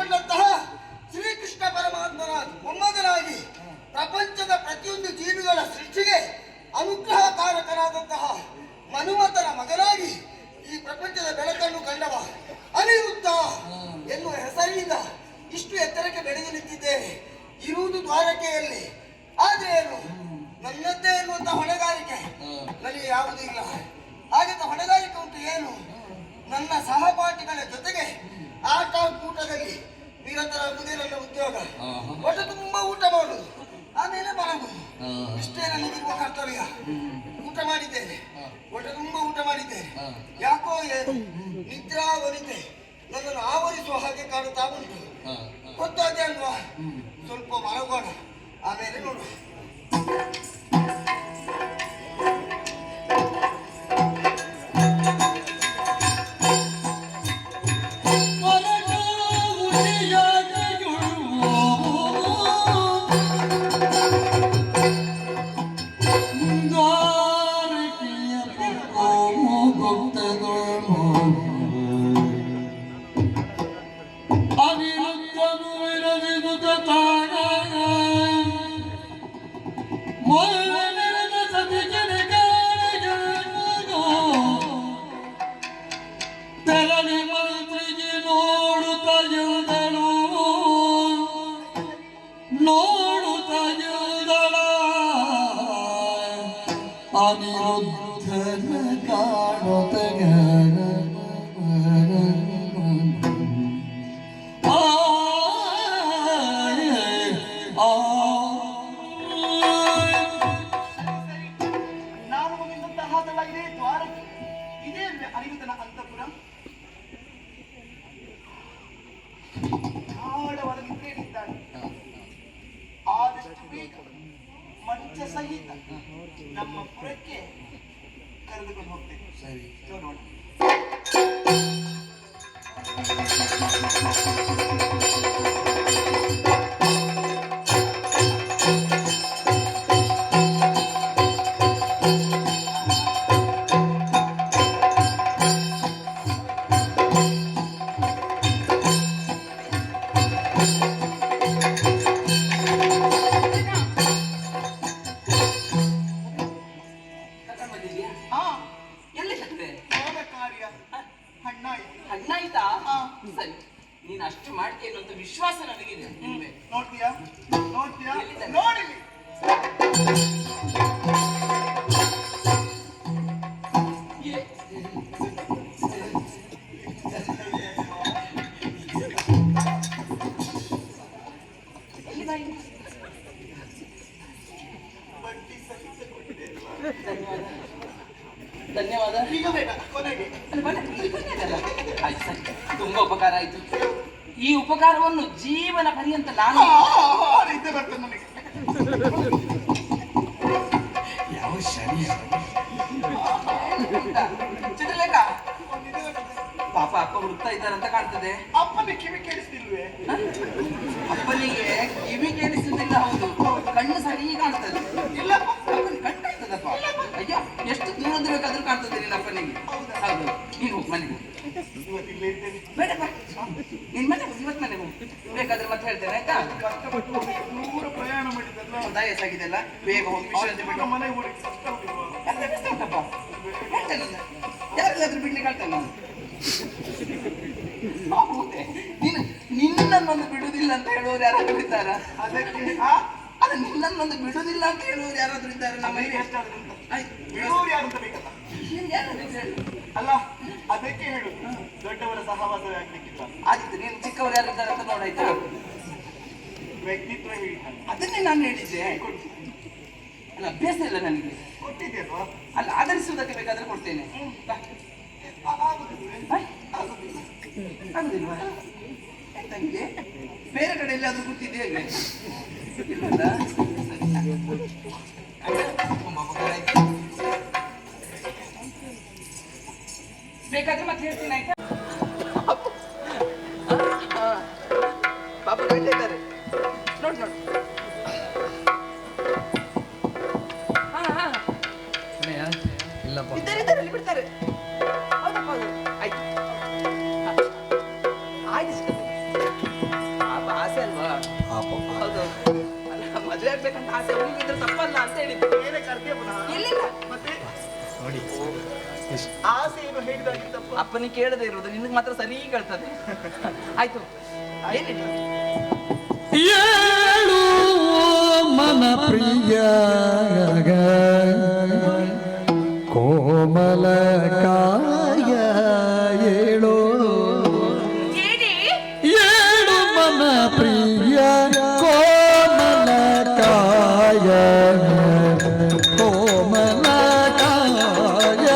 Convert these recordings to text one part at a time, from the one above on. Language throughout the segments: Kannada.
ಅವತರಿಸಿಕೊಂಡಂತಹ ಶ್ರೀಕೃಷ್ಣ ಪರಮಾತ್ಮನ ಮೊಮ್ಮಗನಾಗಿ ಪ್ರಪಂಚದ ಪ್ರತಿಯೊಂದು ಜೀವಿಗಳ ಸೃಷ್ಟಿಗೆ ಅನುಗ್ರಹಕಾರಕನಾದಂತಹ ಮನುಮತನ ಮಗನಾಗಿ ಈ ಪ್ರಪಂಚದ ಬೆಳಕನ್ನು ಕಂಡವ ಅನಿರುದ್ಧ ಎನ್ನುವ ಹೆಸರಿನಿಂದ ಇಷ್ಟು ಎತ್ತರಕ್ಕೆ ಬೆಳೆದು ನಿಂತಿದ್ದೇನೆ. ಇರುವುದು ದ್ವಾರಕೆಯಲ್ಲಿ. ಆದ್ರೆ ಏನು, ನನ್ನದ್ದೇ ಎನ್ನುವಂತ ಹೊಣೆಗಾರಿಕೆ ನನಗೆ ಯಾವುದೂ ಇಲ್ಲ. ಹಾಗಂತ ಹೊಣೆಗಾರಿಕೆ ಉಂಟು ಏನು, ನನ್ನ ಸಹಪಾಠಿಗಳ ಜೊತೆಗೆ ಆಟ ಕೂಟದಲ್ಲಿ ನಿರತರಾಗುವುದೇ ನನ್ನ ಉದ್ಯೋಗ. ಹೊಟ್ಟೆ ತುಂಬಾ ಊಟ ಮಾಡುದು, ಆಮೇಲೆ ಮಲಗುದು, ಇಷ್ಟೇ ನನಗಿರುವ ಕರ್ತವ್ಯ. ಊಟ ಮಾಡಿದ್ದೇನೆ, ಹೊಟ್ಟೆ ತುಂಬಾ ಊಟ ಮಾಡಿದ್ದೇನೆ. ಯಾಕೋ ಏನು ನಿದ್ರಾ ವನಿತೆ ನನ್ನನ್ನು ಆವರಿಸುವ ಹಾಗೆ ಕಾಣುತ್ತಾ ಉಂಟು. ಗೊತ್ತಾದೆ ಅಲ್ವಾ, ಸ್ವಲ್ಪ ಮಲಗೋಣ, ಆಮೇಲೆ ನೋಡು. ಆದಷ್ಟು ಬೇಗ ಮಂಚ ಸಹಿತ ನಮ್ಮ ಪುರಕ್ಕೆ ಕರೆದುಕೊಂಡು ಹೋಗ್ತೇನೆ. ಸರಿ, ನೋಡೋಣ. ನೀನು ಅಷ್ಟು ಮಾಡ್ತೀಯ ಅನ್ನೋ ವಿಶ್ವಾಸ ನನಗಿದೆ. ನೋಡ್ತೀಯಾ ನೋಡ್ತೀಯಾ ನೋಡಿ ಧನ್ಯವಾದ. ಈಗ ಬೇಡ, ಕೊನೆಗೆ ತುಂಬಾ ಉಪಕಾರ ಆಯ್ತು. ಈ ಉಪಕಾರವನ್ನು ಜೀವನ ಪರ್ಯಂತ ನಾನು ಯಾವ ಶನಿ ಚಿತ್ರಲೇಖ ಪಾಪ ಅಪ್ಪ ಹುಡುಕ್ತಾ ಇದ್ದಾರಂತ ಕಾಣ್ತದೆ. ಅಪ್ಪನಿಗೆ ಕಿವಿ ಕೇಳಿಸ್ತಿಲ್ವೇ? ಅಪ್ಪನಿಗೆ ಕಿವಿ ಕೇಳಿಸುತ್ತಿಲ್ಲ. ಹೌದು, ಕಣ್ಣು ಸರಿ ಕಾಣ್ತದೆ. ಇಲ್ಲ, ಕಣ್ಣಾಯ್ತದಪ್ಪ. ಅಯ್ಯೋ, ಎಷ್ಟು ದೂರದ ಬೇಕಾದ್ರೂ ಕಾಣ್ತದೆ ನಿನ್ನ ಅಪ್ಪನಿಗೆ. ಹೌದು, ನೀನು ಹೋಗಿ ಮನೆಗೆ ಬೇಡಪ್ಪ, ನಿನ್ ಮನೆ ಇವತ್ತು ಮನೆಗೆ ಹೋಗು. ಬೇಕಾದ್ರೆ ಮತ್ತೆ ಹೇಳ್ತೇನೆ, ಆಯ್ತಾ? ದೂರ ಪ್ರಯಾಣ ಮಾಡಿದ್ದಲ್ಲ, ದಯಸಾಗಿದೆ ಅಲ್ಲ, ಬೇಗ ಹೋಗಿ ವಿಶ್ರಾಂತಿ ಬಿಟ್ಟು ಮನೆ ಉಂಟಪ್ಪ. ಹೇಳ್ತೇನೆ, ಯಾರಿಗಾದ್ರೂ ಬಿಡ್ಲಿಕ್ಕೆ ಹೇಳ್ತೇನೆ ನಾನು. ನೀನು ನಿನ್ನನ್ನೊಂದು ಬಿಡುವುದಿಲ್ಲ ಅಂತ ಹೇಳುವವರು ಯಾರಾದ್ರೂ ಇದ್ದಾರ? ಅದಕ್ಕೆ ಅಲ್ಲ, ನಿನ್ನನ್ನೊಂದು ಬಿಡುವುದಿಲ್ಲ ಅಂತ ಹೇಳುವವರು ಯಾರಾದ್ರೂ ಇದ್ದಾರೆ ನಮ್ಮ ಮೈಲಿ? ಅಲ್ಲ, ಅದಕ್ಕೆ ಹೇಳು, ದೊಡ್ಡವರ ಸಹವಾಸವೇ ಆಗ್ಲಿಕ್ಕಿಲ್ಲ. ಆದಿತ್ತು, ನೀನು ಚಿಕ್ಕವರು ಯಾರಿದ್ದಾರೆ ಅಂತ ನೋಡಾಯ್ತಾ? ವ್ಯಕ್ತಿತ್ವ ಹೇಳಿ, ಅದನ್ನೇ ನಾನು ಹೇಳಿದ್ದೆ. ಅಲ್ಲ, ಅಭ್ಯಾಸ ಇಲ್ಲ ನನಗೆ. ಕೊಟ್ಟಿದ್ಯಲ್ವಾ? ಅಲ್ಲ, ಆಧರಿಸುವುದಕ್ಕೆ ಬೇಕಾದ್ರೆ ಕೊಡ್ತೇನೆ. ಆಗುದಿಲ್ವಾ? ತಂಗಿ ಬೇರೆ ಕಡೆ ಎಲ್ಲಾದ್ರೂ ಕೂತಿದ್ದೆ ಹೇಗೆ? ಇಲ್ಲಲ್ಲ, ಬೇಕಾದ್ರೆ ಮತ್ತೆ ಹೇಳ್ತೀನಿ, ಆಯ್ತಾ? ಪಾಪ ಹೇಳ್ತಾ ಇದ್ದಾರೆ, ನೋಡಿ ನೋಡಿ. ಇದ್ದಾರೆ, ಅಲ್ಲಿ ಬಿಡ್ತಾರೆ. ಹೌದಪ್ಪ, ಹೌದು, ಆಯ್ತು ಆಯ್ತು. ಮದುವೆ ಆಗ್ಬೇಕಂತ ಆಸೆ ಅವನಿಗೆ ಇದ್ರೆ ತಪ್ಪಲ್ಲ ಅಂತ ಹೇಳಿದ್ದು. ಏನೇ ಕರ್ತೀಯ ಪುನಃ? ಇಲ್ಲಿಲ್ಲ ಮತ್ತೆ ನೋಡಿ ಆಸೆ ಏನು ಹೇಳಿದಾಗಿತ್ತಪ್ಪ. ಅಪ್ಪನಿಗೆ ಕೇಳದೆ ಇರುವುದು ನಿನಗೆ ಮಾತ್ರ ಸರಿ ಕೇಳ್ತದೆ. ಆಯ್ತು ಏನಿಲ್ಲ. ಏಳು ಮನ ಪ್ರಿಯ ಕೋಮಲ ಕಾಯ ಏಳು ಏಳು ಮನ ಪ್ರಿಯ ಕೋಮಲ ಕಾಯ ಕೋಮಲ ಕಾಯ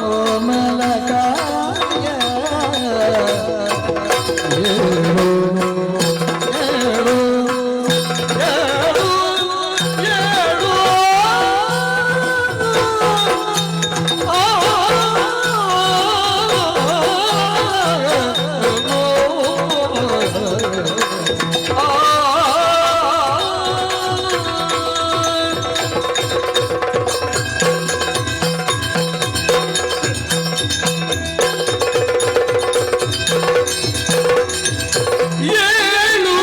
ಕೋಮಲ ಕಾಯ ಏಳು ಏಳು ಏಳು ಏಳು ಏಳು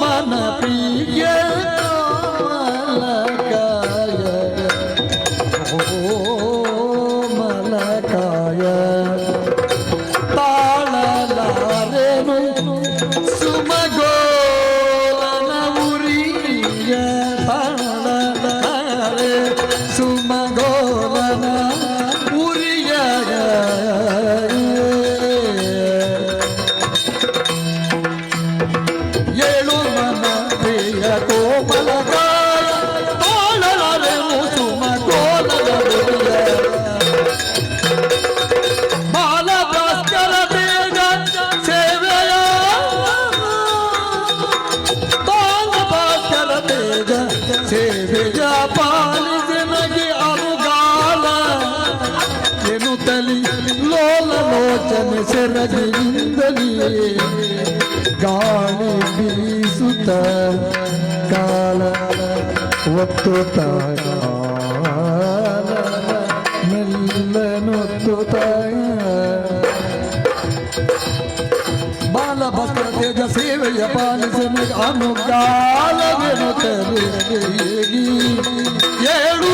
ಮನ ಪ್ರಿಯ ಮಲಕಾಯ ಮಲಕಾಯ ತಾಳಲಾರೆನು ಸುಮಗೋಲನ ಉರಿಯ ತಾಳಲಾರೆ ಸುಮಗೋಲನ ಉರಿಯ ಏಳು ಮನ ಪ್ರಿಯ ಕೋಮಲಕಾಯ ತಾಳಲಾರೆನು ಸುಮಗೋಲನ ಉರಿಯ ಬಾಲ ಭಾಸ್ಕರ ಬೇಗ ಸೇವೆಯ ಬಾಲ ಭಾಸ್ಕರ ಬೇಗ ಸೇವೆಯ ಪಾಲಿಸನಗೆ ಅನುಗಾಲ ಎನ್ನುತ್ತಲಿ ಲೋಲ ಲೋಚನೆ ಸೆರಗಿನಿಂದಲೇ ಗಾಳಿ ಬೀಸುತ್ತ ಕಾಲ ಒತ್ತುತ್ತ ಮೆಲ್ಲನೊತ್ತುತ್ತ ಬಾಲ ಭಕ್ತ ತೇಜ ಸೇವೆಯ ಪಾಲಿಸನ ಅನುಗಾಲವೆನುತ್ತಲೇ ಏಳು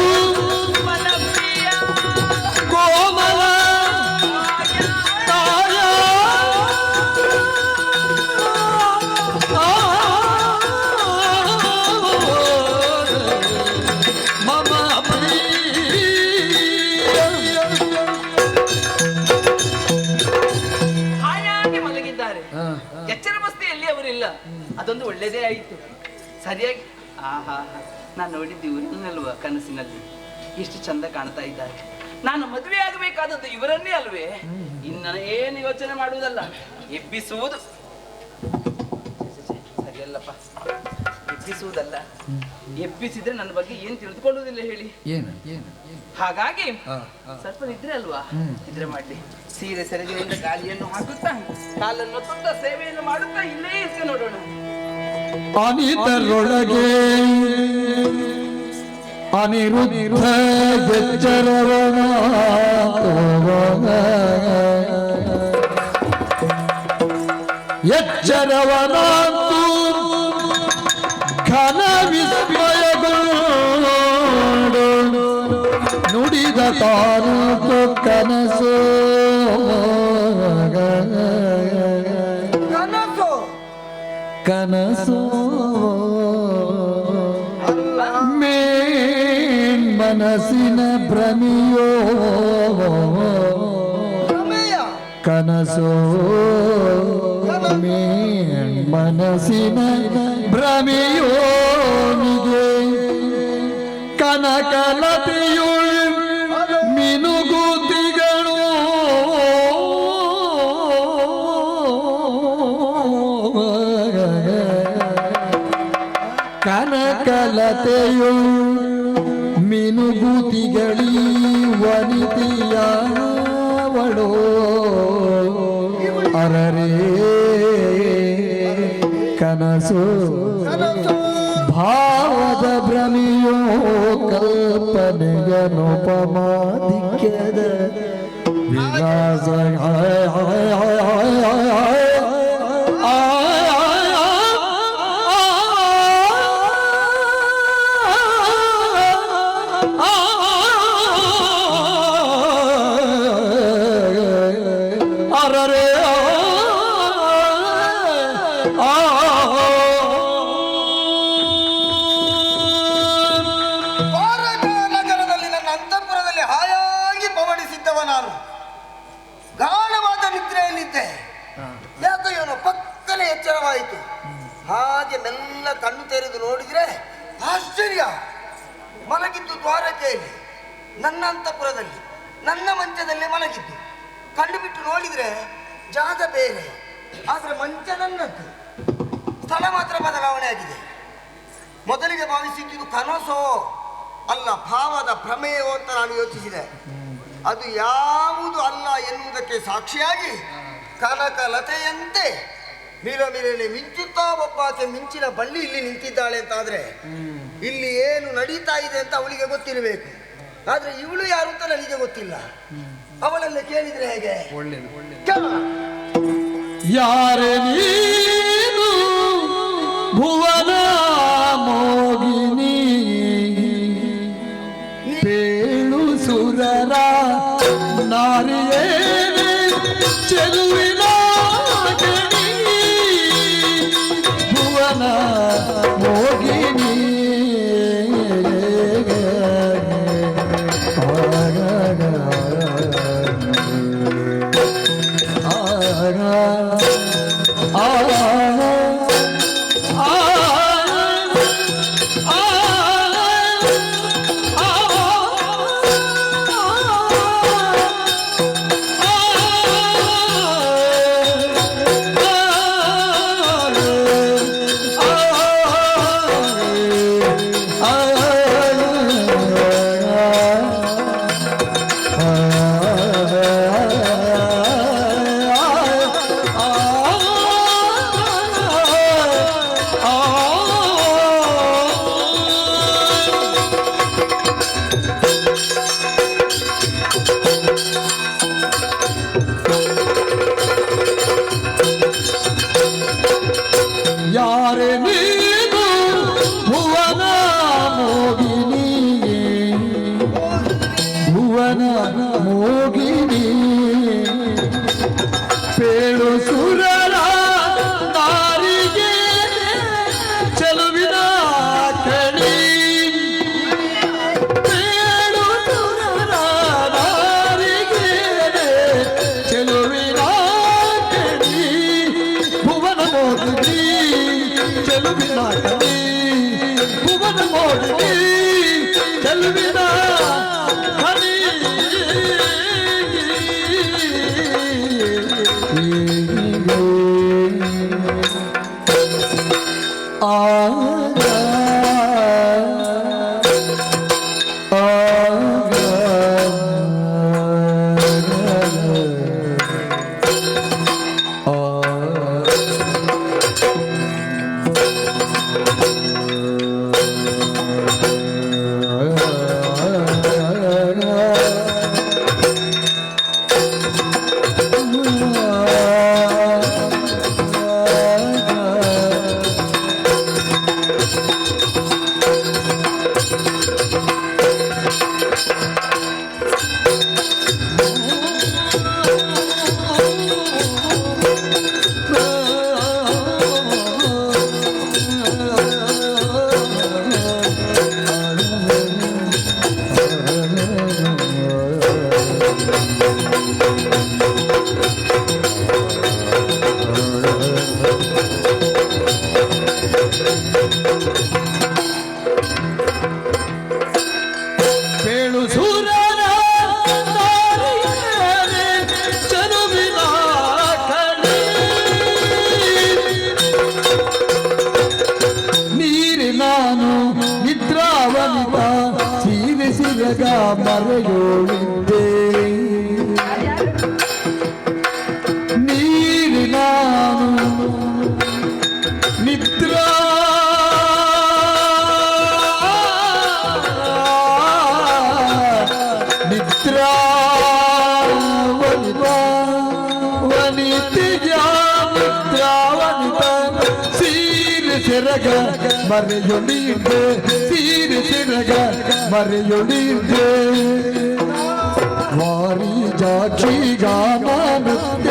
ಕೋಮಲ ಕಾಯ ಮಮ ಹಾಯಾಗಿ ಮಲಗಿದ್ದಾರೆ. ಎಚ್ಚರ ಮಸ್ತಿಯಲ್ಲಿ ಅವರಿಲ್ಲ. ಅದೊಂದು ಒಳ್ಳೇದೇ ಆಯಿತು. ಸರಿಯಾಗಿ ಆಹಾ ನಾನು ನೋಡಿದ್ದು ಇವರನ್ನಲ್ವ ಕನಸಿನಲ್ಲಿ ಎಷ್ಟು ಚಂದ ಕಾಣ್ತಾ ಇದ್ದಾರೆ. ನಾನು ಮದುವೆ ಆಗಬೇಕಾದದ್ದು ಇವರನ್ನೇ ಅಲ್ವೇ? ಇನ್ನು ಏನು ಯೋಚನೆ ಮಾಡುವುದಲ್ಲ, ಎಬ್ಬಿಸುವುದು. ಸರಿಯಲ್ಲಪ್ಪ, ಎಬ್ಬಿಸುವುದಲ್ಲ. ಎಬ್ಬಿಸಿದ್ರೆ ನನ್ನ ಬಗ್ಗೆ ಏನು ತಿಳಿದುಕೊಳ್ಳುವುದಿಲ್ಲ ಹೇಳಿ. ಏನು ಏನು ಹಾಗಾಗಿ ಸ್ವಲ್ಪ ನಿದ್ರೆ ಅಲ್ವಾ, ನಿದ್ರೆ ಮಾಡ್ಲಿ. ಸೀರೆ ಸೆರಗಿನಿಂದ ಗಾಳಿಯನ್ನು ಹಾಕುತ್ತಾ ಕಾಲನ್ನು ಒತ್ತುತ್ತಾ ಸೇವೆಯನ್ನು ಮಾಡುತ್ತಾ ಇಲ್ಲೇ ಇರ್ತೆ ನೋಡೋಣ. ಅನಿತರೊಳಗೆ ಅನಿರುದ್ಧ ಎಚ್ಚರವನ ಎಚ್ಚರವನಾಂತು ಘನ ವಿಸ್ಮಯಗೊಂಡು ನುಡಿದ ತಾನು ಕನಸು ಕನಸು ಕನಸು ಮೇನ್ ಮನಸ್ಸಿನ ಭ್ರಮಿಯೋ ಪ್ರಮೇಯ ಕನಸೋ ಮೇನ್ ಮನಸ್ಸಿನ ಭ್ರಮಿಯೋ ನಿಗೆ ಕನಕಲತೆಯು ಮಿನುಗುತಿಗಳು ಕನಕಲತೆಯು ಮಿನುಗುತಿಗಳಿ ವನಿತೆಯವಳೋ ಅರರೇ ಕನಸು ಭಾವದ ಭ್ರಮಿಯೋ ಕಲ್ಪನೆಯನುಪಮಾಧಿಕ್ಯದ ವಿಲಾಸ ನಗರದಲ್ಲಿ ನನ್ನ ಅಂತಃಪುರದಲ್ಲಿ ಹಾಯಾಗಿ ಪವಡಿಸಿದ್ದವ ನಾನು ಗಾಢವಾದ ನಿದ್ರೆಯಲ್ಲಿದ್ದೆ. ಯಾಕೋ ಇವನು ಪಕ್ಕನೆ ಎಚ್ಚರವಾಯಿತು. ಹಾಗೆ ಮೆಲ್ಲ ಕಣ್ಣು ತೆರೆದು ನೋಡಿದ್ರೆ ಆಶ್ಚರ್ಯ, ಮಲಗಿದ್ದು ದ್ವಾರಕೆಯಲ್ಲಿ, ನನ್ನ ಅಂತಃಪುರದಲ್ಲಿ, ನನ್ನ ಮಂಚದಲ್ಲೇ ಮಲಗಿದ್ದು. ಕಣ್ಣು ಬಿಟ್ಟು ನೋಡಿದ್ರೆ ಜಾಗ ಬೇರೆ, ಆದ್ರೆ ಮಂಚ ನನ್ನದ್ದು. ಸ್ಥಳ ಮಾತ್ರ ಬದಲಾವಣೆ ಆಗಿದೆ. ಮೊದಲಿಗೆ ಭಾವಿಸಿದ್ದು ಕನಸೋ ಅಲ್ಲ, ಭಾವದ ಪ್ರಮೇಯವೋ ಅಂತ ನಾನು ಯೋಚಿಸಿದೆ. ಅದು ಯಾವುದು ಅಲ್ಲ ಎನ್ನುವುದಕ್ಕೆ ಸಾಕ್ಷಿಯಾಗಿ ಕನಕ ಲತೆಯಂತೆ ಮಿರಮಿರನೆ ಮಿಂಚುತ್ತಾ ಒಬ್ಬಾಕೆ ಮಿಂಚಿನ ಬಳ್ಳಿ ಇಲ್ಲಿ ನಿಂತಿದ್ದಾಳೆ ಅಂತಾದ್ರೆ ಇಲ್ಲಿ ಏನು ನಡೀತಾ ಇದೆ ಅಂತ ಅವಳಿಗೆ ಗೊತ್ತಿರಬೇಕು. ಆದ್ರೆ ಇವಳು ಯಾರು ಅಂತ ನನಗೆ ಗೊತ್ತಿಲ್ಲ. ಅವಳನ್ನ ಕೇಳಿದ್ರೆ ಹೇಗೆ? ಕೇಳೋಣ. ಯಾರೇ ನೀನು ಭುವನ ಮೋಗಿನಿ, ಪೇಳು ಸುರರ ನಾರಿಯೇ ಚೆಲುವಿನ ಗಣಿ, ಭುವನ ಮೋಗಿನಿ. ಯಾರೇ ನೀನು ಭುವನ ಮೋಗಿನಿ, ಭುವನ ಮೋಗಿನಿ, ಪೇಳು ಸುರರ ನಾರಿಗೆ ಚೆಲುವಿನ ಕಣಿ, ಪೇಳು ಸುರರ ನಾರಿಗೆ ಚೆಲುವಿನ ಕಣಿ, ಭುವನ ಮೋಗಿನಿ, ಚೆಲುವಿನ ಕಣಿ, ಭುವನ ಮೋಗಿನಿ, ಚೆಲುವಿನ ಕಣಿ. ಪೇಳು ಸುರರ ನಾರಿಯೇ ಚೆಲುವಿನ ಕಣಿ, ನೀರಿ ನಾನು ನಿದ್ರಾವನಿತ ಸೀರೆ ಸಿರಗ ಮರೆಯೋಳಿದ್ದೆ, ನೀರಿ ನಾನು ನಿದ್ರಾ ಸಿರಗ ಮರೆಯೊಳಿದೆ, ಸೀರೆ ಸಿರಗ ಮರೆಯೊಳಿದೆ, ವಾರಿ ಜಾಕ್ಷಿ ಗಾನ ನೃತ್ಯ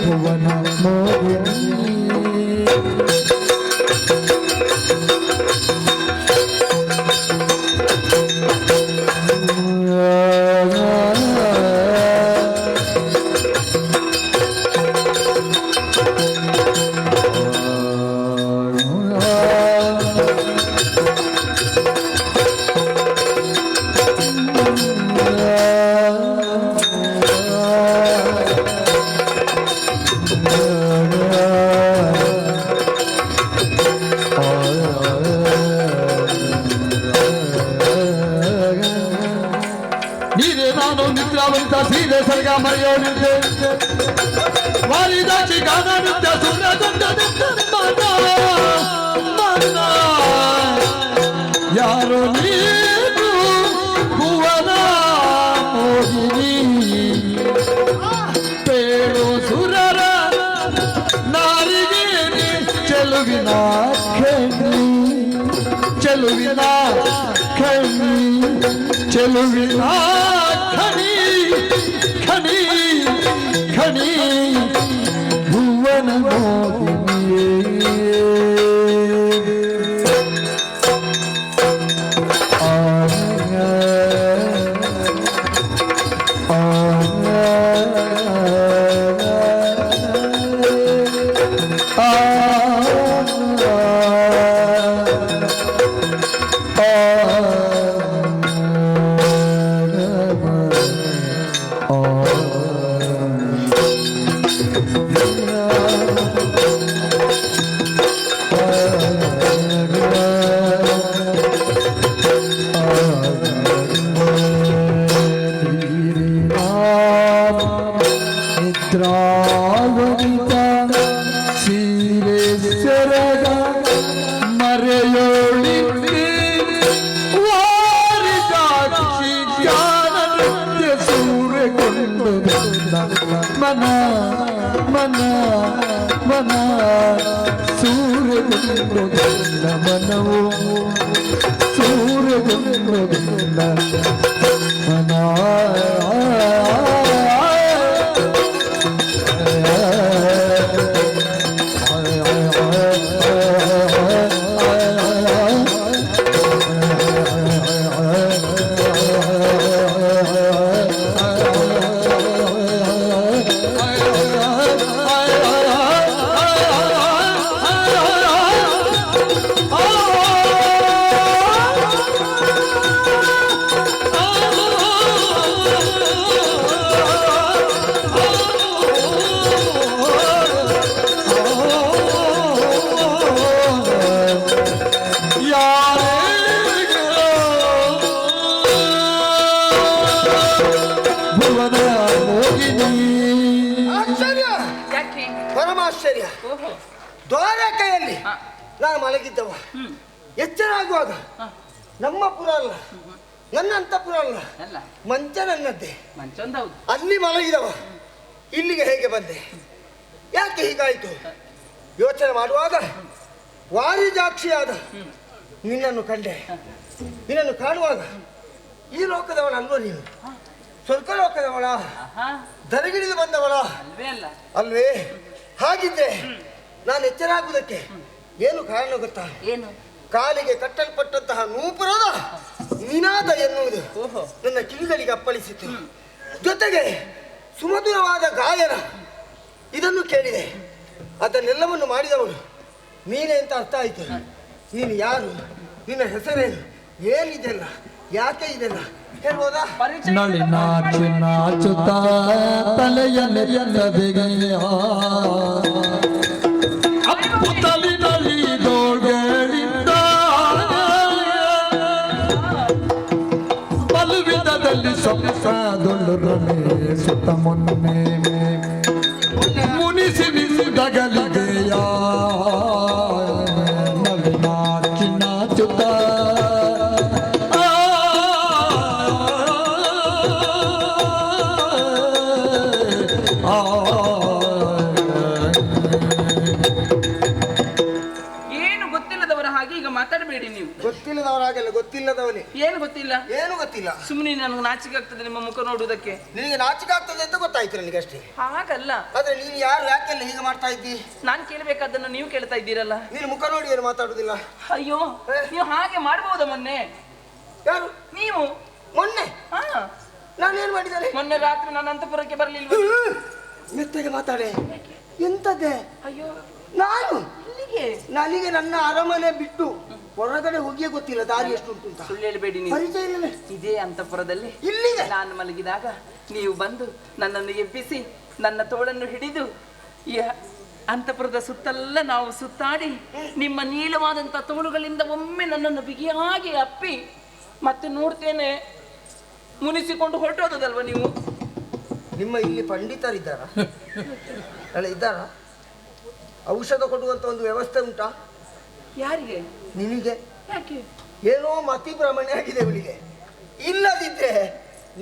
ಭುವನ ಮೋಹಿನಿ ನೀರೇ ನಾನು ನಿದ್ರಾವಂತ ಸೀರೆ ಸರ್ಗ ಮರೆಯೋನಿದ್ದೆ ವಾರಿದಾಚಿ ಗಾನ ನೃತ್ಯ ಸುರಗೊಂಡ ಯಾರೋ ನೀನು ಭುವನ ಮೋಹಿನಿ ಪೇಳು ಸುರರ ನಾರಿಗೆ ಚೆಲುವಿನ ಖಣಿ ಚೆಲುವಿನ ಖಣಿ ಚೆಲುವಿನ ಖಣಿ ಖಣಿ ಖಣಿ ಭುವನ ಮೋಹಿನಿಯೇ ನಿದ್ರಾವನಿತ ಸೀರೆ ಸೆರಗ ಮರೆಯೋಳಿದ್ದೆ ವಾರಿದಾಕ್ಷಿ ಜ್ಞಾನ ನೃತ್ಯ ಸೂರೆಗೊಂಡು ಮನ ಮನ ಮನ ಸೂರೆಗೊಂಡು ಮನವು ಸೂರೆಗೊಂಡು ಮನ ಆಶ್ಚರ್ಯ, ಯಾಕೆ? ಪರಮಾಶ್ಚರ್ಯ. ಓಹೋ. ದ್ವಾರಕೆಯಲ್ಲಿ ಹ. ನಾನು ಮಲಗಿದ್ದವ. ಎಚ್ಚರ ಆಗುವಾಗ ನಮ್ಮ ಪುರ ಅಲ್ಲ, ನನ್ನ ಅಂತಪುರ ಅಲ್ಲ, ಅಲ್ಲ ಮಂಚ ನನ್ನದ್ದೇ. ಮಂಚ ಒಂದು ಹೌದು. ಅಲ್ಲಿ ಮಲಗಿದವ ಇಲ್ಲಿಗೆ ಹೇಗೆ ಬಂದೆ? ಯಾಕೆ ಹೀಗಾಯಿತು? ಯೋಚನೆ ಮಾಡುವಾಗ ವಾರಿಜಾಕ್ಷಿಯಾದ ನಿನ್ನನ್ನು ಕಂಡೆ. ನಿನ್ನನ್ನು ಕಾಣುವಾಗ ಈ ಲೋಕದವಳಲ್ವ ನೀನು? ಸ್ವರ್ಗ ಲೋಕದವಳ? ಆಹಾ, ದರಗಿಳಿದು ಬಂದವಳ ಅಲ್ವೇ ಅಲ್ಲ. ಅಲ್ವೇ? ಹಾಗಿದ್ರೆ ನಾನು ಎಚ್ಚರಾಗುವುದಕ್ಕೆ ಏನು ಕಾರಣ ಗೊತ್ತಾ? ಏನು? ಕಾಲಿಗೆ ಕಟ್ಟಲ್ಪಟ್ಟಂತಹ ನೂಪುರದ ನಿನಾದ ಎನ್ನುವುದು ಓಹೋ. ನನ್ನ ಕಿವಿಗಳಿಗೆ ಅಪ್ಪಳಿಸಿತು. ಜೊತೆಗೆ ಸುಮಧುರವಾದ ಗಾಯನ ಇದನ್ನು ಕೇಳಿದೆ. ಅದನ್ನೆಲ್ಲವನ್ನು ಮಾಡಿದವಳು ನೀನೇ ಅಂತ ಅರ್ಥ ಆಯಿತು. ನೀನು ಯಾರು? ನಿನ್ನ ಹೆಸರೇನು? ಏನಿದೆಲ್ಲ? ಯಾಕೆ ಇದೆಲ್ಲ ಹೇಳ್ಬೋದಾ? ಪರಿಚಯ ನಳಿ ನಾಚು ನಾಚುತ್ತಾ ತಲೆಯನ್ನೆಲ್ಲದೆಗೆಯ ಅಪ್ಪು ತಲಿ ನಲಿದೋಗಳಿಂದ ಬಲುವಿಧದಲ್ಲಿ ಸೊಪ್ಪದೊಳ್ಳುರನೆ ಸುತ್ತ ಮೊನ್ನೆ ಮುನಿಸಿ ನಿಸಿದಗಲಿಗೆಯ ನಳಿ ನಾಚಿ ನಾಚುತ್ತಾ ಏನು ಗೊತ್ತಿಲ್ಲದವರ ಹಾಗೆ ಈಗ ಮಾತಾಡಬೇಡಿ ನೀವು. ಗೊತ್ತಿಲ್ಲದವರ ಹಾಗೆಲ್ಲ ಗೊತ್ತಿಲ್ಲದವನೇ. ಏನು ಗೊತ್ತಿಲ್ಲ? ಏನು ಗೊತ್ತಿಲ್ಲ. ಸುಮ್ಮನೆ ನನಗೆ ನಾಚಿಕೆ ಆಗ್ತದೆ ನಿಮ್ಮ ಮುಖ ನೋಡುವುದಕ್ಕೆ. ನಿನಗೆ ನಾಚಿಕೆ ಆಗ್ತದೆ ಅಂತ ಗೊತ್ತಾಯ್ತು ನನಗೆ ಅಷ್ಟೇ. ಹಾಗಲ್ಲ. ಆದ್ರೆ ನೀನು ಯಾರು, ಯಾಕೆಲ್ಲ ಹೀಗೆ ಮಾಡ್ತಾ ಇದ್ದಿ? ನಾನು ಕೇಳಬೇಕಾದನ್ನು ನೀವು ಕೇಳ್ತಾ ಇದ್ದೀರಲ್ಲ. ನೀನು ಮುಖ ನೋಡಿ ಏನು ಮಾತಾಡುದಿಲ್ಲ. ಅಯ್ಯೋ, ನೀವು ಹಾಗೆ ಮಾಡಬಹುದ? ಮೊನ್ನೆ ಯಾರು? ನೀವು. ಮೊನ್ನೆ? ಹಾ, ನಾನೇನು ಮಾಡಿದ್ದೇನೆ? ಮೊನ್ನೆ ರಾತ್ರಿ ನನ್ನ ಅಂತಃಪುರಕ್ಕೆ ಬರ್ಲಿಲ್ವ? ಮೆತ್ತಗೆ ಮಾತಾಡೆ. ಎಂತದ್ದೇ? ಅಯ್ಯೋ, ನಾನು ನನಗೆ ನನ್ನ ಅರಮನೆ ಬಿಟ್ಟು ಹೊರಗಡೆ ಹೋಗಿಯೇ ಗೊತ್ತಿಲ್ಲ ದಾರಿ ಎಷ್ಟು ಉಂಟು ಅಂತ. ಸುಳ್ಳು ಹೇಳಬೇಡಿ ನೀವು. ಪರಿಚಯ ಇಲ್ಲವೇ? ಇದೇ ಅಂತಃಪುರದಲ್ಲಿ ಇಲ್ಲಿಗೆ ನಾನು ಮಲಗಿದಾಗ ನೀವು ಬಂದು ನನ್ನನ್ನು ಎಬ್ಬಿಸಿ ನನ್ನ ತೋಳನ್ನು ಹಿಡಿದು ಈ ಅಂತಃಪುರದ ಸುತ್ತಲ್ಲ ನಾವು ಸುತ್ತಾಡಿ ನಿಮ್ಮ ನೀಳವಾದಂತ ತೋಳುಗಳಿಂದ ಒಮ್ಮೆ ನನ್ನನ್ನು ಬಿಗಿಯಾಗಿ ಅಪ್ಪಿ ಮತ್ತೆ ನೋಡ್ತೇನೆ ಮುನಿಸಿಕೊಂಡು ಹೊರಟೋದಲ್ವ ನೀವು? ನಿಮ್ಮ ಇಲ್ಲಿ ಪಂಡಿತರಿದ್ದಾರ? ಅಲ್ಲ, ಇದ್ದಾರ? ಔಷಧ ಕೊಡುವಂತ ಒಂದು ವ್ಯವಸ್ಥೆ ಉಂಟಾ? ಯಾರಿಗೆ? ನಿನಗೆ. ಯಾಕೆ? ಏನೋ ಮತಿ ಭ್ರಮಣೆ ಆಗಿದೆ ಇವಳಿಗೆ. ಇಲ್ಲದಿದ್ದರೆ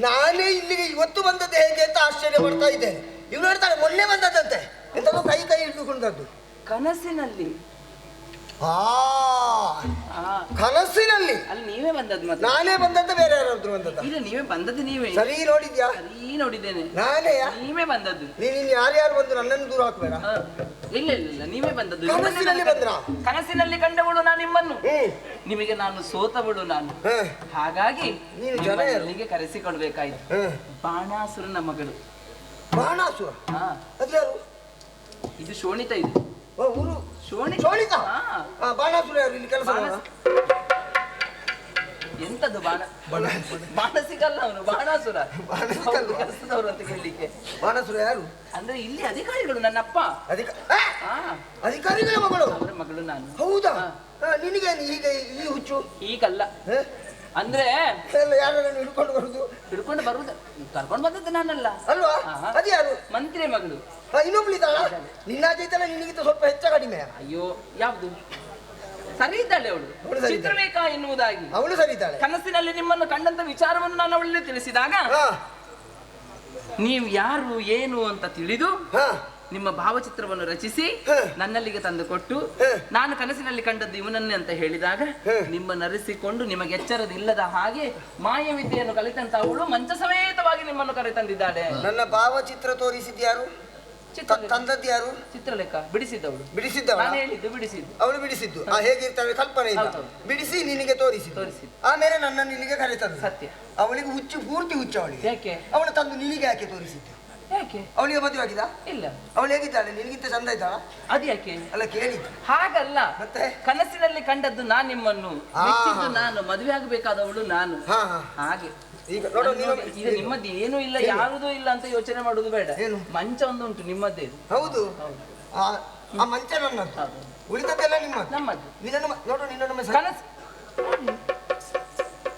ನಾನೇ ಇಲ್ಲಿಗೆ ಇವತ್ತು ಬಂದದ್ದು ಹೇಗೆ ಅಂತ ಆಶ್ಚರ್ಯ ಪಡ್ತಾ ಇದ್ದೇನೆ. ಇವಳು ಹೇಳ್ತಾಳೆ ಮೊನ್ನೆ ಬಂದದ್ದಂತೆ, ಎಂತದೋ ಕೈ ಹಿಡಿದುಕೊಂಡದ್ದು ಕನಸಿನಲ್ಲಿ. ಕನಸಿನಲ್ಲಿ? ಅಲ್ಲಿ ನೀವೇ ಬಂದದ್ದು. ಮತ್ತೆ ನಾನೇ ಬಂದದ್ದು ಬೇರೆ ಯಾರಾದ್ರೂ ಬಂದದ್ದ? ಇಲ್ಲ, ನೀವೇ ಬಂದದ್ದು. ನೀವೇ ಸರಿ ನೋಡಿದ್ಯಾ? ಸರಿ ನೋಡಿದ್ದೇನೆ. ನಾನೇ? ನೀವೇ ಬಂದದ್ದು. ನೀನು ಯಾರ್ಯಾರು ಬಂದು ನನ್ನನ್ನು ದೂರ ಹಾಕ್ಬೇಡ. ಇಲ್ಲ ಇಲ್ಲ ಇಲ್ಲ, ನೀವೇ ಬಂದದ್ದು. ಕನಸಿನಲ್ಲಿ ಬಂದ್ರ? ಕನಸಿನಲ್ಲಿ ಕಂಡವಳು ನಾನು ನಿಮ್ಮನ್ನು. ನಿಮಗೆ ನಾನು ಸೋತವಳು ನಾನು. ಹಾಗಾಗಿ ನೀನು ಜನ ಇಲ್ಲಿಗೆ ಕರೆಸಿಕೊಳ್ಬೇಕಾಯ್ತು. ಬಾಣಾಸುರನ ಮಗಳು. ಬಾಣಾಸುರ? ಅದ್ಯಾರು? ಇದು ಶೋಣಿತ. ಇದು ಊರು ಶೋಣಿತ. ಬಾಣಾಸುರ ಯಾರು ಇಲ್ಲಿ ಕೆಲಸ? ಎಂತದ್ದು ಬಾಣಸಿಕಲ್ಲ ಅವನು, ಬಾಣಾಸುರ. ಕೆಲಸದವರು ಅಂತ ಕೇಳಲಿಕ್ಕೆ. ಬಾಣಾಸುರ ಯಾರು? ಅಂದ್ರೆ ಇಲ್ಲಿ ಅಧಿಕಾರಿಗಳು. ನನ್ನಪ್ಪ ಅಧಿಕಾರಿಗಳ ಮಗಳು. ಅವರ ಮಗಳು ನಾನು. ಹೌದಾ? ನಿನಗೆ ಹೀಗೆ ಈ ಹುಚ್ಚು? ಈಗಲ್ಲ, ಅಂದ್ರೆ ಯಾರನ್ನು ಹಿಡ್ಕೊಂಡು ಬರುದು? ಹಿಡ್ಕೊಂಡು ಬರುದು ಕರ್ಕೊಂಡು ಬಂದದ್ದು ನಾನಲ್ಲ. ಅಲ್ವಾ? ಅದು ಯಾರು? ಮಂತ್ರಿ ಮಗಳು. ಇನ್ನೊಬ್ಳಿದ್ದಾಳ? ನಿನ್ನಾಚೆ ಇದ್ದಾಳೆ, ನಿನಗಿಂತ ಸ್ವಲ್ಪ ಹೆಚ್ಚ ಕಡಿಮೆ? ಅಯ್ಯೋ, ಯಾವ್ದು? ಸರಿ ಇದ್ದಾಳೆ ಅವಳು. ಚಿತ್ರರೇಖಾ ಎನ್ನುವುದಾಗಿ ಅವಳು ಸರಿ ಇದ್ದಾಳೆ. ಕನಸಿನಲ್ಲಿ ನಿಮ್ಮನ್ನು ಕಂಡಂತ ವಿಚಾರವನ್ನು ನಾನು ಅವಳಲ್ಲಿ ತಿಳಿಸಿದಾಗ ನೀವು ಯಾರು ಏನು ಅಂತ ತಿಳಿದು ನಿಮ್ಮ ಭಾವಚಿತ್ರವನ್ನು ರಚಿಸಿ ನನ್ನಲ್ಲಿಗೆ ತಂದು ಕೊಟ್ಟು ನಾನು ಕನಸಿನಲ್ಲಿ ಕಂಡದ್ದು ಇವನನ್ನೇ ಅಂತ ಹೇಳಿದಾಗ ನಿಮ್ಮನ್ನರಿಸಿಕೊಂಡು ನಿಮಗೆ ಎಚ್ಚರದಿಲ್ಲದ ಹಾಗೆ ಮಾಯವಿದ್ಯೆಯನ್ನು ಕಲಿತಂತ ಅವಳು ಮಂಚ ಸಮೇತವಾಗಿ ನಿಮ್ಮನ್ನು ಕರೆತಂದಿದ್ದಾಳೆ. ನನ್ನ ಭಾವಚಿತ್ರ ತೋರಿಸಿದ್ಯಾರು? ತಂದದ್ದು ಯಾರು? ಚಿತ್ರಲೇಖ ಬಿಡಿಸಿದ್ದವಳು. ಬಿಡಿಸಿದ್ದವಳು? ನಾನು ಹೇಳಿದ್ದು ಬಿಡಿಸಿದ್ದು. ಅವಳು ಬಿಡಿಸಿದ್ದು. ಹೇಗಿರ್ತಾಳೆ ಕಲ್ಪನೆ ಇಲ್ಲ. ಬಿಡಿಸಿ ನಿನಗೆ ತೋರಿಸಿದ್ದು. ಆಮೇಲೆ ನನ್ನನ್ನು ನಿನಗೆ ಕರೆತಂದು. ಸತ್ಯ. ಅವಳಿಗೆ ಹುಚ್ಚು, ಪೂರ್ತಿ ಹುಚ್ಚು ಅವಳಿಗೆ. ಯಾಕೆ? ಅವಳು ತಂದು ನಿನಗೆ ಯಾಕೆ ತೋರಿಸಿದ್ದು? ಯಾಕೆ? ಅವಳಿಗೆ ಮದುವೆ ಆಗಿದ? ಇಲ್ಲ. ಅವಳು ಹೇಗಿದ್ದಾಳೆ? ನಿನಗಿಂತ ಚಂದ ಇದ್ದಾಳ? ಅದು ಯಾಕೆ? ಅಲ್ಲ, ಕೇಳಿದ್ದು. ಹಾಗಲ್ಲ, ಮತ್ತೆ ಕನಸಿನಲ್ಲಿ ಕಂಡದ್ದು ನಾನು ನಿಮ್ಮನ್ನು, ಮೆಚ್ಚಿದ್ದು ನಾನು, ಮದುವೆ ಆಗಬೇಕಾದವಳು ನಾನು. ಹಾಗೆ ಈಗ ನೋಡು, ಈಗ ನಿಮ್ಮದ್ದು ಏನೂ ಇಲ್ಲ, ಯಾರುದೂ ಇಲ್ಲ ಅಂತ ಯೋಚನೆ ಮಾಡುದು ಬೇಡ. ಏನು? ಮಂಚ ಒಂದು ಉಂಟು ನಿಮ್ಮದೇ. ಹೌದು, ಆ ಮಂಚ ನನ್ನದು, ಉಳಿದದ್ದೆಲ್ಲ ನಿಮ್ಮದು. ನಮ್ಮದು. ನೋಡು, ನಿನ್ನ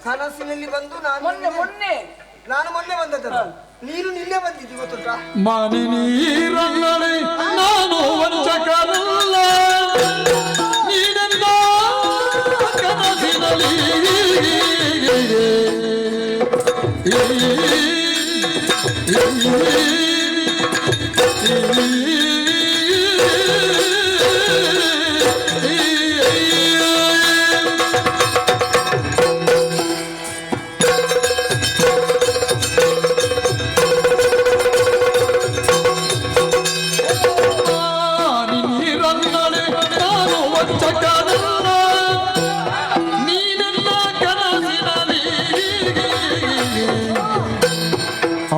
ಕನಸಿನಲ್ಲಿ ಬಂದು ನಾನು ಮೊನ್ನೆ ಬಂದದ್ದಲ್ಲ. ನೀನು ನಿನ್ನೆ ಬಂದಿದ್ದು ಗೊತ್ತುಂಟಾ? ಮಾನಿ ನೀರನ್ನಳೆ ನಾನು ವಂಚಕನಲ್ಲ, ನೀನೆಲ್ಲ ಕನಸಿನಲ್ಲಿ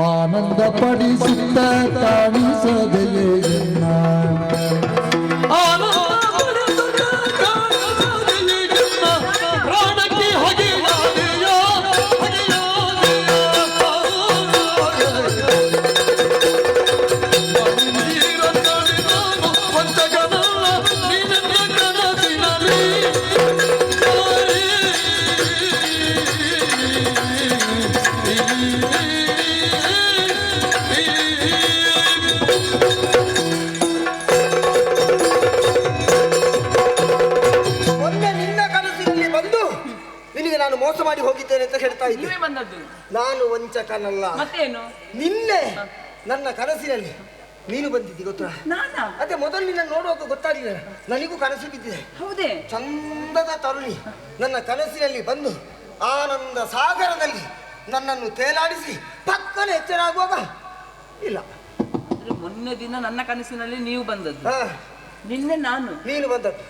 ಆನಂದ ಪಡಿಸುತ್ತ ಕಾಣಿಸದೆಯೇ ಪ್ರಾಣಕ್ಕೆ ಹೊಗೆಯಾದೆಯೋ ವಂಚಕನಲ್ಲ, ನೀನೆಲ್ಲ ಕನಸಿನಲ್ಲಿ ನಾನು ಮೋಸ ಮಾಡಿ ಹೋಗಿದ್ದೇನೆ ಅಂತ ಹೇಳ್ತಾ ಇದ್ದೆ. ಬಂದದ್ದು ನಾನು ವಂಚಕನಲ್ಲ. ಮತ್ತೇನು? ನಿನ್ನೆ ನನ್ನ ಕನಸಿನಲ್ಲಿ ನೀನು ಬಂದಿದ್ದಿ ಗೊತ್ತಾ? ನಾನಾ? ಅದೇ ಮೊದಲು ನಿನ್ನ ನೋಡುವಾಗ ಗೊತ್ತಾಗಲಿಲ್ಲ, ನನಗೂ ಕನಸು ಬಿದ್ದಿದೆ. ಹೌದೇ? ಚಂದದ ತರುಣಿ ನನ್ನ ಕನಸಿನಲ್ಲಿ ಬಂದು ಆನಂದ ಸಾಗರದಲ್ಲಿ ನನ್ನನ್ನು ತೇಲಾಡಿಸಿ ಪಕ್ಕನೆ ಎಚ್ಚರ ಆಗುವಾಗ ಇಲ್ಲ. ಮೊನ್ನೆ ದಿನ ನನ್ನ ಕನಸಿನಲ್ಲಿ ನೀವು ಬಂದದ್ದು, ಹಾ, ನಿನ್ನೆ ನಾನು. ನೀನು ಬಂದದ್ದು.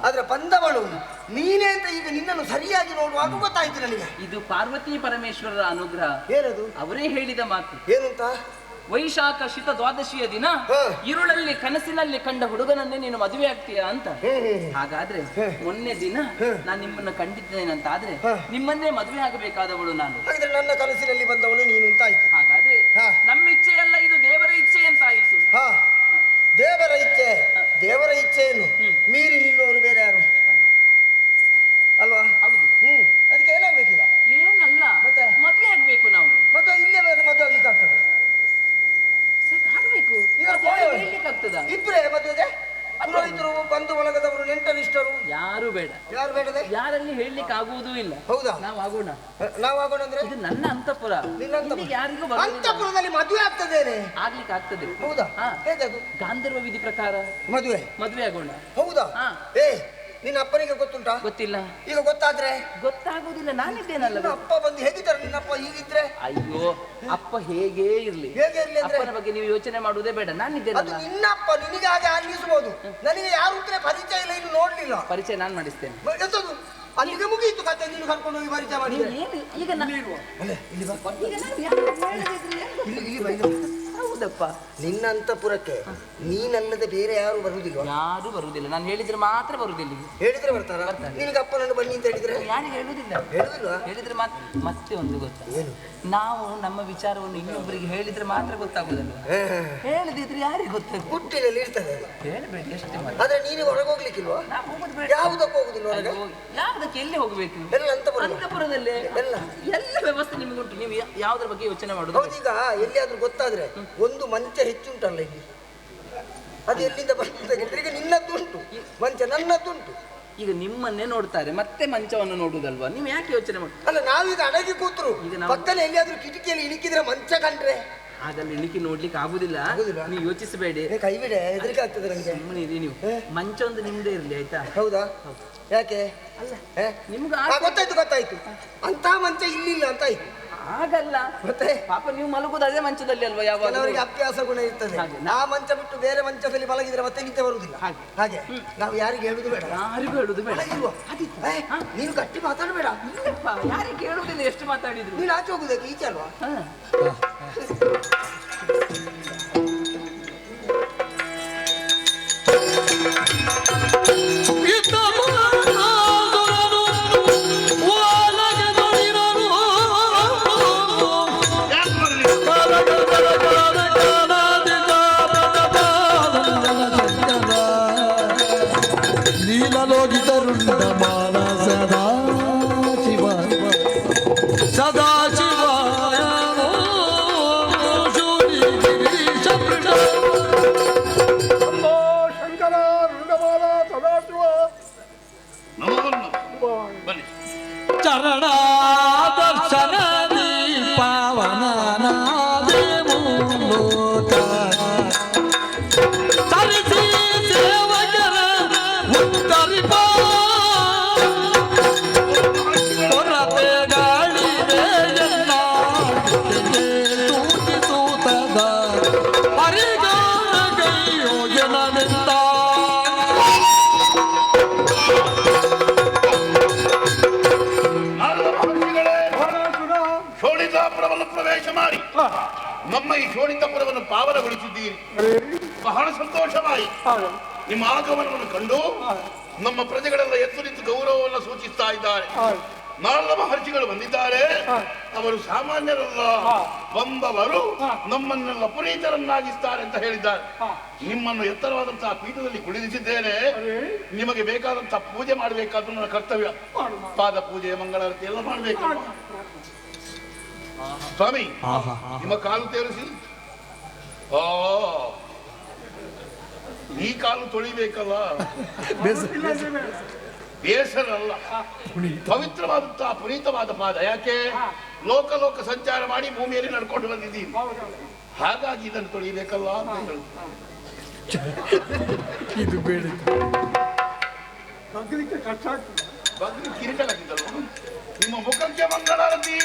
ಆದ್ರೆ ಬಂದವಳು ನೀನೇ ಅಂತ ಈಗ ನಿನ್ನನ್ನು ಸರಿಯಾಗಿ ನೋಡುವಾಗ ಗೊತ್ತಾಯ್ತು ನನಗೆ. ಇದು ಪಾರ್ವತಿ ಪರಮೇಶ್ವರರ ಅನುಗ್ರಹ. ಏನದು? ಅವರೇ ಹೇಳಿದ ಮಾತು. ಏನಂತ? ವೈಶಾಖ ಶೀತ ದ್ವಾದಶಿಯ ದಿನ ಇರುಳಲ್ಲಿ ಕನಸಿನಲ್ಲಿ ಕಂಡ ಹುಡುಗನನ್ನೇ ನೀನು ಮದುವೆ ಆಗ್ತೀಯ ಅಂತ. ಹಾಗಾದ್ರೆ ಮೊನ್ನೆ ದಿನ ನಾನು ನಿಮ್ಮನ್ನ ಕಂಡಿದ್ದೇನಂತ ಆದ್ರೆ ನಿಮ್ಮನ್ನೇ ಮದುವೆ ಆಗಬೇಕಾದವಳು ನಾನು. ಹಾಗಾದ್ರೆ ನನ್ನ ಕನಸಿನಲ್ಲಿ ಬಂದವಳು ನೀನು ಅಂತ ಆಯ್ತು. ಹಾಗಾದ್ರೆ ನಮ್ಮ ಇಚ್ಛೆ ಅಲ್ಲ, ಇದು ದೇವರ ಇಚ್ಛೆ ಅಂತ ಆಯಿತು. ಹಾ, ದೇವರ ಇಚ್ಛೆ. ದೇವರ ಇಚ್ಛೆಯನ್ನು ಮೀರಿ ನಿಲ್ಲುವವರು ಬೇರೆ ಯಾರು ಅಲ್ವಾ? ಹೌದು. ಅದಕ್ಕೆ ಏನಾಗ್ಬೇಕೀಗ? ಏನಲ್ಲ, ಮತ್ತೆ ಮದುವೆ ಆಗ್ಬೇಕು ನಾವು. ಮದುವೆ ಇಲ್ಲೇ ಮದುವೆ ಆಗ್ಲಿಕ್ಕೆ ಆಗ್ತದೆ? ಆಗ್ಬೇಕು. ಈಗ ಆಗ್ತದ? ಇಬ್ಬರೇ ಮದುವೆಗೆ? ಪುರೋಹಿತರು, ಬಂಧು ಬಳಗದವರು, ನೆಂಟರಿಷ್ಟರು ಯಾರು ಬೇಡ. ಯಾರು ಬೇಡದೆ? ಯಾರಲ್ಲಿ ಹೇಳಲಿಕ್ಕೆ ಆಗುವುದೂ ಇಲ್ಲ. ಹೌದಾ? ನಾವು ಆಗೋಣ. ನಾವು ಆಗೋಣ ಅಂದ್ರೆ ಇದು ನನ್ನ ಅಂತಃಪುರ. ಯಾರಿಗೂ ಅಂತಃಪುರದಲ್ಲಿ ಮದುವೆ ಆಗ್ತದೇನೆ? ಆಗ್ಲಿಕ್ಕೆ ಆಗ್ತದೆ. ಹೌದಾ? ಹೇಗದು? ಗಾಂಧರ್ವ ವಿಧಿ ಪ್ರಕಾರ ಮದುವೆ ಆಗೋಣ. ಹೌದಾ? ಏ, ನಿನ್ನ ಅಪ್ಪನಿಗೆ ಗೊತ್ತುಂಟಾ? ಗೊತ್ತಿಲ್ಲ. ಈಗ ಗೊತ್ತಾದ್ರೆ? ಗೊತ್ತಾಗುದಿಲ್ಲ, ನಾನಿದ್ದೇನಲ್ಲ. ಅಪ್ಪ ಬಂದು ಹೇಗಿದ್ದಾರೆ ನಿನ್ನಪ್ಪ ಹೀಗಿದ್ರೆ? ಅಯ್ಯೋ, ಅಪ್ಪ ಹೇಗೇ ಇರ್ಲಿ, ಹೇಗೆ ಇರ್ಲಿ ಅಂದ್ರೆ ಅಪ್ಪನ ಬಗ್ಗೆ ನೀವು ಯೋಚನೆ ಮಾಡುವುದೇ ಬೇಡ, ನಾನಿದ್ದೇನೆ. ಅದು ನಿನ್ನಪ್ಪ, ನಿನಗೆ ಹಾಗೆ ಅನ್ನಿಸಬಹುದು. ನನಗೆ ಯಾರು ಉತ್ತರ ಪರಿಚಯ ಇಲ್ಲ, ಇನ್ನು ನೋಡ್ಲಿಲ್ಲ. ಪರಿಚಯ ನಾನು ಮಾಡಿಸ್ತೇನೆ. ಎಂತದು? ಅಲ್ಲಿಗೆ ಮುಗಿಯಿತು ಕತೆ. ನೀನು ಕರ್ಕೊಂಡು ಹೋಗಿ ಪರಿಚಯ ಮಾಡಿ. ಈಗ ಹೌದಪ್ಪ, ನಿನ್ನ ಅಂತಃಪುರಕ್ಕೆ ನೀನಲ್ಲದೆ ಬೇರೆ ಯಾರು ಬರುವುದಿಲ್ಲ? ಯಾರು ಬರುವುದಿಲ್ಲ. ನಾನು ಹೇಳಿದ್ರೆ ಮಾತ್ರ ಬರುವುದಿಲ್ಲ. ಹೇಳಿದ್ರೆ ಬರ್ತಾರ? ನಿನಗೆ ಅಪ್ಪನನ್ನು ಬನ್ನಿ ಅಂತ ಹೇಳಿದ್ರೆ? ಯಾರಿಗೆ ಹೇಳುವುದಿಲ್ಲ. ಹೇಳಿದ್ರೆ ಮತ್ತೆ ಒಂದು ಗೊತ್ತಾ, ಏನು? ನಾವು ನಮ್ಮ ವಿಚಾರವನ್ನು ಇನ್ನೊಬ್ಬರಿಗೆ ಹೇಳಿದ್ರೆ ಮಾತ್ರ ಗೊತ್ತಾಗುದಲ್ಲ. ಹೇಳಿದ್ರೆ ಯಾರಿಗೆ ಗೊತ್ತಾಗ? ಹುಟ್ಟಿನಲ್ಲಿ ಇರ್ತದೆ. ಹೇಳಬೇಡಿ ಅಷ್ಟೇ. ಆದ್ರೆ ನೀನು ಹೊರಗೆ ಹೋಗ್ಲಿಕ್ಕಿಲ್ವಾ? ಯಾವುದಕ್ಕೂ ಹೋಗುದಿಲ್ಲ ಹೊರಗೆ? ಯಾವ್ದಕ್ಕೆ? ಎಲ್ಲಿ ಹೋಗ್ಬೇಕು? ಎಲ್ಲ ಅಂತಃಪುರದಲ್ಲೇ ಎಲ್ಲ ವ್ಯವಸ್ಥೆ ನಿಮಗೆ ಉಂಟು. ನೀವು ಯಾವ್ದ್ರ ಬಗ್ಗೆ ಯೋಚನೆ ಮಾಡುದು? ಹೌದೀಗ ಎಲ್ಲಿಯಾದ್ರೂ ಗೊತ್ತಾದ್ರೆ ಒಂದು ಮಂಚ ಹೆಚ್ಚುಂಟಲ್ಲ ಇಲ್ಲಿ, ಅದು ಎಲ್ಲಿಂದ ಬರ್ತದೆ? ಈಗ ನಿನ್ನದ್ದುಂಟು ಮಂಚ, ನನ್ನದ್ದುಂಟು. ಈಗ ನಿಮ್ಮನ್ನೇ ನೋಡ್ತಾರೆ, ಮತ್ತೆ ಮಂಚವನ್ನು ನೋಡುದಲ್ವಾ? ನೀವು ಯಾಕೆ ಯೋಚನೆ ಮಾಡಿ? ಅಲ್ಲ, ನಾವೀಗ ಅಡಗಿ ಕೂತ್ರು ಪಕ್ಕದಲ್ಲಿ ಎಲ್ಲಿಯಾದ್ರೂ ಕಿಟಕಿಯಲ್ಲಿ ಇಣಿಕಿದ್ರೆ ಮಂಚ ಕಂಡ್ರೆ ಹಾಗಲ್ಲಿ ಇಣಿಕಿ ನೋಡ್ಲಿಕ್ಕೆ ಆಗುದಿಲ್ಲ. ನೀವು ಯೋಚಿಸಬೇಡಿ. ಕೈ ಬಿಡೆ, ಹೆದರಿಕೆ ಆಗ್ತದೆ ನನಗೆ. ಸುಮ್ಮನೆ ಇರಿ ನೀವು. ಮಂಚ ಒಂದು ನಿಮ್ದೇ ಇರ್ಲಿ, ಆಯ್ತಾ? ಹೌದಾ? ಯಾಕೆ? ಅಲ್ಲ, ನಿಮ್ಗೆ ಗೊತ್ತಾಯ್ತು. ಅಂತ ಮಂಚ ಇಲ್ಲಿಲ್ಲ ಅಂತ ಆಯ್ತು. ಹಾಗಲ್ಲ, ಮತ್ತೆ ಪಾಪ ನೀವು ಮಲಗುದು ಅದೇ ಮಂಚದಲ್ಲಿ ಅಲ್ವಾ? ಯಾವಾಗ ಅವರಿಗೆ ಅಭ್ಯಾಸ ಗುಣ ಇರ್ತದೆ. ಆ ಮಂಚ ಬಿಟ್ಟು ಬೇರೆ ಮಂಚದಲ್ಲಿ ಮಲಗಿದ್ರೆ ಮತ್ತೆ ನಿದ್ದೆ ಬರುವುದಿಲ್ಲ. ಹಾಗೆ ನಾವು ಯಾರಿಗೆ ಹೇಳುದು ಬೇಡ. ಯಾರಿಗೂ ಹೇಳುದು ಬೇಡ. ನೀನು ಗಟ್ಟಿ ಮಾತಾಡಬೇಡ. ಯಾರಿಗೆ ಹೇಳುವುದಿಲ್ಲ, ಎಷ್ಟು ಮಾತಾಡಿದ್ರು. ನೀನು ಆಚೆ ಹೋಗುದಕ್ಕೆ ಈಚೆ ಅಲ್ವಾ? ಪ್ರವೇಶ ಮಾಡಿ ನಮ್ಮ ಈ ಶೋಣಿತಪುರವನ್ನು ಪಾವನಗೊಳಿಸಿದ್ದೀರಿ. ಬಹಳ ಸಂತೋಷವಾಯಿತು. ನಿಮ್ಮ ಆಗಮನವನ್ನು ಕಂಡು ನಮ್ಮ ಪ್ರಜೆಗಳೆಲ್ಲ ಎದ್ದು ನಿಂತು ಗೌರವವನ್ನು ಸೂಚಿಸ್ತಾ ಇದ್ದಾರೆ. ನಾಲ್ಕು ಮಹರ್ಷಿಗಳು ಬಂದಿದ್ದಾರೆ. ಅವರು ಸಾಮಾನ್ಯರಲ್ಲ, ಬಂದವರು ನಮ್ಮನ್ನೆಲ್ಲ ಪುನೀತರನ್ನಾಗಿಸ್ತಾರೆ ಅಂತ ಹೇಳಿದ್ದಾರೆ. ನಿಮ್ಮನ್ನು ಎತ್ತರವಾದಂತಹ ಪೀಠದಲ್ಲಿ ಕುಳಿರಿಸಿದ್ದೇನೆ. ನಿಮಗೆ ಬೇಕಾದಂತಹ ಪೂಜೆ ಮಾಡಬೇಕಾದ್ರೂ ನನ್ನ ಕರ್ತವ್ಯ. ಪಾದ ಪೂಜೆ, ಮಂಗಳಾರತಿ ಎಲ್ಲ ಮಾಡಬೇಕು. ಸ್ವಾಮಿ, ನಿಮ್ಮ ಕಾಲು ತೇರಿಸಿ. ಈ ಕಾಲು ತೊಳಿಬೇಕಲ್ಲ, ಬೇಸರ ಅಲ್ಲ, ಪವಿತ್ರವಾದಂತಹ ಪುನೀತವಾದ ಪಾದ. ಯಾಕೆ? ಲೋಕ ಸಂಚಾರ ಮಾಡಿ ಭೂಮಿಯಲ್ಲಿ ನಡ್ಕೊಂಡು ಬಂದಿದ್ದೀವಿ. ಹಾಗಾಗಿ ಇದನ್ನು ತೊಳಿಬೇಕಲ್ಲ ಅಂತ ಹೇಳಿ. ಇದು ಬೇಡ. ಬಗ್ಲಿಕ್ಕೆ ಕಷ್ಟ ಆಗ್ತದೆ. ಬಗ್ಗೆ ಕಿರೀಟ ಹಾಕಿದ್ದಲ್ವ ನಿಮ್ಮ ಮುಖಕ್ಕೆ ಮಂಗಳಾರತಿ.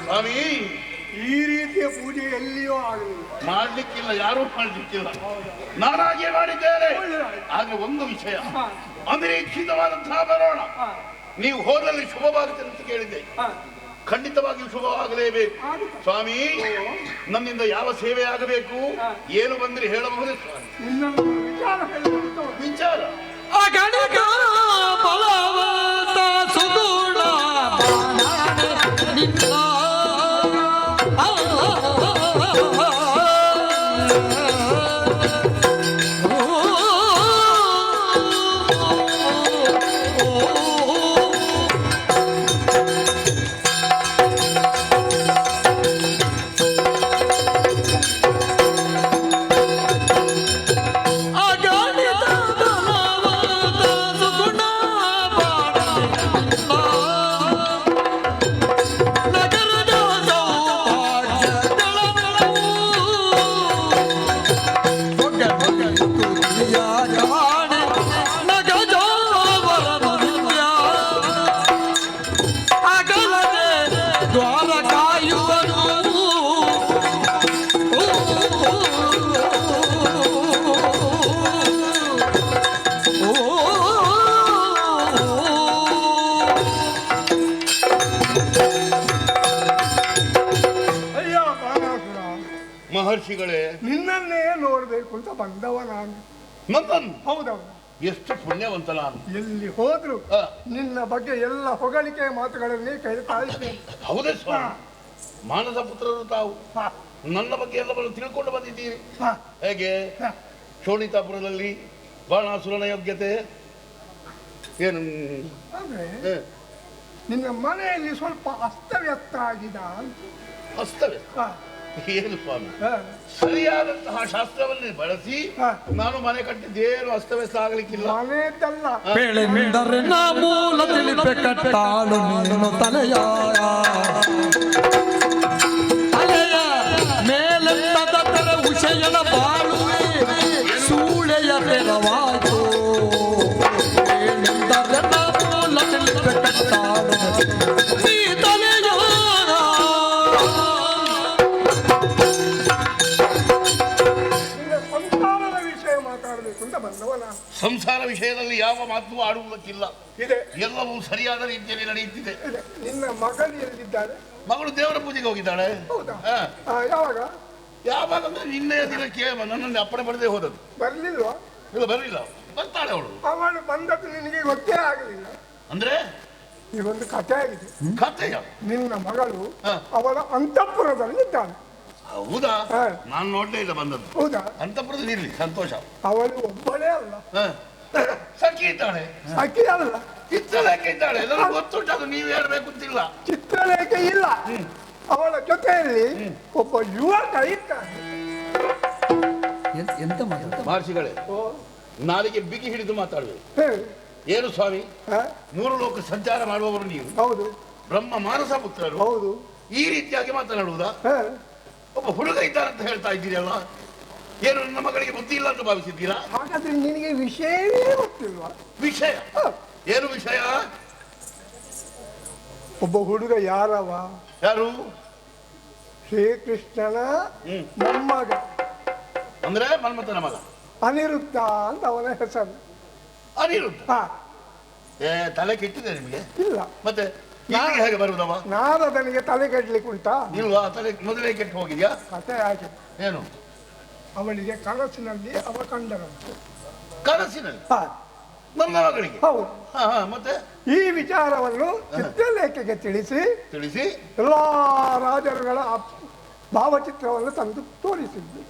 ಸ್ವಾಮಿ, ಈ ರೀತಿಯ ಪೂಜೆ ಎಲ್ಲಿಯೂ ಆಗಲಿಲ್ಲ. ಮಾಡ್ಲಿಕ್ಕಿಲ್ಲ, ಯಾರೂ ಮಾಡ್ಲಿಕ್ಕಿಲ್ಲ, ನಾನಾಗೆ ಮಾಡಿದ್ದೇನೆ. ಆದ್ರೆ ಒಂದು ವಿಷಯ, ಅನಿರೀಕ್ಷಿತವಾದಂತಹ ಬರೋಣ. ನೀವು ಹೋದಲ್ಲಿ ಶುಭವಾಗುತ್ತದೆ ಅಂತ ಕೇಳಿದ್ದೆ, ಖಂಡಿತವಾಗಿಯೂ ಶುಭವಾಗಲೇಬೇಕು. ಸ್ವಾಮಿ, ನನ್ನಿಂದ ಯಾವ ಸೇವೆ ಆಗಬೇಕು, ಏನು ಬಂದ್ರೆ ಹೇಳಬಹುದೇ ಸ್ವಾಮಿ? ಇನ್ನೊಂದು ವಿಚಾರ ಹೇಳಬೇಕು. ವಿಚಾರ ಅಗಣಿತ ಬಲವಂತ ಸುಗುಣ ಬಾಣನೆ ನಿನ್ನ ಮಹರ್ಷಿಗಳೇ, ನಿನ್ನನ್ನೇ ನೋಡ್ಬೇಕು ಅಂತ ಬಂದವ ನಾನು. ನನ್ನನ್ನು ಹೌದವ. ಎಷ್ಟು ಪುಣ್ಯವಂತ ನಾನು. ಎಲ್ಲಿ ಹೋದ್ರು ಆ. ನಿನ್ನ ಬಗ್ಗೆ ಎಲ್ಲ ಹೊಗಳಿಕೆ ಮಾತುಗಳನ್ನೇ ಕೇಳ್ತಾ ಇದ್ದೇನೆ. ಹೌದೇ ಸ್ವಾಮಿ? ಮಾನಸ ಪುತ್ರರು ತಾವು ನನ್ನ ಬಗ್ಗೆ ಎಲ್ಲವನ್ನು ತಿಳ್ಕೊಂಡು ಬಂದಿದ್ದೀರಿ. ಹೇಗೆ ಶೋಣಿತಾಪುರದಲ್ಲಿ ಬಾಣಾಸುರನ ಯೋಗ್ಯತೆ ಏನು? ಅಂದ್ರೆ ಹ, ನಿನ್ನ ಮನೆಯಲ್ಲಿ ಸ್ವಲ್ಪ ಅಸ್ತವ್ಯಸ್ತ ಆಗಿದ ಅಂತ. ಅಸ್ತವ್ಯಸ್ತ ಹ, ಏನು ಸ್ವಾಮಿ? ಹ, ಸರಿಯಾದಂತಹ ಶಾಸ್ತ್ರವನ್ನೇ ಬಳಸಿ ಹ. ನಾನು ಮನೆ ಕಟ್ಟಿದ್ದೇನು ಅಸ್ತವ್ಯಸ್ತ ಆಗಲಿಕ್ಕಿಲ್ಲ. ಮನೆಯದ್ದಲ್ಲ. ಬೇಳೆ ಮಿಡರೆ ನಾ ಮೂಲ ತಿಳಿಪೆ ಕಟ್ಟಾಳು ನೀನು ತಲೆಯ ಮೇಲೆತ್ತದ ತರ ಉಷಯನ ಬಾಳುವೆ ಸೂಳೆಯ ತೆರವಾಯ್ತು. ಬೇಳೆಂದರೆ ನಾ ಮೂಲ ತಿಳಿಪೆ ಕಟ್ಟಾಳು ನೀ ತಲೆಯ ನಿನ್ನ ಸಂಸಾರದ ವಿಷಯ ಮಾತಾಡಬೇಕು ಅಂತ ಬಂದವ ನಾನು. ಸಂಸಾರ ವಿಷಯದಲ್ಲಿ ಯಾವ ಮಾತು ಆಡುವುದಕ್ಕಿಲ್ಲ. ಇದೆ ಎಲ್ಲವೂ ಸರಿಯಾದ ರೀತಿಯಲ್ಲಿ ನಡೆಯುತ್ತಿದೆ. ಇದೆ. ನಿನ್ನ ಮಗಳು ಎಲ್ಲಿದ್ದಾಳೆ? ಮಗಳು ದೇವರ ಪೂಜೆಗೆ ಹೋಗಿದ್ದಾಳೆ. ಹೌದಾ? ಹ. ಯಾವಾಗ? ಯಾವಾಗ ಅಂದ್ರೆ ನಿನ್ನೆಯ ದಿನಕ್ಕೆ ನನ್ನಲ್ಲಿ ಅಪ್ಪಣೆ ಪಡೆದೇ ಹೋದದ್ದು. ಬರ್ಲಿಲ್ವಾ? ಇಲ್ಲ, ಬರಲಿಲ್ಲ. ಬರ್ತಾಳೆ ಅವಳು. ಅವಳು ಬಂದದ್ದು ನಿನಗೆ ಗೊತ್ತೇ ಆಗಲಿಲ್ಲ. ಅಂದ್ರೆ ಈಗೊಂದು ಕಥೆ ಆಗಿದೆ. ಕಥೆಯ? ನಿನ್ನ ಮಗಳು ಹ. ಅವಳ ಅಂತಃಪುರದಲ್ಲಿದ್ದಾಳೆ. ಹೌದಾ? ಹ. ನಾನು ನೋಡ್ಲೇ ಇಲ್ಲ ಬಂದದ್ದು. ಹೌದಾ? ಅಂತಃಪುರದಲ್ಲಿ ಇರ್ಲಿ, ಸಂತೋಷ. ಅವಳು ಒಬ್ಬಳೇ ಅಲ್ಲ, ಹ. ಸಖಿ ಇದ್ದಾಳೆ. ಅಕ್ಕಿ ಅಲ್ಲ, ಚಿತ್ರಲೇಖೆ ಇದ್ದಾಳೆ. ನನಗೆ ಗೊತ್ತುಂಟು, ಅದು ನೀವು ಹೇಳ್ಬೇಕು ಅಂತಿಲ್ಲ. ಚಿತ್ರಲೇಖೆ ಇಲ್ಲ. ಅವಳ ಜೊತೆಯಲ್ಲಿ ಒಬ್ಬ ಯುವಕ ಇದ್ದಾನೆ. ಎಂತ ಮಾತು? ಮಹರ್ಷಿಗಳೇ, ಓ, ನಾಲಿಗೆ ಬಿಗಿ ಹಿಡಿದು ಮಾತಾಡಬೇಕು. ಹೇಳಿ. ಏನು ಸ್ವಾಮಿ, ಹ? ಮೂರು ಲೋಕ ಸಂಚಾರ ಮಾಡುವವರು ನೀವು, ಹೌದು ಬ್ರಹ್ಮ ಮಾನಸ ಪುತ್ರರು, ಹೌದು. ಈ ರೀತಿಯಾಗಿ ಮಾತನಾಡುವುದಾ? ಹ. ಒಬ್ಬ ಹುಡುಗ ಇದ್ದಾರಂತ ಹೇಳ್ತಾ ಇದ್ದೀರಲ್ಲ, ಏನು ನನ್ನ ಮಗಳಿಗೆ ಬುದ್ಧಿ ಇಲ್ಲ ಅಂತ ಭಾವಿಸಿದ್ದೀರಾ? ಹಾಗಾದ್ರೆ ನಿನಗೆ ವಿಷಯವೇ ಗೊತ್ತಿಲ್ವಾ? ವಿಷಯ ಹ. ಏನು ವಿಷಯ? ಒಬ್ಬ ಹುಡುಗ ಯಾರವ? ಯಾರು? ಶ್ರೀಕೃಷ್ಣನ ಹ್ಮ್. ಮೊಮ್ಮಗ ಅಂದ್ರೆ ಮನ್ಮಥನ ಮಗ ಅನಿರುದ್ಧ ಅಂತ ಅವನ ಹೆಸರು. ಅನಿರುದ್ಧ. ಹ. ತಲೆ ಕೆಟ್ಟಿದೆ ನಿಮಗೆ? ಇಲ್ಲ, ಮತ್ತೆ ಇಲ್ಲಿಗೆ ಹೇಗೆ ಬರುವುದವ? ನಾರದನಿಗೆ ತಲೆ ಕೆಡ್ಲಿಕ್ಕೆ ಉಂಟಾ? ಇಲ್ವಾ? ತಲೆ ಮೊದಲೇ ಕೆಟ್ಟು ಹೋಗಿದ್ಯಾ? ಕಥೆ ಆಗಿದೆ. ಏನು? ಅವಳಿಗೆ ಕನಸಿನಲ್ಲಿ ಅವ ಕಂಡರಂತೆ. ಕನಸಿನಲ್ಲಿ ಹ. ನನ್ನ ಮಗಳಿಗೆ? ಹೌದು. ಹಾ ಹಾ, ಮತ್ತೆ ಈ ವಿಚಾರವನ್ನು ಚಿತ್ರಲೇಖೆಗೆ ತಿಳಿಸಿ ತಿಳಿಸಿ. ಎಲ್ಲಾ ರಾಜರುಗಳ ಭಾವಚಿತ್ರವನ್ನು ತಂದು ತೋರಿಸಿದ್ದು.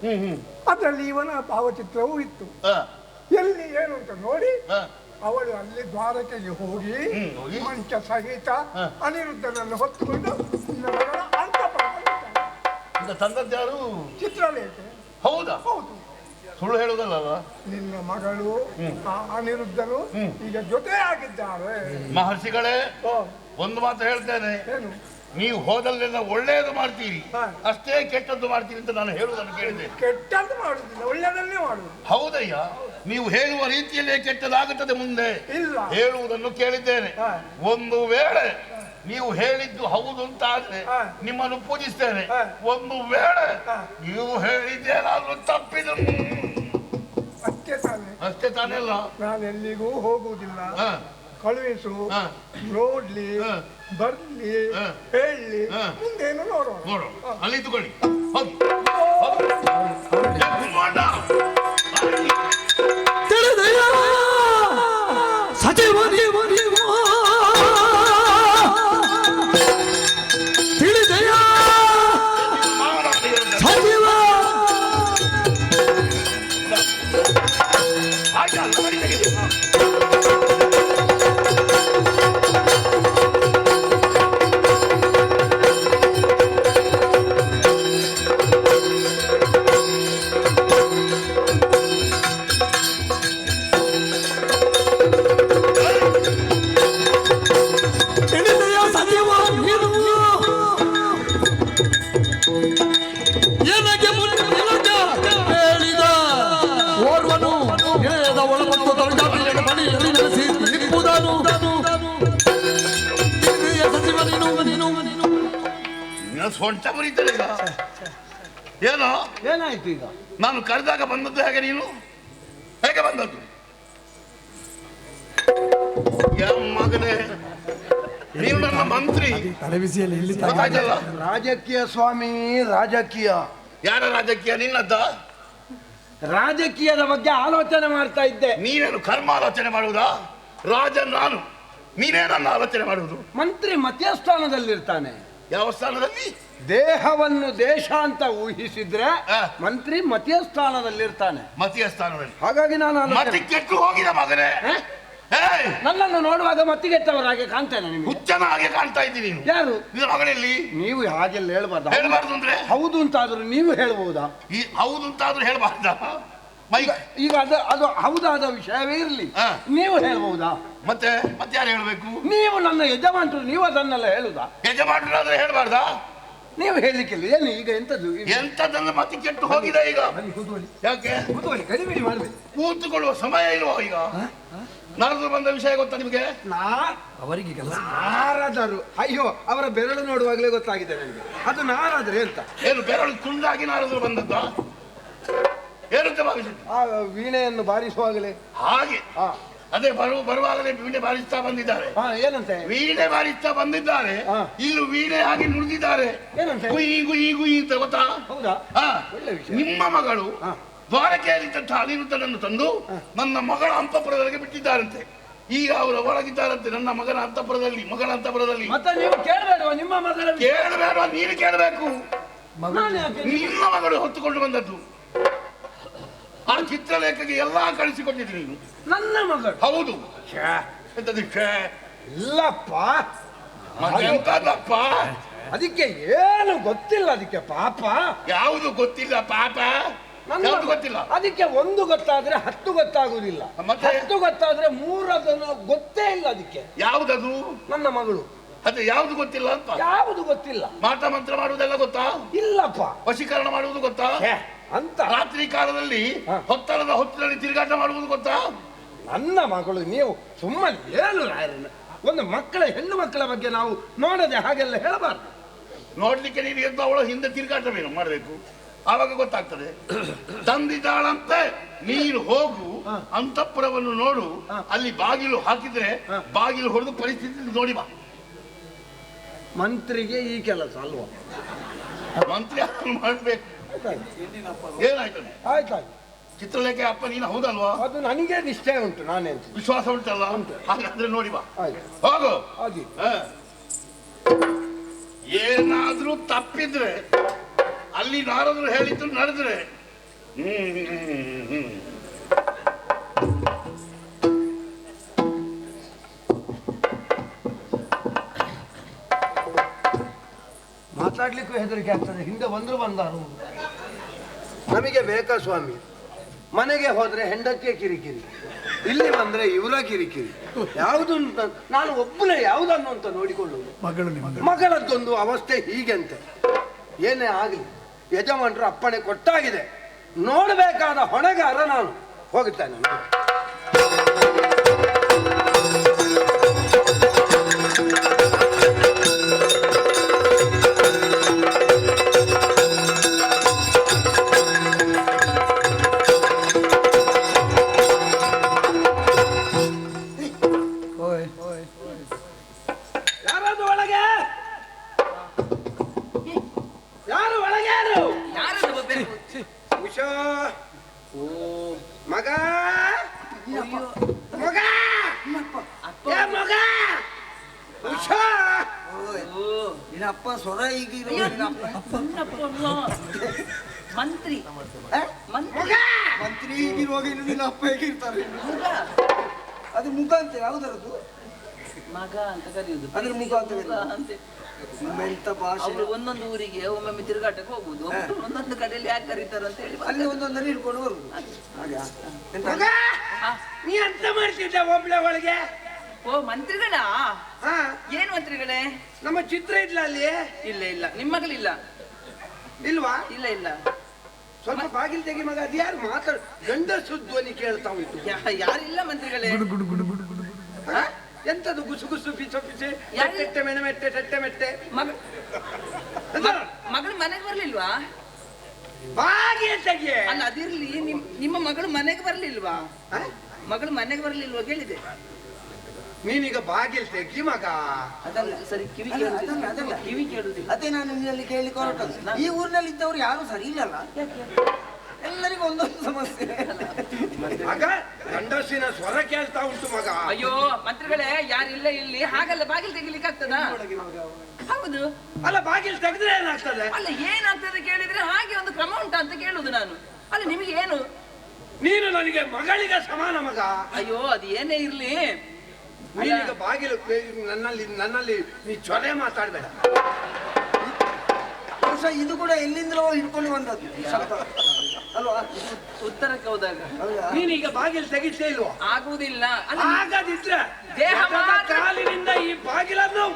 ಅದರಲ್ಲಿ ಇವನ ಭಾವಚಿತ್ರವೂ ಇತ್ತು. ಹಾ ಎಲ್ಲಿ ಏನು ಅಂತ ನೋಡಿ ಹಾ ಅವಳು ಅಲ್ಲಿ ದ್ವಾರಕೆಗೆ ಹೋಗಿ ಹೋಗಿ ಮಂಚ ಸಹಿತ ಹ. ಅನಿರುದ್ಧನನ್ನು ಹೊತ್ತುಕೊಂಡು ನಿನ್ನ ಮಗಳ ಅಂತಃಪುರದಲ್ಲಿದ್ದಾಳೆ. ಈಗ ತಂದದ್ಯಾರು? ಚಿತ್ರಲೇಖೆ. ಹೌದಾ? ಹೌದು. ಸುಳ್ಳು ಹೇಳುದಲ್ಲ ನಿನ್ನ ಮಗಳು ಆ ಅನಿರುದ್ಧರು ಈಗ ಜೊತೆ ಆಗಿದ್ದಾರೆ. ಮಹರ್ಷಿಗಳೇ, ಓ, ಒಂದು ಮಾತು ಹೇಳ್ತೇನೆ, ಏನು? ನೀವು ಹೋದಲ್ಲೆಲ್ಲ ಒಳ್ಳೆಯದು ಮಾಡ್ತೀರಿ, ಹಾ. ಅಷ್ಟೇ ಕೆಟ್ಟದ್ದು ಮಾಡ್ತೀರಿ ಅಂತ ನಾನು ಹೇಳುವುದನ್ನು ಕೇಳಿದೆ. ಕೆಟ್ಟದ್ದು ಮಾಡುದಿಲ್ಲ, ಒಳ್ಳೆದನ್ನೇ ಮಾಡುದು. ಹೌದಯ್ಯ, ನೀವು ಹೇಳುವ ರೀತಿಯಲ್ಲೇ ಕೆಟ್ಟದಾಗುತ್ತದೆ ಮುಂದೆ ಇಲ್ಲ. ಹೇಳುವುದನ್ನು ಕೇಳಿದ್ದೇನೆ. ಹಾ. ಒಂದು ವೇಳೆ ನೀವು ಹೇಳಿದ್ದು ಹೌದು ಅಂತ ಆದ್ರೆ ಹಾ. ನಿಮ್ಮನ್ನು ಪೂಜಿಸ್ತೇನೆ. ಹಾ. ಒಂದು ವೇಳೆ ಹಾ. ನೀವು ಹೇಳಿದ್ದೇನಾದ್ರೂ ತಪ್ಪಿದ ಅಷ್ಟೇ ತಾನೆ. ಅಷ್ಟೇ ತಾನೆಲ್ಲ. ನಾನೆಲ್ಲಿಗೂ ಹೋಗುವುದಿಲ್ಲ. ಹಾ. ಕಳುಹಿಸು, ಹಾ. ನೋಡ್ಲಿ, ಹಾ. ಬರ್ಲಿ, ಹಾ. ಹೇಳಿ, ಹಾ. ಮುಂದೇನು ನೋಡೋಣ. ನೋಡು, ಅಲ್ಲಿ ತಗೊಳ್ಳಿ, ಹೋಗಿ ಕುಮಾರ. ತಿಳಿದೆಯ ಸಚಿವನಿಗೆ ತಿಳಿದೆಯ ಸಚಿವ ಆಯ್ತಾ, ನೋಡಿ ತೆಗೆದು. ತಿಳಿದೆಯ ಸಚಿವ ನೀನು ಏನಕ್ಕೆ ಮುಂದೆ ಹೇಳಿದ ಓರ್ವನು ಗೆಳೆಯದ ಒಳಗೊಂಡು ತೊಲಗಾಪಿಯನ್ನು ಮನೆಯಲ್ಲಿ ನೆಲೆಸಿ ನಿಂಪುದನು. ತಿಳಿದೆಯ ಸಚಿವ ನೀನು ನೀನು ಸೊಂಟ ಮುರಿತಾರೆ ಈಗ. ಏನೋ ಏನಾಯ್ತು ಈಗ? ನಾನು ಕರೆದಾಗ ಬಂದದ್ದು ಹೇಗೆ, ನೀನು ಹೇಗೆ ಬಂದದ್ದು? ಮಗನೇ, ನೀನು ನನ್ನ ಮಂತ್ರಿ, ಗೊತ್ತಾಯ್ತಲ್ಲ? ರಾಜಕೀಯ ಸ್ವಾಮಿ, ರಾಜಕೀಯ. ಯಾರ ರಾಜಕೀಯ? ನಿನ್ನದ್ದ? ರಾಜಕೀಯದ ಬಗ್ಗೆ ಆಲೋಚನೆ ಮಾಡ್ತಾ ಇದ್ದೆ. ನೀನೇನು ಕರ್ಮ ಆಲೋಚನೆ ಮಾಡುವುದಾ? ರಾಜ ನಾನು, ನೀನೇ ನನ್ನ ಆಲೋಚನೆ ಮಾಡುವುದು. ಮಂತ್ರಿ ಮಧ್ಯಸ್ಥಾನದಲ್ಲಿರ್ತಾನೆ. ಯಾವ ಸ್ಥಾನದಲ್ಲಿ? ದೇಹವನ್ನು ದೇಶ ಅಂತ ಊಹಿಸಿದ್ರೆ ಹಾ. ಮಂತ್ರಿ ಮಧ್ಯಸ್ಥಾನದಲ್ಲಿರ್ತಾನೆ. ಮತೀಯ ಸ್ಥಾನದಲ್ಲಿ. ಹಾಗಾಗಿ ನಾನು ಮತಿ ಕೆಟ್ಟು ಹೋಗಿದ ಮಗನೇ. ಏಯ್, ನನ್ನನ್ನು ನೋಡುವಾಗ ಮತ್ತಿಗೆಟ್ಟವರಾಗೆ ಕಾಣ್ತೇನೆ ನಿಮಗೆ. ಹುಚ್ಚನ ಹಾಗೆ ಕಾಣ್ತಾ ಇದ್ದೀನಿ. ನೀನು ಯಾರು? ನಿನ್ನ ಮಗನಲ್ಲಿ ನೀವು ಹಾಗೆಲ್ಲ ಹೇಳ್ಬಾರ್ದು. ಹೇಳ್ಬಾರ್ದು ಅಂದ್ರೆ ಹೌದು ಅಂತಾದ್ರೂ ನೀವು ಹೇಳ್ಬಹುದಾ? ಈ ಹೌದು ಅಂತಾದ್ರೂ ಹೇಳ್ಬಾರ್ದ? ಮೈ ಈಗ ಅದು ಹೌದಾದ ವಿಷಯವೇ ಇರಲಿ, ಹಾ. ನೀವು ಹೇಳ್ಬಹುದಾ? ಮತ್ತೆ ಮತ್ತೆ ಯಾರು ಹೇಳ್ಬೇಕು? ನೀವು ನನ್ನ ಯಜಮಾನರು, ನೀವು ಅದನ್ನೆಲ್ಲ ಹೇಳುದಾ? ಯಜಮಾನರಾದ್ರೆ ಹೇಳ್ಬಾರ್ದಾ? ನೀವು ಹೇಳಲಿಕ್ಕಿಲ್ಲ. ಏನು ಈಗ ಎಂತದ್ದು? ಎಂತದನ್ನ ಮತಿ ಕೆಟ್ಟು ಹೋಗಿದೆ ಈಗ. ಯಾಕೆ? ಗಡಿಬಿಡಿ ಮಾಡಬೇಕು. ಕೂತುಕೊಳ್ಳುವ ಸಮಯ ಇಲ್ವಾ ಈಗ? ನಾರದರು ಬಂದ ವಿಷಯ ಗೊತ್ತಾ ನಿಮಗೆ? ಅವರಿಗೆ ನಾರದರು, ಅಯ್ಯೋ, ಅವರ ಬೆರಳು ನೋಡುವಾಗಲೇ ಗೊತ್ತಾಗಿದೆ ನನಗೆ ಅದು ನಾರದ್ರೆ ಅಂತ. ಏನು ಬೆರಳು ತುಂಡಾಗಿ ನಾರದರು ಬಂದದ್ದ? ಏನಂತ ಭಾವಿಸಿದ್ದು? ಆ ವೀಣೆಯನ್ನು ಬಾರಿಸುವಾಗಲೇ ಹಾಗೆ ಅದೇ ಬರುವಾಗಲೇ ವೀಣೆ ಬಾರಿಸ್ತಾ ಬಂದಿದ್ದಾರೆ. ಏನಂತೆ? ವೀಣೆ ಬಾರಿಸ್ತಾ ಬಂದಿದ್ದಾರೆ. ಹಾ. ಇಲ್ಲೂ ವೀಣೆ ಹಾಗೆ ನುಡಿದಿದ್ದಾರೆ. ಏನಂತೆ? ಗುಯಿ ಗುಯಿ ಗುಯಿ ಅಂತ ಗೊತ್ತಾ? ಹೌದಾ? ಹಾ. ಒಳ್ಳೆ ವಿಷಯ. ನಿಮ್ಮ ಮಗಳು ಹಾ. ದ್ವಾರಕೆಯಲ್ಲಿದ್ದಂತಹ ಅನಿರುದ್ಧನನ್ನು ತಂದು ನನ್ನ ಮಗಳ ಅಂತಃಪುರದೊಳಗೆ ಬಿಟ್ಟಿದ್ದಾರಂತೆ. ಈಗ ಅವರು ಒಳಗಿದ್ದಾರಂತೆ ನನ್ನ ಮಗನ ಅಂತಃಪುರದಲ್ಲಿ, ಮಗಳ ಅಂತಃಪುರದಲ್ಲಿ. ಮತ್ತೆ ನೀವು ಕೇಳಬೇಡುವ ನಿಮ್ಮ ಮಗಳ ಕೇಳಬೇಡ, ನೀನು ಕೇಳಬೇಕು. ನಾನು ಯಾಕೆ? ನಿಮ್ಮ ಮಗಳು ಹೊತ್ತುಕೊಂಡು ಬಂದದ್ದು. ಆ ಚಿತ್ರಲೇಖಗೆ ಎಲ್ಲಾ ಕಳಿಸಿಕೊಟ್ಟಿದ್ರು ನೀನು. ನನ್ನ ಮಗಳು? ಹೌದು. ಎಂತದು? ಇಲ್ಲಪ್ಪ, ಎಂತದಪ್ಪ? ಅದಕ್ಕೆ ಏನು ಗೊತ್ತಿಲ್ಲ. ಅದಕ್ಕೆ ಪಾಪ ಯಾವುದು ಗೊತ್ತಿಲ್ಲ ಪಾಪ? ಯಾವುದು ಗೊತ್ತಿಲ್ಲ? ಅದಕ್ಕೆ ಒಂದು ಗೊತ್ತಾದ್ರೆ 10 ಗೊತ್ತಾಗುದಿಲ್ಲ. ಮತ್ತೆ? 10 ಗೊತ್ತಾದ್ರೆ 3 ಅದನ್ನು ಗೊತ್ತೇ ಇಲ್ಲ ಅದಕ್ಕೆ. ಯಾವುದದು? ನನ್ನ ಮಗಳು. ಅದೇ ಯಾವುದು ಗೊತ್ತಿಲ್ಲ ಅಂತ? ಯಾವುದು ಗೊತ್ತಿಲ್ಲ. ಮಾಟ ಮಂತ್ರ ಮಾಡುವುದೆಲ್ಲ ಗೊತ್ತಾ? ಇಲ್ಲಪ್ಪ. ವಶೀಕರಣ ಮಾಡುವುದು ಗೊತ್ತಾ? ಅಂತ ರಾತ್ರಿ ಕಾಲದಲ್ಲಿ ಹೊತ್ತಲದ ಹೊತ್ತಿನಲ್ಲಿ ತಿರುಗಾಟ ಮಾಡುವುದು ಗೊತ್ತಾ? ನನ್ನ ಮಗಳು. ನೀವು ಸುಮ್ಮನೆ ಏನು ರಾಯರನ್ನ, ಒಂದು ಮಕ್ಕಳ, ಹೆಣ್ಣು ಮಕ್ಕಳ ಬಗ್ಗೆ ನಾವು ನೋಡದೆ ಹಾಗೆಲ್ಲ ಹೇಳಬಾರ್ದು. ನೋಡ್ಲಿಕ್ಕೆ ನೀನು ಎದ್ದು ಅವಳ ಹಿಂದೆ ತಿರುಗಾಟವೇನು ಮಾಡಬೇಕು, ಆವಾಗ ಗೊತ್ತಾಗ್ತದೆ. ತಂದಿದ್ದಾಳಂತೆ, ನೀನು ಹೋಗು ಅಂತಃಪುರವನ್ನು ನೋಡು, ಅಲ್ಲಿ ಬಾಗಿಲು ಹಾಕಿದ್ರೆ ಬಾಗಿಲು ಹೊಡೆದು ಪರಿಸ್ಥಿತಿ ನೋಡಿ ಬಾ. ಮಂತ್ರಿಗೆ ಈ ಕೆಲಸ ಅಲ್ವಾ? ಮಂತ್ರಿ ಮಾಡ್ಬೇಕು. ಏನಾಯ್ತು? ಆಯ್ತಾಯ್ತು. ಚಿತ್ರಲೇಖೆ ಅಪ್ಪ ನೀನು ಹೌದಲ್ವಾ? ಅದು ನನಗೆ ನಿಶ್ಚಯ ಉಂಟು. ನಾನೇನು ವಿಶ್ವಾಸ ಉಂಟಲ್ಲ? ಹಾಗಾದ್ರೆ ನೋಡಿ ಬಾ. ಆಯ್ತು. ಹೋಗು. ಹಾಗೆ ಏನಾದ್ರೂ ತಪ್ಪಿದ್ರೆ ಅಲ್ಲಿ ನಾರದ್ರು ಹೇಳಿದ್ದು ನಡೆದ್ರೆ ಮಾತಾಡ್ಲಿಕ್ಕೂ ಹೆದರಿಕೆ ಆಗ್ತದೆ. ಹಿಂದೆ ಬಂದ್ರು ಬಂದಾರು. ನಮಗೆ ಬೇಕಾ ಸ್ವಾಮಿ? ಮನೆಗೆ ಹೋದ್ರೆ ಹೆಂಡತಿಯ ಕಿರಿಕಿರಿ, ಇಲ್ಲಿ ಬಂದ್ರೆ ಇವರ ಕಿರಿಕಿರಿ. ಯಾವುದು ಅಂತ ನಾನು ಒಬ್ಬನೇ ಯಾವುದನ್ನು ಅಂತ ನೋಡಿಕೊಳ್ಳುವುದು. ಮಗಳದ್ದೊಂದು ಅವಸ್ಥೆ ಹೀಗೆಂತೆ. ಏನೇ ಆಗಲಿ ಯಜಮಾನರು ಅಪ್ಪಣೆ ಕೊಟ್ಟಾಗಿದೆ, ನೋಡಬೇಕಾದ ಹೊಣೆಗಾರ ನಾನು. ಹೋಗುತ್ತೇನೆ. ಯಾರದು ಒಳಗೆ? ಯಾರು ಒಳಗೆ? ಯಾರು? ಉಷಾ, ಓ ಮಗ, ಮಗ, ಏ ಮಗ, ಉಷಾ. ನಿನ್ನಪ್ಪ ಸ್ವರ ಈಗ ಮಂತ್ರಿ ಮಂತ್ರಿ ಈಗಿರುವಾಗ ಇನ್ನು ನಿನ್ನ ಅಪ್ಪ ಹೇಗಿರ್ತಾರೆ? ಅದು ಮುಖ ಅಂತ ಯಾವುದರದು? ಮಗ ಅಂತ ಕರೆಯುವುದು. ಅದ್ರ ಮುಖ ಅಂತ ಎಂತ ಭಾಷೆ. ಅವರು ಒಂದೊಂದು ಊರಿಗೆ ಒಮ್ಮೊಮ್ಮೆ ತಿರುಗಾಟಕ್ಕೆ ಹೋಗುದು, ಒಂದೊಂದು ಕಡೆಯಲ್ಲಿ ಯಾಕೆ ಕರೀತಾರೆ ಅಂತ ಹೇಳಿ ಅಲ್ಲಿ ಒಂದೊಂದನ್ನು ಹಿಡ್ಕೊಂಡು ಬರುದು. ಮಗ, ನೀ ಎಂತ ಮಾಡ್ತಿದ್ದೆ ಒಬ್ಳೆ ಒಳಗೆ? ಓ ಮಂತ್ರಿಗಳ? ಹಾ, ಏನ್ ಮಂತ್ರಿಗಳೇ? ನಮ್ಮ ಚಿತ್ರ ಇದ್ಲ ಅಲ್ಲಿ? ಇಲ್ಲ ಇಲ್ಲ, ನಿಮ್ಮ ಮಗಳಿಲ್ಲ. ಇಲ್ವಾ? ಇಲ್ಲ ಇಲ್ಲ. ಸ್ವಲ್ಪ ಬಾಗಿಲು ತೆಗಿ ಮಗ. ಅದು ಯಾರು ಮಾತಾಡ? ಗಂಡಸು ಧ್ವನಿ ಕೇಳ್ತಾ ಉಂಟು. ಯಾರಿಲ್ಲ ಮಂತ್ರಿಗಳೇ. ಹಾ? ಎಂತದು ಗುಸು ಗುಸು ಪಿಸು ಪಿಸೆ ಟೆಟ್ಟೆ ಮೆಣೆ ಮೆಟ್ಟೆ ಟೆಟ್ಟೆ ಮೆಟ್ಟೆ? ಮಗಳು ಮನೆಗೆ ಬರ್ಲಿಲ್ವಾ? ಬಾಗಿಲು ತೆಗಿ. ಅಲ್ಲ ಅದಿರ್ಲಿ, ನಿಮ್ಮ ಮಗಳು ಮನೆಗೆ ಬರ್ಲಿಲ್ವಾ? ಮಗಳು ಮನೆಗೆ ಬರ್ಲಿಲ್ವಾ ಕೇಳಿದೆ. ನೀನೀಗ ಬಾಗಿಲು ತೆಗಿ ಮಗ. ಅದಲ್ಲ ಸರಿ, ಕಿವಿ ಕೇಳುದಿಲ್ಲ. ಕಿವಿ ಕೇಳುದಿಲ್ಲ. ಅದೇ ನಾನು ನಿನ್ನಲ್ಲಿ ಕೇಳಲಿಕ್ಕೆ ಹೊರಟದ್ದು. ಈ ಊರಿನಲ್ಲಿ ಇದ್ದವರು ಯಾರು ಸರಿ ಇಲ್ಲಲ್ಲ, ಎಲ್ಲರಿಗೂ ಒಂದೊಂದು ಸಮಸ್ಯೆ. ಮಗ, ಗಂಡಸಿನ ಸ್ವರ ಕೇಳ್ತಾ ಉಂಟು ಮಗ. ಅಯ್ಯೋ ಮಂತ್ರಿಗಳೇ, ಯಾರಿಲ್ಲ ಇಲ್ಲಿ. ಹಾಗಲ್ಲ ಬಾಗಿಲು ತೆಗಿಲಿಕ್ಕೆ ಆಗ್ತದ? ಹೌದು. ಅಲ್ಲ ಬಾಗಿಲು ತೆಗೆದ್ರೆ ಏನಾಗ್ತದೆ? ಅಲ್ಲ ಏನಾಗ್ತದೆ ಕೇಳಿದ್ರೆ ಹಾಗೆ ಒಂದು ಕ್ರಮ ಉಂಟಾ ಅಂತ ಕೇಳುದು ನಾನು. ಅಲ್ಲ ನಿಮಗೆ ಏನು? ನೀನು ನನಗೆ ಮಗಳಿಗೆ ಸಮಾನ ಮಗ. ಅಯ್ಯೋ ಅದು ಏನೇ ಇರ್ಲಿ, ನೀನೀಗ ಬಾಗಿಲು ನನ್ನಲ್ಲಿ ನೀ ಚೊರೆ ಮಾತಾಡ್ಬೇಡ. ಬಹುಶಃ ಇದು ಕೂಡ ಎಲ್ಲಿಂದಲೋ ಹಿಡ್ಕೊಂಡು ಬಂದದ್ದು ಶಬ್ದ ಅಲ್ವಾ? ಉತ್ತರಕ್ಕೆ ಹೋದಾಗ ನೀನೀಗ ಬಾಗಿಲು ತೆಗಿತೇ ಇಲ್ವಾ? ಆಗುವುದಿಲ್ಲ. ಆಗದಿದ್ರೆ ದೇಹ ಕಾಲಿನಿಂದ ಈ ಬಾಗಿಲನ್ನು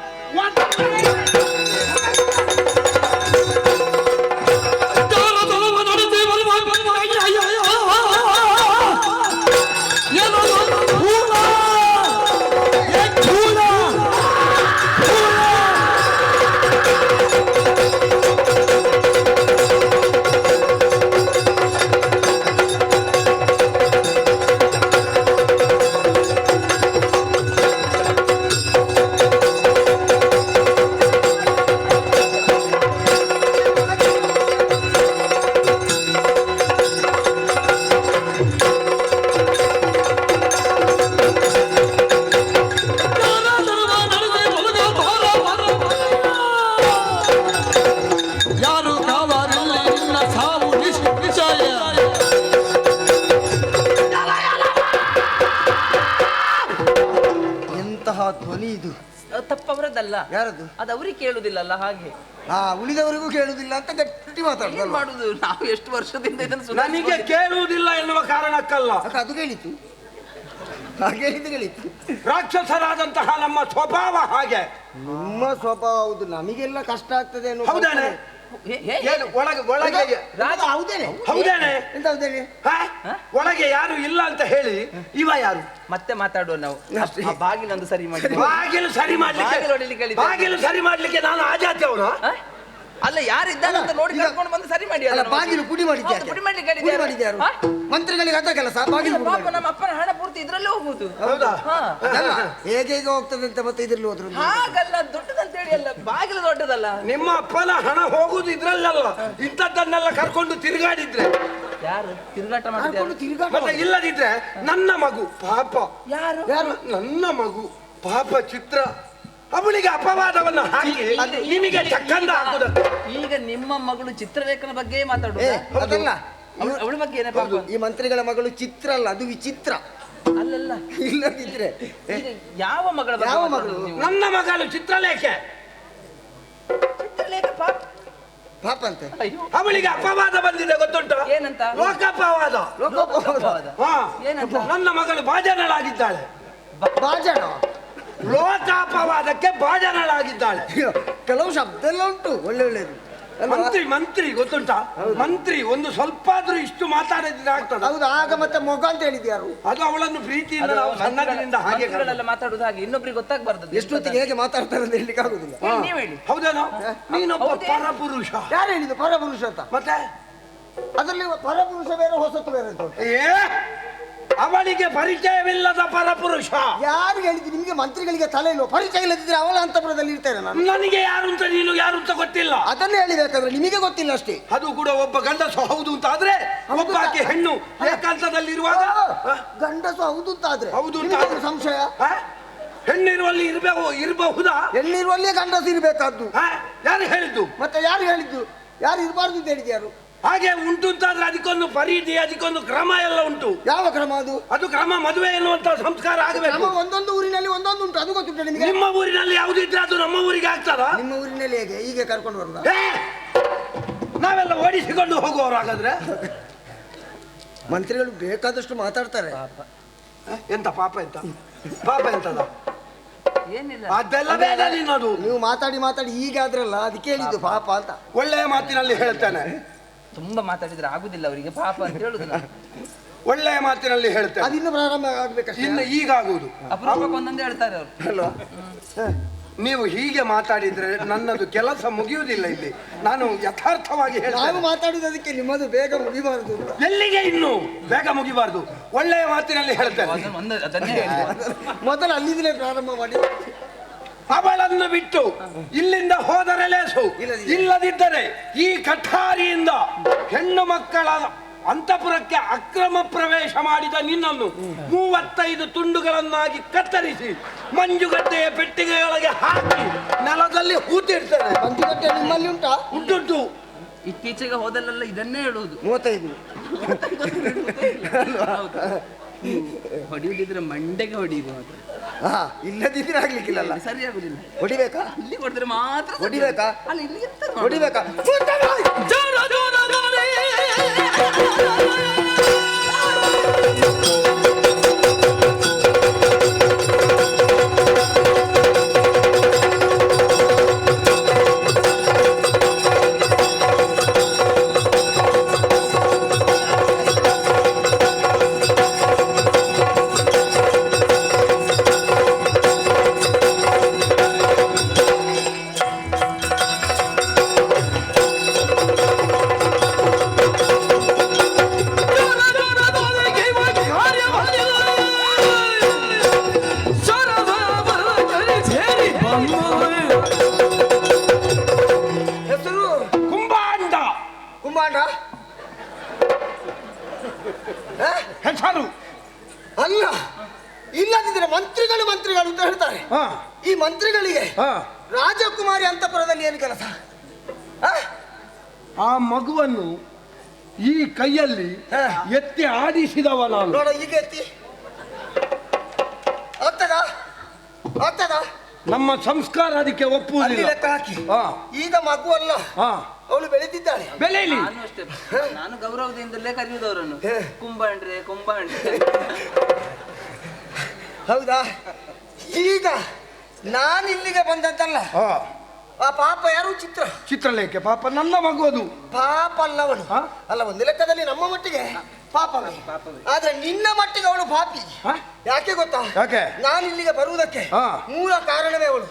ಧ್ವನಿ ಇದು ತಪ್ಪವರದಲ್ಲ. ಯಾರದು? ಅದು ಅವ್ರಿಗೆ ಕೇಳುದಿಲ್ಲಲ್ಲ ಹಾಗೆ. ಉಳಿದವರಿಗೂ ಕೇಳುದಿಲ್ಲ ಅಂತ ಗಟ್ಟಿ ಮಾತಾಡುದು. ಮಾಡುದು ನಾವು ಎಷ್ಟು ವರ್ಷದಿಂದ ಇದನ್ನು ನನಗೆ ಕೇಳುವುದಿಲ್ಲ ಎನ್ನುವ ಕಾರಣಕ್ಕಲ್ಲ. ಅದು ಕೇಳಿತು, ಹಾಗೇಳಿದ್ದು ಕೇಳಿತು. ರಾಕ್ಷಸರಾದಂತಹ ನಮ್ಮ ಸ್ವಭಾವ ಹಾಗೆ. ನಿಮ್ಮ ಸ್ವಭಾವ ಹೌದು, ನಮಗೆಲ್ಲ ಕಷ್ಟ ಆಗ್ತದೆ ಅನ್ನೋ. ಹೌದೇನೆ? ಏನು ಒಳಗೆ ಒಳಗೆ ಹೌದೇನೆ? ಹೌದೇನೆ? ಎಂತ ಹೌದೇನೆ? ಒಳಗೆ ಯಾರು ಇಲ್ಲ ಅಂತ ಹೇಳಿ ಇವ ಯಾರು? ಮತ್ತೆ ಮಾತಾಡುವ ನಾವು. ಬಾಗಿಲೊಂದು ಸರಿ ಮಾಡಿ. ಬಾಗಿಲು ಸರಿ ಮಾಡ್ಲಿಕ್ಕೆ, ಬಾಗಿಲು ಸರಿ ಮಾಡ್ಲಿಕ್ಕೆ ನಾನು ಆ ಜಾತಿ ಅವನು ಅಲ್ಲ. ಯಾರಿದ್ದಾನೆ ಅಂತ ನೋಡಿ ಕರ್ಕೊಂಡು ಬಂದು ಸರಿ ಮಾಡಿ. ಅಲ್ಲ ಬಾಗಿಲು ಪುಡಿ ಮಾಡಿದ್ದೆ. ಪುಡಿ ಮಾಡಿದ್ದಾರೆ ಮಂತ್ರಿಗಳಿಗೆ ಅದ ಕೆಲಸ. ಬಾಗಿಲು ನಮ್ಮ ಅಪ್ಪನ ಹಣ ಪೂರ್ತಿ ಇದ್ರಲ್ಲೇ ಹೋಗುದು. ಹೌದಾ? ಹೇಗೆ ಹೋಗ್ತದೆ ಅಂತ ಮತ್ತೆ ಇದ್ರಲ್ಲಿ ಹೋದ್ರು. ಹಾಗಲ್ಲ, ದೊಡ್ಡದಂತ ಹೇಳಿ ಅಲ್ಲ, ಬಾಗಿಲು ದೊಡ್ಡದಲ್ಲ. ನಿಮ್ಮ ಅಪ್ಪನ ಹಣ ಹೋಗುದು ಇದ್ರಲ್ಲಲ್ಲ, ಇಂಥದ್ದನ್ನೆಲ್ಲ ಕರ್ಕೊಂಡು ತಿರುಗಾಡಿದ್ರೆ. ಯಾರು ತಿರುಗಾಟ ಮಾಡಿದ್ರು? ಮತ್ತೆ ಇಲ್ಲದಿದ್ರೆ ನನ್ನ ಮಗು ಪಾಪ. ಯಾರು? ನನ್ನ ಮಗು ಪಾಪ ಚಿತ್ರ. ಅವಳಿಗೆ ಅಪವಾದವನ್ನು ಹಾಕಿ ನಿಮಗೆ ಚಕ್ಕಂದ ಹಾಕುದ. ಈಗ ನಿಮ್ಮ ಮಗಳು ಚಿತ್ರಲೇಖನ ಬಗ್ಗೆ ಮಾತಾಡುದು. ಅದಲ್ಲ, ಅವಳ ಬಗ್ಗೆ ಏನೇ ಪಾಪ? ಈ ಮಂತ್ರಿಗಳ ಮಗಳು ಚಿತ್ರ ಅಲ್ಲ, ಅದು ವಿಚಿತ್ರ. ಅಲ್ಲಲ್ಲ, ಇಲ್ಲದಿದ್ರೆ ಯಾವ ಮಗಳ? ಯಾವ ಮಗಳು? ನನ್ನ ಮಗಳು ಚಿತ್ರಲೇಖೆ. ಚಿತ್ರಲೇಖ ಪಾಪ ಪಾಪ ಅಂತೆ. ಅಯ್ಯೋ, ಅವಳಿಗೆ ಅಪವಾದ ಬಂದಿದೆ ಗೊತ್ತುಂಟು? ಏನಂತ? ಲೋಕಪವಾದ. ಲೋಕೋಪವಾದ. ಹಾ. ಏನಂತ? ನನ್ನ ಮಗಳು ಭಾಜನಳಾಗಿದ್ದಾಳೆ. ಬಾಜಣ ಲೋಕಾಪವಾದಕ್ಕೆ ಭಾಜನಳಾಗಿದ್ದಾಳೆ. ಕೆಲವು ಶಬ್ದ ಎಲ್ಲ ಉಂಟು ಒಳ್ಳೆ ಒಳ್ಳೆದು ಅಲ್ವಾ? ಮಂತ್ರಿ ಗೊತ್ತುಂಟಾ? ಮಂತ್ರಿ ಒಂದು ಸ್ವಲ್ಪ ಆದ್ರೂ ಇಷ್ಟು ಮಾತಾಡಿದ್ರೆ ಆಗ್ತದೆ. ಹೌದು. ಆಗ ಮತ್ತೆ ಮೊಗ ಅಂತ ಹೇಳಿದ್ಯಾರು? ಅದು ಅವಳನ್ನು ಪ್ರೀತಿಯಿಂದ ನಾವು ಸಣ್ಣದಿಂದ ಹಾಗೆ ಮಂತ್ರಿಗಳೆಲ್ಲ ಮಾತಾಡುದು ಹಾಗೆ ಇನ್ನೊಬ್ರಿಗೆ ಗೊತ್ತಾಗಬಾರ್ದು. ಎಷ್ಟೊತ್ತಿಗೆ ಹೇಗೆ ಮಾತಾಡ್ತಾರೆ ಅಂತ ಹೇಳಲಿಕ್ಕೆ ಆಗುದಿಲ್ಲ. ನೀವ್ ಹೇಳಿ. ಹೌದೇನೋ? ನೀನೊಬ್ಬ ಪರಪುರುಷ. ಯಾರು ಹೇಳಿದ್ದು ಪರಪುರುಷ ಅಂತ? ಮತ್ತೆ ಅದರಲ್ಲಿ ಪರಪುರುಷ ಬೇರೆ ಹೊಸತು ಬೇರೆ ಅಂತ ಉಂಟು. ಏ ಅವಳಿಗೆ ಪರಿಚಯವಿಲ್ಲದ ಪರಪುರುಷ. ಯಾರು ಹೇಳಿದ್ದು ನಿಮ್ಗೆ? ಮಂತ್ರಿಗಳಿಗೆ ತಲೆ ಇಲ್ವ? ಪರಿಚಯ ಇಲ್ಲದಿದ್ರೆ ಅವಳ ಅಂತಪುರದಲ್ಲಿ ಇರ್ತೇನೆ ನಾನು. ನನಗೆ ಯಾರು ಅಂತ ನೀನು ಯಾರು ಅಂತ ಗೊತ್ತಿಲ್ಲ. ಅದನ್ನೇ ಹೇಳಿಬೇಕಾದ್ರೆ ನಿಮಗೆ ಗೊತ್ತಿಲ್ಲ ಅಷ್ಟೇ. ಅದು ಕೂಡ ಒಬ್ಬ ಗಂಡಸು ಹೌದು ಅಂತ ಆದ್ರೆ ಒಬ್ಬ ಆಕೆ ಹೆಣ್ಣು ಏಕಾಂತದಲ್ಲಿರುವಾಗ ಗಂಡಸು ಹೌದು ಅಂತ ಆದ್ರೆ ಹೌದು ಅಂತ ನಿಮಗೆ ಸಂಶಯ? ಹೆಣ್ಣಿರುವಲ್ಲಿ ಇರಬಹುದಾ? ಎಲ್ಲಿರುವಲ್ಲಿಯೇ ಗಂಡಸು ಇರಬೇಕಾದ್ದು. ಯಾರು ಹೇಳಿದ್ದು? ಮತ್ತೆ ಯಾರು ಹೇಳಿದ್ದು? ಯಾರು ಇರಬಾರ್ದು ಅಂತ ಹೇಳಿದ್ಯಾರು? ಹಾಗೆ ಉಂಟು ಅಂತಾದ್ರೆ ಅದಕ್ಕೊಂದು ಪರಿಧಿ, ಅದಕ್ಕೊಂದು ಕ್ರಮ ಎಲ್ಲ ಉಂಟು. ಯಾವ ಕ್ರಮ ಅದು? ಅದು ಕ್ರಮ ಮದುವೆ ಎನ್ನುವಂತ ಸಂಸ್ಕಾರ ಆಗಬೇಕು. ಕ್ರಮ ಒಂದೊಂದು ಊರಿನಲ್ಲಿ ಒಂದೊಂದು ಉಂಟು. ಅದು ಗೊತ್ತುಂಟು ನಿಮಗೆ? ನಿಮ್ಮ ಊರಿನಲ್ಲಿ ಯಾವ್ದು ಇದ್ರೆ ಅದು ನಮ್ಮ ಊರಿಗೆ ಆಗ್ತದ? ನಿಮ್ಮ ಊರಿನಲ್ಲಿ ಹೇಗೆ ಹೀಗೆ ಕರ್ಕೊಂಡು ಬರುದಾ? ನಾವೆಲ್ಲ ಓಡಿಸಿಕೊಂಡು ಹೋಗುವವರು ಹಾಗಾದ್ರೆ. ಮಂತ್ರಿಗಳು ಬೇಕಾದಷ್ಟು ಮಾತಾಡ್ತಾರೆ. ಎಂತ ಪಾಪ ಎಂತ ಪಾಪ ಎಂತದ? ಏನಿಲ್ಲ. ಅದೆಲ್ಲ ಬೇಡ ನಿನ್ನದು. ನೀವು ಮಾತಾಡಿ ಮಾತಾಡಿ ಹೀಗೆ ಆದ್ರಲ್ಲ ಅದಕ್ಕೆ ಹೇಳಿದ್ದು ಪಾಪ ಅಂತ. ಒಳ್ಳೆಯ ಮಾತಿನಲ್ಲಿ ಹೇಳ್ತೇನೆ. ತುಂಬಾ ಮಾತಾಡಿದ್ರೆ ಆಗುದಿಲ್ಲ ಅವರಿಗೆ ಪಾಪ ಅಂತ ಹೇಳುದು ನಾನು. ಒಳ್ಳೆಯ ಮಾತಿನಲ್ಲಿ ಹೇಳ್ತೇನೆ. ಅದಿನ್ನು ಪ್ರಾರಂಭ ಆಗ್ಬೇಕಷ್ಟೇ. ಇನ್ನು ಈಗ ಆಗುವುದು ಅಪರೂಪಕ್ಕೆ ಒಂದೊಂದು ಹೇಳ್ತಾರೆ ಅವರು. ಅಲ್ವಾ? ನೀವು ಹೀಗೆ ಮಾತಾಡಿದ್ರೆ ನನ್ನದು ಕೆಲಸ ಮುಗಿಯುವುದಿಲ್ಲ ಇಲ್ಲಿ. ನಾನು ಯಥಾರ್ಥವಾಗಿ ನಾವು ಹೇಳ್ತೇನೆ. ಮಾತಾಡುವುದಕ್ಕೆ ನಿಮ್ಮದು ಬೇಗ ಮುಗಿಬಾರದು ಅಂತ. ಎಲ್ಲಿಗೆ ಇನ್ನು ಬೇಗ ಮುಗಿಬಾರ್ದು. ಒಳ್ಳೆಯ ಮಾತಿನಲ್ಲಿ ಹೇಳ್ತೇನೆ. ಅದನ್ನೇ ಹೇಳಿ. ಮೊದಲು ಅಲ್ಲಿಂದಲೇ ಪ್ರಾರಂಭ ಮಾಡಿ. ಅವಳನ್ನು ಬಿಟ್ಟು ಇಲ್ಲಿಂದ ಹೋದರೆ ಲೇಸು, ಇಲ್ಲದಿದ್ದರೆ ಈ ಕಠಾರಿಯಿಂದ ಹೆಣ್ಣು ಮಕ್ಕಳ ಅಂತಃಪುರಕ್ಕೆ ಅಕ್ರಮ ಪ್ರವೇಶ ಮಾಡಿದ ನಿನ್ನನ್ನು 35 ತುಂಡುಗಳನ್ನಾಗಿ ಕತ್ತರಿಸಿ ಮಂಜುಗಡ್ಡೆಯ ಪೆಟ್ಟಿಗೆಯೊಳಗೆ ಹಾಕಿ ನೆಲದಲ್ಲಿ ಹೂತಿಡ್ತೇನೆ. ಮಂಜುಗಡ್ಡೆ ನಿಮ್ಮಲ್ಲಿ ಉಂಟಾ? ಉಂಟುಂಟು. ಇತ್ತೀಚೆಗೆ ಹೋದಲ್ಲೆಲ್ಲ ಇದನ್ನೇ ಹೇಳುವುದು. 35 ಹೊಡಿಯುದಿದ್ರೆ ಮಂಡೆಗೆ ಹೊಡಿಯುದು ಮಾತ್ರ. ಇಲ್ಲದಿದ್ರೆ ಆಗ್ಲಿಕ್ಕಿಲ್ಲ. ಸರಿ ಆಗುದಿಲ್ಲ. ಹೊಡಿಬೇಕಾ? ಇಲ್ಲಿ ಕೊಡಿದ್ರೆ ಮಾತ್ರ ಹೊಡಿಬೇಕಾ? ಅಲ್ಲ ಇಲ್ಲಿ ಎಂತ ಹೊಡಿಬೇಕಾ? ಹೆಸರು ಕುಂಭಾಂಡ. ಕುಂಭಾಂಡ ಹೆಸರು ಅಲ್ಲ. ಇಲ್ಲದಿದ್ರೆ ಮಂತ್ರಿಗಳು ಮಂತ್ರಿಗಳು ಅಂತ ಹೇಳ್ತಾರೆ. ಈ ಮಂತ್ರಿಗಳಿಗೆ ರಾಜಕುಮಾರಿ ಅಂತಃಪುರದಲ್ಲಿ ಏನು ಕೆಲಸ? ಆ ಮಗುವನ್ನು ಈ ಕೈಯಲ್ಲಿ ಎತ್ತಿ ಆಡಿಸಿದವ ನಾನು. ನೋಡ ಈಗ ಎತ್ತಿ ಆಗ್ತದ? ಆಗ್ತದ? ನಮ್ಮ ಸಂಸ್ಕಾರ ಅದಕ್ಕೆ ಅಲ್ಲಿ ಒಪ್ಪುವುದಿಲ್ಲ. ಲೆಕ್ಕ ಹಾಕಿ. ಈಗ ಮಗು ಅಲ್ಲ, ಅವಳು ಬೆಳೆದಿದ್ದಾಳೆ. ಬೆಳೆಯಲಿ. ನಾನು ಅಷ್ಟೇ. ನಾನು ಗೌರವದಿಂದಲೇ ಕರೆಯುವುದವರನ್ನು ಕುಂಬಾಂಡ್ರೆ ಕುಂಬಾಂಡ್ರೆ. ಹೌದಾ? ಈಗ ನಾನು ಇಲ್ಲಿಗೆ ಬಂದದ್ದಲ್ಲ. ಆ ಪಾಪ ಯಾರು? ಚಿತ್ರಲೇಖೆ ಪಾಪ ನನ್ನ ಮಗು ಅದು. ಪಾಪ ಅಲ್ಲವನು. ಅಲ್ಲ, ಒಂದು ಲೆಕ್ಕದಲ್ಲಿ ನಮ್ಮ ಮಟ್ಟಿಗೆ ಪಾಪವೇ. ಆದ್ರೆ ನಿನ್ನ ಮಟ್ಟಿಗೆ ಅವಳು ಪಾಪಿ. ಯಾಕೆ ಗೊತ್ತಾ? ಯಾಕೆ? ನಾನು ಇಲ್ಲಿಗೆ ಬರುವುದಕ್ಕೆ ಮೂಲ ಕಾರಣವೇ ಅವಳು.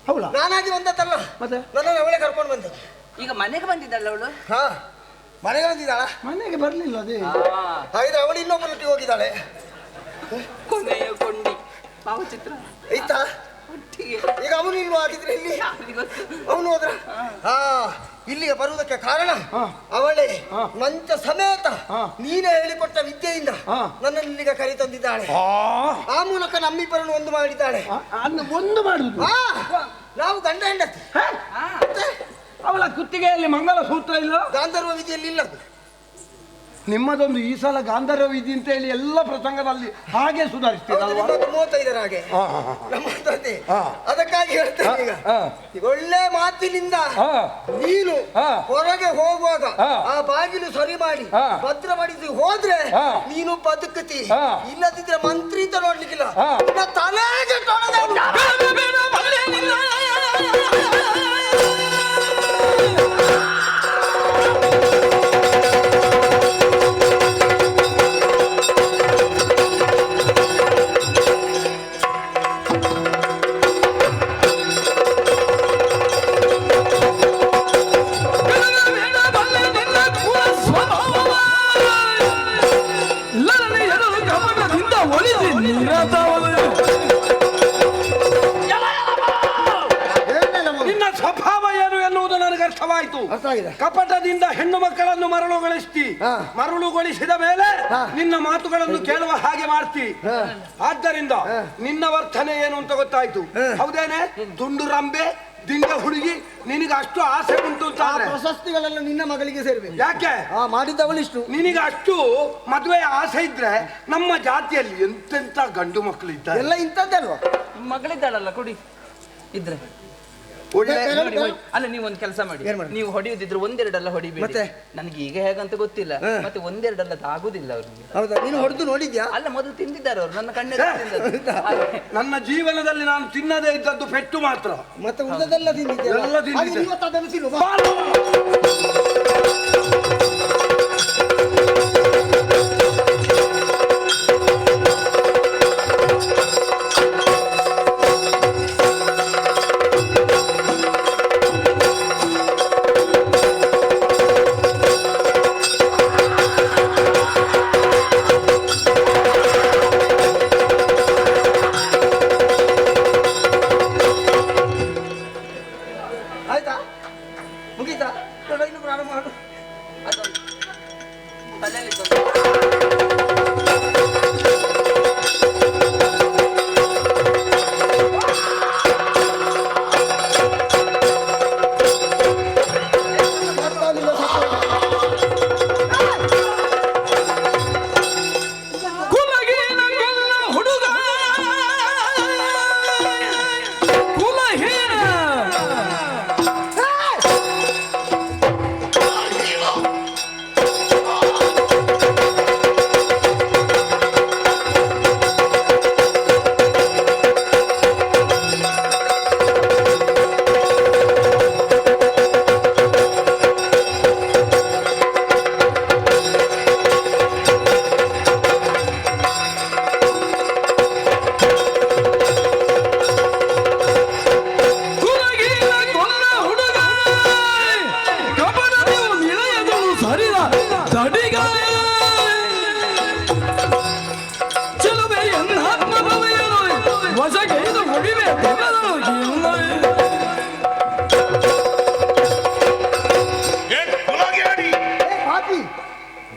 ಹೌದಾ? ನಾನಾಗಿ ಬಂದದ್ದಲ್ಲ, ಮತ್ತೆ ನನ್ನನ್ನು ಅವಳೇ ಕರ್ಕೊಂಡು ಬಂದದ್ದು. ಈಗ ಮನೆಗೆ ಬಂದಿದ್ದಾಳೆ ಅವಳು. ಮನೆಗೆ ಬಂದಿದ್ದಾಳ? ಮನೆಗೆ ಬರ್ಲಿಲ್ಲ. ಅದೇ ಹಾಗಿದ್ರೆ ಅವಳು ಇನ್ನೊಬ್ಬನೊಟ್ಟಿಗೆ ಹೋಗಿದ್ದಾಳೆ. ಕೊನೆಯ ಕೊಂಡಿ ಭಾವಚಿತ್ರ ಆಯ್ತಾ? ಈಗ ಅವನು ಇಲ್ವಾ? ಆಗಿದ್ರೆ ಇಲ್ಲಿ ಅವನು ಹೋದ್ರ? ಇಲ್ಲಿಗೆ ಬರುವುದಕ್ಕೆ ಕಾರಣ ಅವಳೇ ಮಂಚ ಸಮೇತ ನೀನೇ ಹೇಳಿಕೊಟ್ಟ ವಿದ್ಯೆಯಿಂದ ನನ್ನನ್ನು ಇಲ್ಲಿಗೆ ಕರೆ ತಂದಿದ್ದಾಳೆ. ಆ ಮೂಲಕ ನಮ್ಮಿಬ್ಬರನ್ನು ಒಂದು ಮಾಡಿದ್ದಾಳೆ. ಒಂದು ಮಾಡುದು. ನಾವು ಗಂಡ ಹೆಂಡತಿ. ಅವಳ ಕುತ್ತಿಗೆಯಲ್ಲಿ ಮಂಗಲ ಸೂತ್ರ ಇಲ್ಲ, ಗಾಂಧರ್ವ ವಿಧಿಯಲ್ಲಿ ಇಲ್ಲದು. ನಿಮ್ಮದೊಂದು ಈ ಸಲ ಗಾಂಧರ್ವ ವಿಧಿ ಅಂತ ಹೇಳಿ ಎಲ್ಲ ಪ್ರಸಂಗದಲ್ಲಿ ಹಾಗೆ ಸುಧಾರಿಸ್ತೀರಲ್ವಾ? 35 ಹಾಗೆ ನಮ್ಮಂತದ್ದೇ. ಅದಕ್ಕಾಗಿ ಹೇಳ್ತೇನೆ ಈಗ ಒಳ್ಳೆ ಮಾತಿನಿಂದ ನೀನು ಹೊರಗೆ ಹೋಗುವಾಗ ಆ ಬಾಗಿಲು ಸರಿ ಮಾಡಿ ಭದ್ರಪಡಿಸಿ ಹೋದ್ರೆ ನೀನು ಬದುಕುತ್ತಿ. ಇಲ್ಲದಿದ್ರೆ ಮಂತ್ರಿ ಅಂತ ನೋಡ್ಲಿಕ್ಕಿಲ್ಲ, ತಲೆಗೆ ತೊಳೆದ ನಿನ್ನ ಸ್ವಭಾವ ಏನು ಎನ್ನುವುದು ನನಗೆ ಅರ್ಥವಾಯಿತು. ಕಪಟದಿಂದ ಹೆಣ್ಣು ಮಕ್ಕಳನ್ನು ಮರಳುಗೊಳಿಸಿದ ಮೇಲೆ ನಿನ್ನ ಮಾತುಗಳನ್ನು ಕೇಳುವ ಹಾಗೆ ಮಾಡ್ತಿ. ಆದ್ದರಿಂದ ನಿನ್ನ ವರ್ತನೆ ಏನು ಅಂತ ಗೊತ್ತಾಯ್ತು. ಹೌದೇನೆ? ತುಂಡು ರಂಬೆ ದಿಂಡ ಹುಡುಗಿ, ನಿನಗೆ ಅಷ್ಟು ಆಸೆ ಉಂಟು ಅಂತ ಪ್ರಶಸ್ತಿಗಳೆಲ್ಲ ನಿನ್ನ ಮಗಳಿಗೆ ಸೇರ್ಬೇಕು. ಯಾಕೆ ಮಾಡಿದ್ದವಳಿಷ್ಟು? ನಿನಗೆ ಅಷ್ಟು ಮದುವೆಯ ಆಸೆ ಇದ್ರೆ ನಮ್ಮ ಜಾತಿಯಲ್ಲಿ ಎಂತೆಂತ ಗಂಡು ಮಕ್ಕಳು ಇದ್ದಾರೆ. ಎಲ್ಲ ಇಂಥದ್ದಲ್ವಾ? ಮಗಳಿದ್ದಾಳಲ್ಲ ಕೊಡಿ ಇದ್ರೆ ಅಲ್ಲ. ನೀವು ಒಂದು ಕೆಲಸ ಮಾಡಿ, ನೀವು ಹೊಡೆಯುದಿದ್ರೆ ಒಂದೆರಡಲ್ಲ ಹೊಡಿಬೇಡಿ. ನನಗೆ ಈಗ ಹೇಗಂತ ಗೊತ್ತಿಲ್ಲ, ಮತ್ತೆ ಒಂದೆರಡಲ್ಲ ಆಗುದಿಲ್ಲ ಅವ್ರಿಗೆ. ಹೌದಾ? ನೀನು ಹೊಡೆದು ನೋಡಿದ್ಯಾ? ಅಲ್ಲ, ಮೊದಲು ತಿಂದಿದ್ದಾರೆ ಅವರು, ನನ್ನ ಕಣ್ಣೆ. ನನ್ನ ಜೀವನದಲ್ಲಿ ನಾನು ತಿನ್ನದೇ ಇದ್ದದ್ದು ಪೆಟ್ಟು ಮಾತ್ರ, ಮತ್ತೆ ಉಳಿದದೆಲ್ಲ ತಿಂದಿದ್ದೆ. ಆಯ್ತಾ? ಮುಗೀತಾ? ಇನ್ನು ಪ್ರಾರಂಭ ಮಾಡು.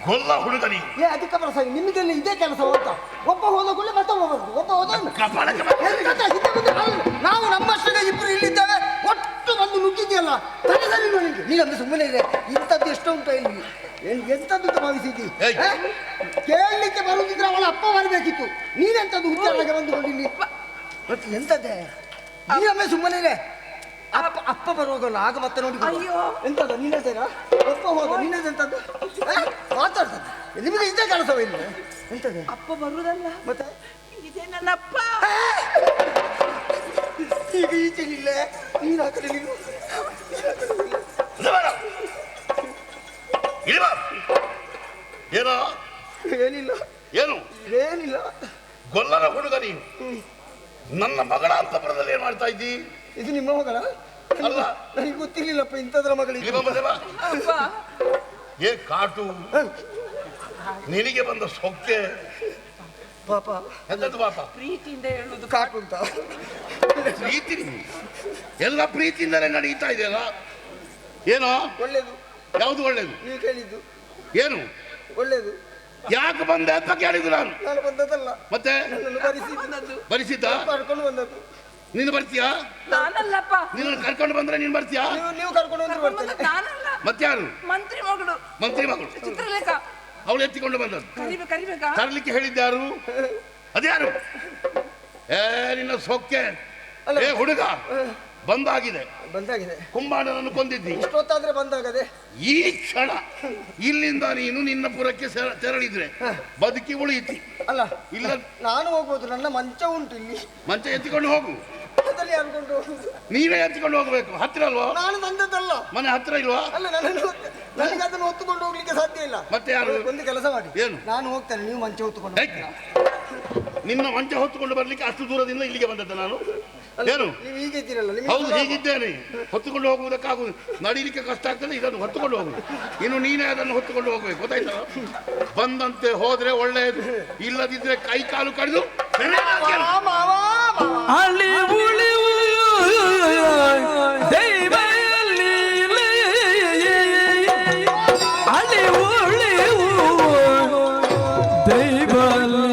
ಗೊಲ್ಲ ಹುಡುಗನಿ ಅದಕ್ಕೆ ಪ್ರಸಾದ ನಿಮಗೆಲ್ಲ ಇದೇ ಕೆಲಸ ಅಂತ. ಒಬ್ಬ ಹೋದ ಕೂಡಲೇ ಮತ್ತೆ ಒಬ್ಬ ಹೋದ ನಾವು ನಮ್ಮಷ್ಟಿಗೆ ಇಬ್ಬರು ಇಲ್ಲಿದ್ದೇವೆ, ಒಟ್ಟು ಬಂದು ನುಗ್ಗಿದ್ಯಲ್ಲ ತಲೆಸರಿ ನಿನಗೆ. ನೀನೊಂದು ಸುಮ್ಮನೆ ಇದೆ, ಇಂಥದ್ದು ಎಷ್ಟು ಉಂಟು ಇಲ್ಲಿ, ಎಂಥದ್ದು ಭಾವಿಸಿದ್ದಿ? ಕೇಳಲಿಕ್ಕೆ ಬರುವುದಿದ್ರೆ ಅವಳ ಅಪ್ಪ ಬರಬೇಕಿತ್ತು, ನೀನೆಂಥದ್ದು ಹುಚ್ಚಾರಾಗೆ ಬಂದುಕೊಂಡು ಇಲ್ಲಿ ಮತ್ತೆ ಎಂಥದ್ದೇ? ನೀನೊಮ್ಮೆ ಸುಮ್ಮನೆ ಇದೆ. ಅಪ್ಪ ಬರುವಾಗಲ್ಲ, ಆಗ ಮತ್ತೆ ನೋಡಿ ಎಂತದ ನೀನೇರಾ ಅಪ್ಪ ಹೋದ ನೀನೇಂತದ್ದು ಮಾತಾಡ್ತದೆ. ನಿಮಗೆ ಇದೇ ಕೆಲಸವ ಇಲ್ಲ ಎಂತದೆ? ಅಪ್ಪ ಬರುದಲ್ಲ ಮತ್ತೆ ಇದೇ ನನ್ನಪ್ಪ. ಈಗ ಈಚೆಲಿಲ್ಲ, ನೀನು ಆ ಕಡೆ ನೀನು ಏನೋ ಏನಿಲ್ಲ. ಏನು ಏನಿಲ್ಲ. ಗೊಲ್ಲರ ಹುಡುಗ ನೀನು ನನ್ನ ಮಗಳ ಅಂತ ಬರದಲ್ಲಿ ಏನ್ ಮಾಡ್ತಾ ಇದ್ದಿ? ಇದು ನಿಮ್ಮ ಮಗಳ? ಅಲ್ಲ, ನನಗೆ ಗೊತ್ತಿರ್ಲಿಲ್ಲಪ್ಪ ಇಂಥದ್ರ ಮಗಳಿಗೆ. ಏ ಕಾಟು, ನಿನಗೆ ಬಂದ ಸೊಕ್ಕೆ ಪಾಪ. ಎಂತದ್ದು ಪಾಪ? ಪ್ರೀತಿಯಿಂದ ಹೇಳುದು ಕಾಟು ಅಂತ. ಪ್ರೀತಿ ಎಲ್ಲ ಪ್ರೀತಿಯಿಂದಲೇ ನಡೀತಾ ಇದೆಯಲ್ಲ. ಏನೋ ಒಳ್ಳೇದು. ಯಾವುದು ಒಳ್ಳೇದು? ನೀವು ಕೇಳಿದ್ದು ಏನು ಒಳ್ಳೇದು. ಯಾಕೆ ಬಂದೆ ಅಂತ ಕೇಳಿದ್ದು ನಾನು. ನಾನು ಬಂದದಲ್ಲ, ಮತ್ತೆ ನನ್ನನ್ನು ಬರಿಸಿದ್ದ ಕರ್ಕೊಂಡು ಬಂದದ್ದು. ನೀನು ಬರ್ತೀಯಾ? ನಾನಲ್ಲಪ್ಪ. ನೀನು ಕರ್ಕೊಂಡು ಬಂದ್ರೆ ನೀನು ಬರ್ತೀಯಾ? ನೀವು ಕರ್ಕೊಂಡು ಬಂದ್ರೆ ಬರ್ತೇನೆ. ನಾನಲ್ಲ, ಮತ್ತೆ ಯಾರು? ಮಂತ್ರಿ ಮಗಳು. ಮಂತ್ರಿ ಮಗಳು ಚಿತ್ರಲೇಖ. ಅವಳು ಎತ್ತಿಕೊಂಡು ಬಂದದ್ದು. ಕರಿಬೇಕಾ? ತರಲಿಕ್ಕೆ ಹೇಳಿದ್ಯಾರು? ಅದ್ಯಾರು? ನಿನ್ನ ಸೊಕ್ಕೆ. ಏ ಹುಡುಗ, ಬಂದಾಗಿದೆ. ಕುಂಬಾಣನನ್ನು ಕೊಂದಿದ್ದಿ. ಇಷ್ಟೊತ್ತಾದ್ರೆ ಬಂದಾಗದೆ ಈ ಕ್ಷಣ ಇಲ್ಲಿಂದ ನೀನು ನಿನ್ನ ಪುರಕ್ಕೆ ತೆರಳಿದ್ರೆ ಬದುಕಿ ಉಳಿಯಿತಿ. ಅಲ್ಲ ಇಲ್ಲ ನಾನು ಹೋಗ್ಬೋದು, ನನ್ನ ಮಂಚ ಉಂಟು ಇಲ್ಲಿ. ಮಂಚ ಎತ್ತಿಕೊಂಡು ಹೋಗು. ಅದರಲ್ಲಿ ಅನ್ಕೊಂಡು ನೀವೇ ಎತ್ತಿಕೊಂಡು ಹೋಗ್ಬೇಕು. ಹತ್ತಿರ ಅಲ್ವಾ? ನಾನು ಬಂದದ್ದಲ್ಲ. ಮನೆ ಹತ್ತಿರ ಇಲ್ವಾ? ಅಲ್ಲ ನನಗೆ ಅದನ್ನು ಹೊತ್ತುಕೊಂಡು ಹೋಗ್ಲಿಕ್ಕೆ ಸಾಧ್ಯ ಇಲ್ಲ. ಮತ್ತೆ ಯಾರು? ಒಂದು ಕೆಲಸ ಮಾಡಿ, ಏನು? ನಾನು ಹೋಗ್ತೇನೆ, ನೀವು ಮಂಚ ಹೊತ್ತುಕೊಂಡು. ನಿನ್ನ ಮಂಚ ಹೊತ್ತುಕೊಂಡು ಬರ್ಲಿಕ್ಕೆ ಅಷ್ಟು ದೂರದಿಂದ ಇಲ್ಲಿಗೆ ಬಂದದ್ದು ನಾನು. ಏನು? ನೀವು ಹೀಗೆ ಇದ್ದೀರಲ್ಲ. ಹೌದು, ಹೀಗಿದ್ದೇನೆ. ಹೊತ್ತುಕೊಂಡು ಹೋಗುವುದಕ್ಕಾಗುದು, ನಡೀಲಿಕ್ಕೆ ಕಷ್ಟ ಆಗ್ತದೆ. ಇದನ್ನು ಹೊತ್ತುಕೊಂಡು ಹೋಗುದು. ಇನ್ನು ನೀನೇ ಅದನ್ನು ಹೊತ್ತುಕೊಂಡು ಹೋಗ್ಬೇಕು. ಗೊತ್ತಾಯ್ತಲ್ಲ? ಬಂದಂತೆ ಹೋದ್ರೆ ಒಳ್ಳೆಯದು, ಇಲ್ಲದಿದ್ರೆ ಕೈ ಕಾಲು ಕಡಿದು ಅಲ್ಲಿ ಉಳಿವು ದೈವಲ್ಲಿ ಅಲ್ಲಿ ಉಳಿವು ದೈವಲ್ಲಿ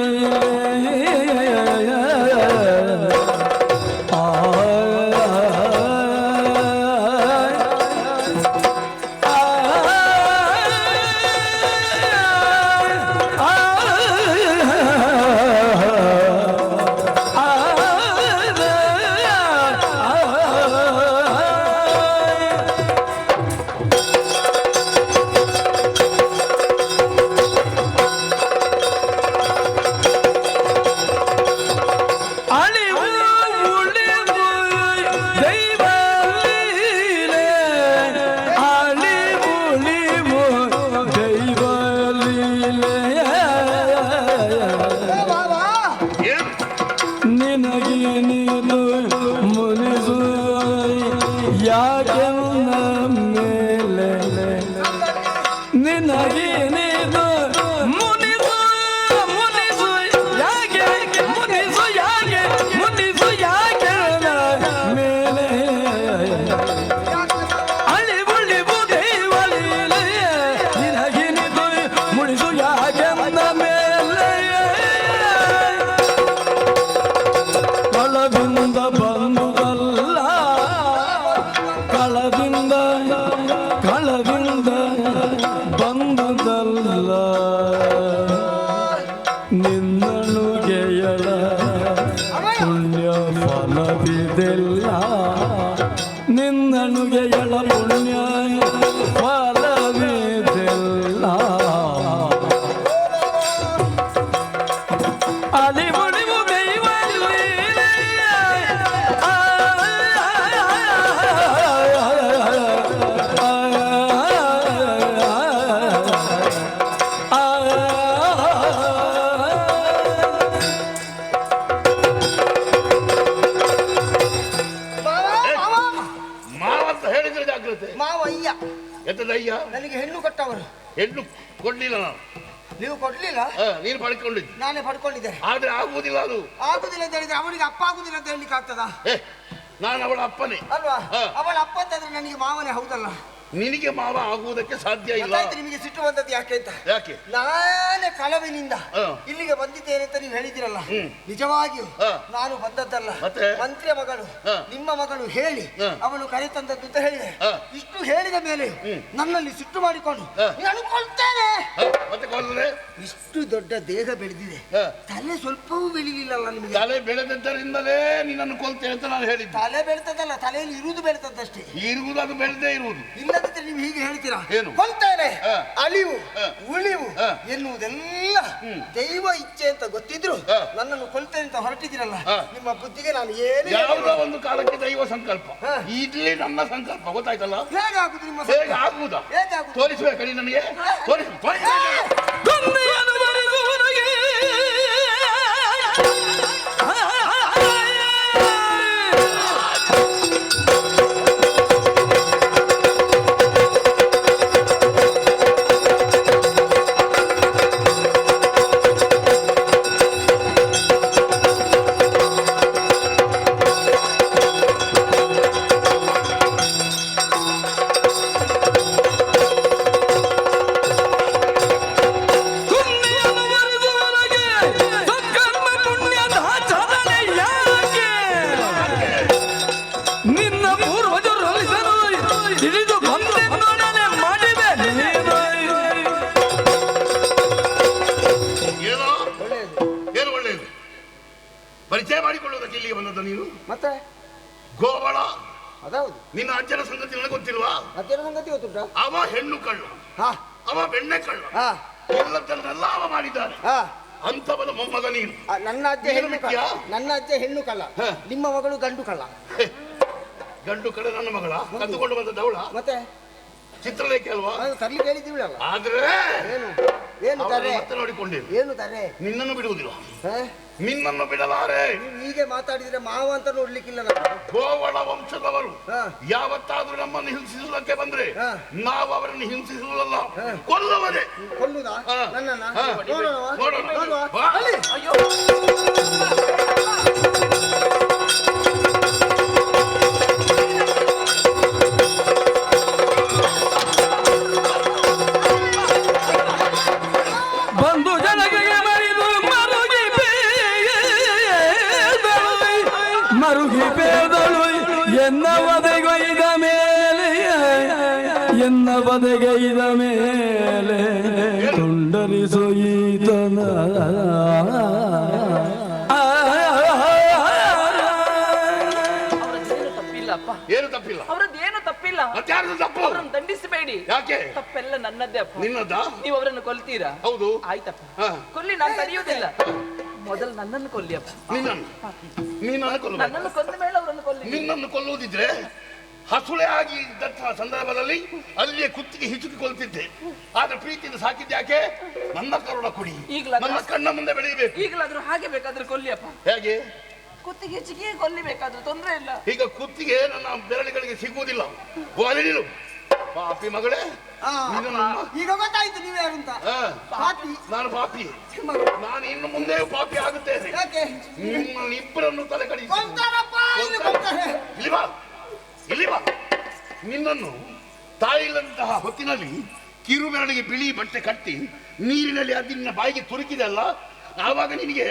ನನಗೆ ಹೆಣ್ಣು ಕೊಟ್ಟವರು. ಹೆಣ್ಣು ಕೊಡ್ಲಿಲ್ಲ ನಾನು. ನೀವು ಕೊಡ್ಲಿಲ್ಲ? ನೀನು ಪಡ್ಕೊಂಡಿದ್ದೆ. ನಾನೇ ಪಡ್ಕೊಂಡಿದ್ದೆ. ಆದ್ರೆ ಆಗುವುದಿಲ್ಲ. ಅದು ಆಗುದಿಲ್ಲ ಅಂತ ಹೇಳಿದ್ರೆ ಅವನಿಗೆ ಅಪ್ಪ ಆಗುದಿಲ್ಲ ಅಂತ ಹೇಳಲಿಕ್ಕೆ ಆಗ್ತದಾ? ನಾನು ಅವಳ ಅಪ್ಪನೇ ಅಲ್ವಾ? ಅವಳ ಅಪ್ಪ ಅಂತಂದ್ರೆ ನನಗೆ ಮಾವನೇ ಹೌದಲ್ಲ? ನಿನಗೆ ಮಾವ ಆಗುವುದಕ್ಕೆ ಸಾಧ್ಯ ಇಲ್ಲ. ನಿಮಗೆ ಸಿಟ್ಟು ಬಂದದ್ದು ಯಾಕೆ ಅಂತ? ಯಾಕೆ? ನಾನೇ ಕಳವಿನಿಂದ ಇಲ್ಲಿಗೆ ಬಂದಿದ್ದೇನೆ ಅಂತ ನೀವು ಹೇಳಿದಿರಲ್ಲ, ನಿಜವಾಗಿಯೂ ನಾನು ಬಂದದ್ದಲ್ಲ. ಮಂತ್ರಿಯ ಮಗಳು, ನಿಮ್ಮ ಮಗಳು ಹೇಳಿ ಅವಳು ಕರೆ ತಂದದ್ದು ಅಂತ ಹೇಳಿದೆ. ಇಷ್ಟು ಹೇಳಿದ ಮೇಲೆ ನನ್ನಲ್ಲಿ ಸಿಟ್ಟು ಮಾಡಿಕೊಂಡು ಅನ್ಕೊಳ್ತೇನೆ. ಇಷ್ಟು ದೊಡ್ಡ ದೇಹ ಬೆಳೆದಿದೆ, ತಲೆ ಸ್ವಲ್ಪವೂ ಬೆಳಿಲಿಲ್ಲಲ್ಲ ನಿಮಗೆ? ತಲೆ ಬೆಳೆದದ್ದರಿಂದಲೇ ನಿನ್ನನ್ನು ಕೊಲ್ತೇನೆ ಅಂತ ನಾನು ಹೇಳಿದ್ದೆ. ತಲೆ ಬೆಳೆದದ್ದಲ್ಲ, ತಲೆಯಲ್ಲಿ ಇರುವುದು ಬೆಳೆದದ್ದಷ್ಟೇ. ಇರುವುದು ಅದು ಬೆಳೆದೇ ಇರುವುದು. ಇಲ್ಲದಿದ್ರೆ ನೀವು ಹೀಗೆ ಹೇಳ್ತೀರಾ? ಏನು? ಕೊಲ್ತೇನೆ, ಅಳಿವು, ಉಳಿವು ಎನ್ನುವುದೆಲ್ಲ ದೈವ ಇಚ್ಛೆ ಅಂತ ಗೊತ್ತಿದ್ರು ನನ್ನನ್ನು ಕೊಲ್ತೇನೆ ಅಂತ ಹೊರಟಿದ್ದೀರಲ್ಲ, ನಿಮ್ಮ ಬುದ್ಧಿಗೆ ನಾನು ಏನು? ಯಾವುದೋ ಒಂದು ಕಾಲಕ್ಕೆ ದೈವ ಸಂಕಲ್ಪ, ಇಲ್ಲಿ ನನ್ನ ಸಂಕಲ್ಪ. ಗೊತ್ತಾಯ್ತಲ್ಲ? ಹೇಗಾಗುದು ನಿಮ್ಮ? ಹೇಗೆ ಆಗುವುದಾ? ತೋರಿಸ್ಬೇಕಲ್ಲಿ ನನಗೆ? ಕೇಳಿದವನದ ನೀನು? ಮತ್ತೆ ಗೋವಳ ಅದೌದು. ನಿನ್ನ ಅಜ್ಜನ ಸಂಗತಿ ನನಗೆ ಗೊತ್ತಿಲ್ವಾ? ಅಜ್ಜನ ಸಂಗತಿ ಗೊತ್ತುಂಟಾ? ಅವ ಹೆಣ್ಣು ಕಳ್ಳ, ಹಾ ಅವ ಬೆಣ್ಣೆ ಕಳ್ಳ, ಹಾ ಎಲ್ಲದನ್ನೆಲ್ಲ ಅವ ಮಾಡಿದ್ದಾನೆ. ಹಾ ಅಂತವನ ಮೊಮ್ಮಗ ನೀನು. ನನ್ನ ಅಜ್ಜ ಹೆಣ್ಣು ಕಳ್ಳ, ನನ್ನ ಅಜ್ಜ ಹೆಣ್ಣು ಕಳ್ಳ, ನಿಮ್ಮ ಮಗಳು ಗಂಡು ಕಳ್ಳ. ಗಂಡು ಕಳ್ಳ ನನ್ನ ಮಗಳ ಕದ್ದುಕೊಂಡು ಬಂದ ದವಳ ಮತ್ತೆ ಚಿತ್ರಲೇಖೆ ಅಲ್ವಾ? ಅದು ತರ್ಲಿಕ್ಕೆ ಹೇಳಿದ್ದೀವಲ್ಲ. ಆದ್ರೆ ಏನು ಏನು ತಾರೆ? ಮತ್ತೆ ನೋಡಿಕೊಂಡಿರು, ಏನು ತಾರೆ? ನಿನ್ನನ್ನು ಬಿಡುವುದಿಲ್ಲ, ಹಾ? ನಿನ್ನನ್ನು ಬಿಡಲಾರೆ. ನೀವು ಹೀಗೆ ಮಾತಾಡಿದ್ರೆ ಮಾವ ಅಂತ ನೋಡ್ಲಿಕ್ಕಿಲ್ಲ ನಾನು. ಗೋವಳ ವಂಶದವರು ಹಾ. ಯಾವತ್ತಾದ್ರೂ ನಮ್ಮನ್ನು ಹಿಂಸಿಸಲಿಕ್ಕೆ ಬಂದ್ರೆ ಹಾ. ನಾವು ಅವರನ್ನು ಹಿಂಸಿಸುವುದಲ್ಲ, ಕೊಲ್ಲುವುದೇ. ಕೊಲ್ಲುದಾ ಹಾ. ನನ್ನನ್ನ? ಹಾ. ನೋಡೋಣವಾ? ನೋಡೋಣ. ನೋಡುವಾ? ಬಾ. ಅಲ್ಲಿ. ಅಯ್ಯೋ ಬಂದು ಜನಗೆ ಮರಿದು ಮರುಗಿ ಬೇದಳು ಎನ್ನ ಬದೆಗೈದ ಮೇಲೆ ತುಂಡರಿಸು ಈತನ ಅವರದ್ದೇನು ತಪ್ಪಿಲ್ಲ ಅಪ್ಪ, ಏನು ತಪ್ಪಿಲ್ಲ, ಅವರದ್ದೇನು ತಪ್ಪಿಲ್ಲ. ಮತ್ಯಾರ್ದು ತಪ್ಪು? ಅವರನ್ನು ದಂಡಿಸಬೇಡಿ. ಯಾಕೆ? ತಪ್ಪೆಲ್ಲ ನನ್ನದ್ದೇ ಅಪ್ಪ. ನಿನ್ನದ? ನೀವು ಅವರನ್ನು ಕೊಲ್ತೀರಾ? ಹೌದು. ಆಯ್ತಪ್ಪ, ಹಾ. ಕೊಲ್ಲಿ, ನಾನು ತಡೆಯುವುದಿಲ್ಲ. ಮೊದಲು ನನ್ನನ್ನು ಕೊಲ್ಲಿ ಅಪ್ಪ. ನೀನನ್ನು ಕೊಲ್ಲು. ನನ್ನನ್ನು ಕೊಂದ ಮೇಲೆ ಅವರನ್ನು ಕೊಲ್ಲಿ. ನಿನ್ನನ್ನು ಕೊಲ್ಲುವುದಿದ್ರೆ ಹಸುಳೆ ಆಗಿ ಇದ್ದಂತಹ ಸಂದರ್ಭದಲ್ಲಿ ಅಲ್ಲಿಯೇ ಕುತ್ತಿಗೆ ಹಿಚುಕಿ ಕೊಲ್ತಿದ್ದೆ. ಆದ್ರೆ ಪ್ರೀತಿಯಿಂದ ಸಾಕಿದ್ಯಾಕೆ? ನನ್ನ ಕರುಣ ಕೊಡಿ, ನನ್ನ ಕಣ್ಣ ಮುಂದೆ ಬೆಳೆಯಬೇಕು. ಈಗಲಾದ್ರೂ ಹಾಗೆ ಬೇಕಾದ್ರೆ ಕೊಲ್ಲಿ ಅಪ್ಪ. ಹೇಗೆ? ಕುತ್ತಿಗೆ ಚಿಗಿಯೇ ಕೊಲ್ಲಿಬೇಕಾದ್ರೂ ತೊಂದ್ರೆ ಇಲ್ಲ. ಈಗ ಕುತ್ತಿಗೆ ನನ್ನ ಬೆರಳುಗಳಿಗೆ ಸಿಗುವುದಿಲ್ಲ. ನೀನು ಪಾಪಿ ಮಗಳೇ. ಈಗ ಗೊತ್ತಾಯ್ತು ನೀವು ಯಾರು ಅಂತ. ಪಾಪಿ. ನಾನು ಪಾಪಿ. ನಾನು ಇನ್ನು ಮುಂದೆ ಪಾಪಿ ಆಗುತ್ತೇನೆ. ಯಾಕೆ? ನಿಮ್ಮಿಬ್ಬರನ್ನು ತಲೆ ಕಡಿಸಿ ಇಲ್ಲಿ ಬಾ, ಇಲ್ಲಿ ಬಾ. ನಿನ್ನನ್ನು ತಾಯಿಲ್ಲಂತಹ ಹೊತ್ತಿನಲ್ಲಿ ಕಿರು ಬೆರಳಿಗೆ ಬಿಳಿ ಬಟ್ಟೆ ಕಟ್ಟಿ ನೀರಿನಲ್ಲಿ ಅದು ನಿನ್ನ ಬಾಯಿಗೆ ತುರುಕಿದಲ್ಲ, ಆವಾಗ ನಿನಗೆ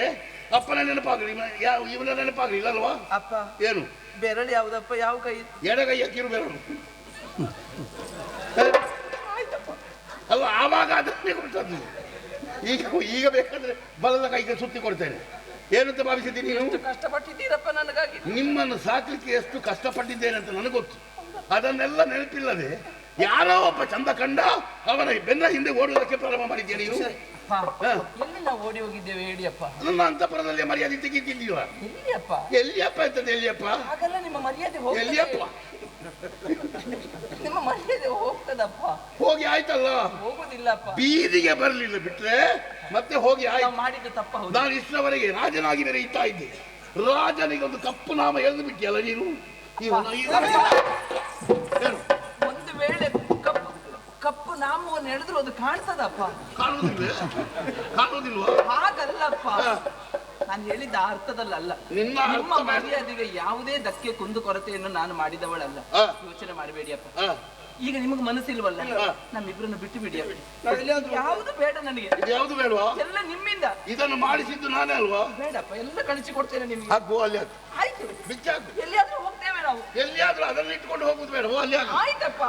ಅಪ್ಪನ ನೆನಪಾಗಲಿ, ಇವನ ನೆನಪಾಗಲಿಲ್ಲ ಅಲ್ವಾ? ಅಪ್ಪ ಏನು ಬೆರಳು ಯಾವ್ದಪ್ಪ? ಯಾವ ಕೈ? ಎಡಗೈಯ ಕಿರು ಬೆರಳು ಅಲ್ಲ, ಆವಾಗ ಅದನ್ನೇ ಕೊಟ್ಟದ್ದು. ಈಗ ಬೇಕಾದ್ರೆ ಬಲದ ಕೈಗೆ ಸುತ್ತಿ ಕೊಡ್ತೇನೆ. ಏನಂತ ಭಾವಿಸಿದ್ದೀನಿ ನೀನು? ಕಷ್ಟಪಟ್ಟಿದ್ದೀರಪ್ಪ ನನಗಾಗಿ. ನಿಮ್ಮನ್ನು ಸಾಕಲಿಕ್ಕೆ ಎಷ್ಟು ಕಷ್ಟಪಟ್ಟಿದ್ದೇನೆ ಅಂತ ನನಗೆ ಗೊತ್ತು. ಅದನ್ನೆಲ್ಲ ನೆನಪಿಲ್ಲದೆ ಯಾರೋ ಒಬ್ಬ ಚಂದ ಕಂಡ ಅವನ ಬೆನ್ನ ಹಿಂದೆ ಓಡುವುದಕ್ಕೆ ಪ್ರಾರಂಭ ಮಾಡಿದ್ದೆ ನೀನು. ಎಲ್ಲಿ ನಾವು ಓಡಿ ಹೋಗಿದ್ದೇವೆ ಹೇಳಿ ಅಪ್ಪ? ನನ್ನ ಅಂತಃಪುರದಲ್ಲಿ ಮರ್ಯಾದೆ ತೆಗಿತಿದ್ದೀವ. ಎಲ್ಲಿಯಪ್ಪ? ಎಲ್ಲಿಯಪ್ಪ ಅಂತದ್ದು? ಎಲ್ಲಿಯಪ್ಪ? ಹಾಗೆಲ್ಲ ನಿಮ್ಮ ಮರ್ಯಾದೆ ಹೋಗ್ತದೆ. ಎಲ್ಲಿಯಪ್ಪ? ನಿಮ್ಮ ಮರ್ಯಾದೆ ಹೋಗ್ತದಪ್ಪ. ಹೋಗಿ ಆಯ್ತಲ್ಲ, ಹೋಗುದಿಲ್ಲಪ್ಪ. ಬೀದಿಗೆ ಬರಲಿಲ್ಲ ಬಿಟ್ರೆ ಮತ್ತೆ ಹೋಗಿ ಆಯ್ತು. ನಾವು ಮಾಡಿದ್ದು ತಪ್ಪ. ಹೌದು. ನಾನು ಇಷ್ಟರವರೆಗೆ ರಾಜನಾಗಿ ಮೆರೆಯುತ್ತಾ ಇದ್ದೆ. ರಾಜನಿಗೆ ಒಂದು ಕಪ್ಪು ನಾಮ ಎಳೆದು ಬಿಟ್ಟಿಯಲ್ಲ ನೀನು. ಒಂದು ವೇಳೆ ಕಪ್ಪು ನಾಮವನ್ನು ಎಳೆದ್ರು ಅದು ಕಾಣ್ತದಪ್ಪ. ಕಾಣುವುದಿಲ್ವಾ? ಹಾಗಲ್ಲಪ್ಪ, ನಾನು ಹೇಳಿದ ಅರ್ಥದಲ್ಲ. ನಿಮ್ಮ ಮರ್ಯಾದೆಗೆ ಯಾವುದೇ ಧಕ್ಕೆ ಕುಂದು ಕೊರತೆಯನ್ನು ನಾನು ಮಾಡಿದವಳಲ್ಲ. ಯೋಚನೆ ಮಾಡಬೇಡಿಯಪ್ಪ. ಈಗ ನಿಮಗೆ ಮನಸ್ಸಿಲ್ವಲ್ಲ, ನಮ್ಮಿಬ್ಬರನ್ನು ಬಿಟ್ಟು ಬಿಡಿ. ಯಾವುದು ಬೇಡ ನನಗೆ. ಯಾವುದು ಬೇಡವಾ? ಎಲ್ಲ ನಿಮ್ಮಿಂದ. ಇದನ್ನು ಮಾಡಿಸಿದ್ದು ನಾನೇ ಅಲ್ವಾ? ಬೇಡಪ್ಪ, ಎಲ್ಲ ಕಳಿಸಿ ಕೊಡ್ತೇನೆ ನಿಮಗೆ. ಹಾಕು ಅಲ್ಲಿ. ಆಯ್ತು, ಬಿಚ್ಚಾಕು. ಎಲ್ಲಿಯಾದ್ರೂ ಹೋಗ್ತೇವೆ ನಾವು. ಎಲ್ಲಿಯಾದ್ರೂ ಅದನ್ನು ಇಟ್ಕೊಂಡು ಹೋಗುದು ಬೇಡವೋ? ಅಲ್ಲಿ ಆಯ್ತಪ್ಪ,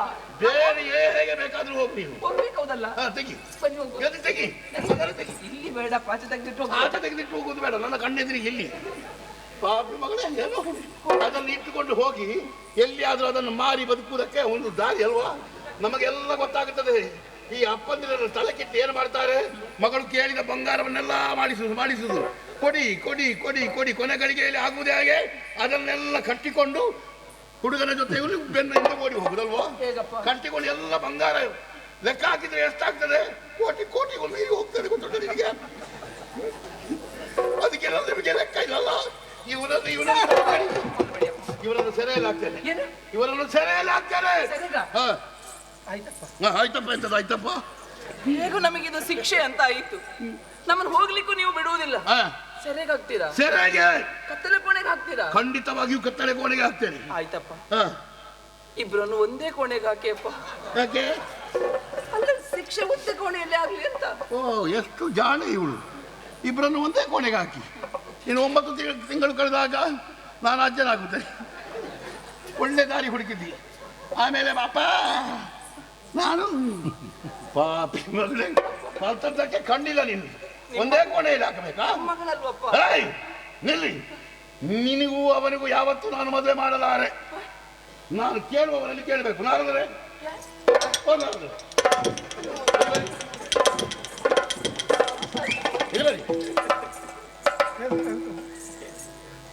ಬೇರೆ ಹೇಗೆ ಬೇಕಾದ್ರೂ ಹೋಗಿ ನೀವು. ಹೋಗ್ಬೇಕಾದಲ್ಲ. ತೆಗಿ, ಬನ್ನಿ ಹೋಗು. ತೆಗಿ. ಇಲ್ಲಿ ಬೇಡಪ್ಪ, ಆಚೆ ತೆಗೆದಿಟ್ಟು ಹೋಗು. ಆಚೆ ತೆಗೆದಿಟ್ಟು ಹೋಗುದು ಬೇಡ, ನನ್ನ ಕಣ್ಣೆದುರಿಗೆ ಇಲ್ಲಿ. ಪಾಪಿ ಮಗಳೇ, ಏನು ಅದನ್ನು ಇಟ್ಟುಕೊಂಡು ಹೋಗಿ ಎಲ್ಲಿಯಾದ್ರೂ ಅದನ್ನು ಮಾರಿ ಬದುಕುವುದಕ್ಕೆ ಒಂದು ದಾರಿ ಅಲ್ವಾ? ನಮಗೆಲ್ಲ ಗೊತ್ತಾಗುತ್ತದೆ. ಈ ಅಪ್ಪಂದಿರನ್ನು ತಲೆ ಕೆಟ್ಟಿ ಏನು ಮಾಡ್ತಾರೆ? ಮಗಳು ಕೇಳಿದ ಬಂಗಾರವನ್ನೆಲ್ಲ ಮಾಡಿಸುವುದು. ಕೊಡಿ ಕೊಡಿ ಕೊಡಿ ಕೊಡಿ, ಕೊನೆ ಗಳಿಗೆಯಲ್ಲಿ ಆಗುವುದೇ ಹಾಗೆ ಅದನ್ನೆಲ್ಲ ಕಟ್ಟಿಕೊಂಡು ಹುಡುಗನ ಜೊತೆ ಬೆನ್ನಿಂದ ಓಡಿ ಹೋಗುದಲ್ವಾ? ಕಟ್ಟಿಕೊಂಡು ಎಲ್ಲ ಬಂಗಾರ ಲೆಕ್ಕ ಹಾಕಿದ್ರೆ ಎಷ್ಟಾಗ್ತದೆ? ಕೋಟಿಗೂ ಮೀರಿ ಹೋಗ್ತದೆ. ಗೊತ್ತುಂಟು ನಿಮಗೆ? ಅದಕ್ಕೆಲ್ಲ ನಿಮಗೆ ಲೆಕ್ಕ ಇಲ್ಲಲ್ಲ. ಇವರನ್ನು ಸೆರೆಯಲ್ಲಿ ಹಾಕ್ತೇನೆ. ಇವರನ್ನು ಸೆರೆಯಲ್ಲಿ ಹಾಕ್ತೇನೆ. ಆಯ್ತಪ್ಪ. ಎಂತದ್ದು ಆಯ್ತಪ್ಪ? ಹೇಗೂ ನಮಗಿದು ಶಿಕ್ಷೆ ಅಂತ ಆಯ್ತು. ನಮ್ಮನ್ನು ಹೋಗ್ಲಿಕ್ಕೂ ನೀವು ಬಿಡುವುದಿಲ್ಲ. ಸೆರೆಗೆ ಹಾಕ್ತೀರಾ? ಸೆರೆಗೆ, ಕತ್ತಲೆ ಕೋಣೆಗೆ ಹಾಕ್ತೀರಾ? ಖಂಡಿತವಾಗಿಯೂ ಕತ್ತಲೆ ಕೋಣೆಗೆ ಹಾಕ್ತೇನೆ. ಆಯ್ತಪ್ಪ, ಇಬ್ರನ್ನು ಒಂದೇ ಕೋಣೆಗೆ ಹಾಕಿಯಪ್ಪ. ಯಾಕೆ? ಅಲ್ಲ, ಶಿಕ್ಷೆ ಒಂದೇ ಕೋಣೆಯಲ್ಲಿ ಆಗ್ಲಿ ಅಂತ. ಓ, ಎಷ್ಟು ಜಾಣ ಇವಳು. ಇಬ್ಬರನ್ನು ಒಂದೇ ಕೋಣೆಗೆ ಹಾಕಿ ಇನ್ನು 9 ತಿಂಗಳು ಕಳೆದಾಗ ನಾನು ಅಜ್ಜನಾಗುತ್ತೇನೆ. ಒಳ್ಳೆ ದಾರಿ ಹುಡುಕಿದ್ದಿ. ಆಮೇಲೆ ಪಾಪ ನಾನು ಪಾಪಿ ಮಗಳೇ, ಕಲ್ತದ್ದಕ್ಕೆ ಕಂಡಿಲ್ಲ ನೀನು. ಒಂದೇ ಕೋಣೆಯಲ್ಲಿ ಹಾಕಬೇಕಾ? ಮಗಳಲ್ವಪ್ಪ. ನಿಲ್ಲಿ, ನಿನಗೂ ಅವನಿಗೂ ಯಾವತ್ತೂ ನಾನು ಮದುವೆ ಮಾಡಲಾರೆ. ನಾನು ಕೇಳುವವರಲ್ಲಿ ಕೇಳಬೇಕು. ನಾರದರೆ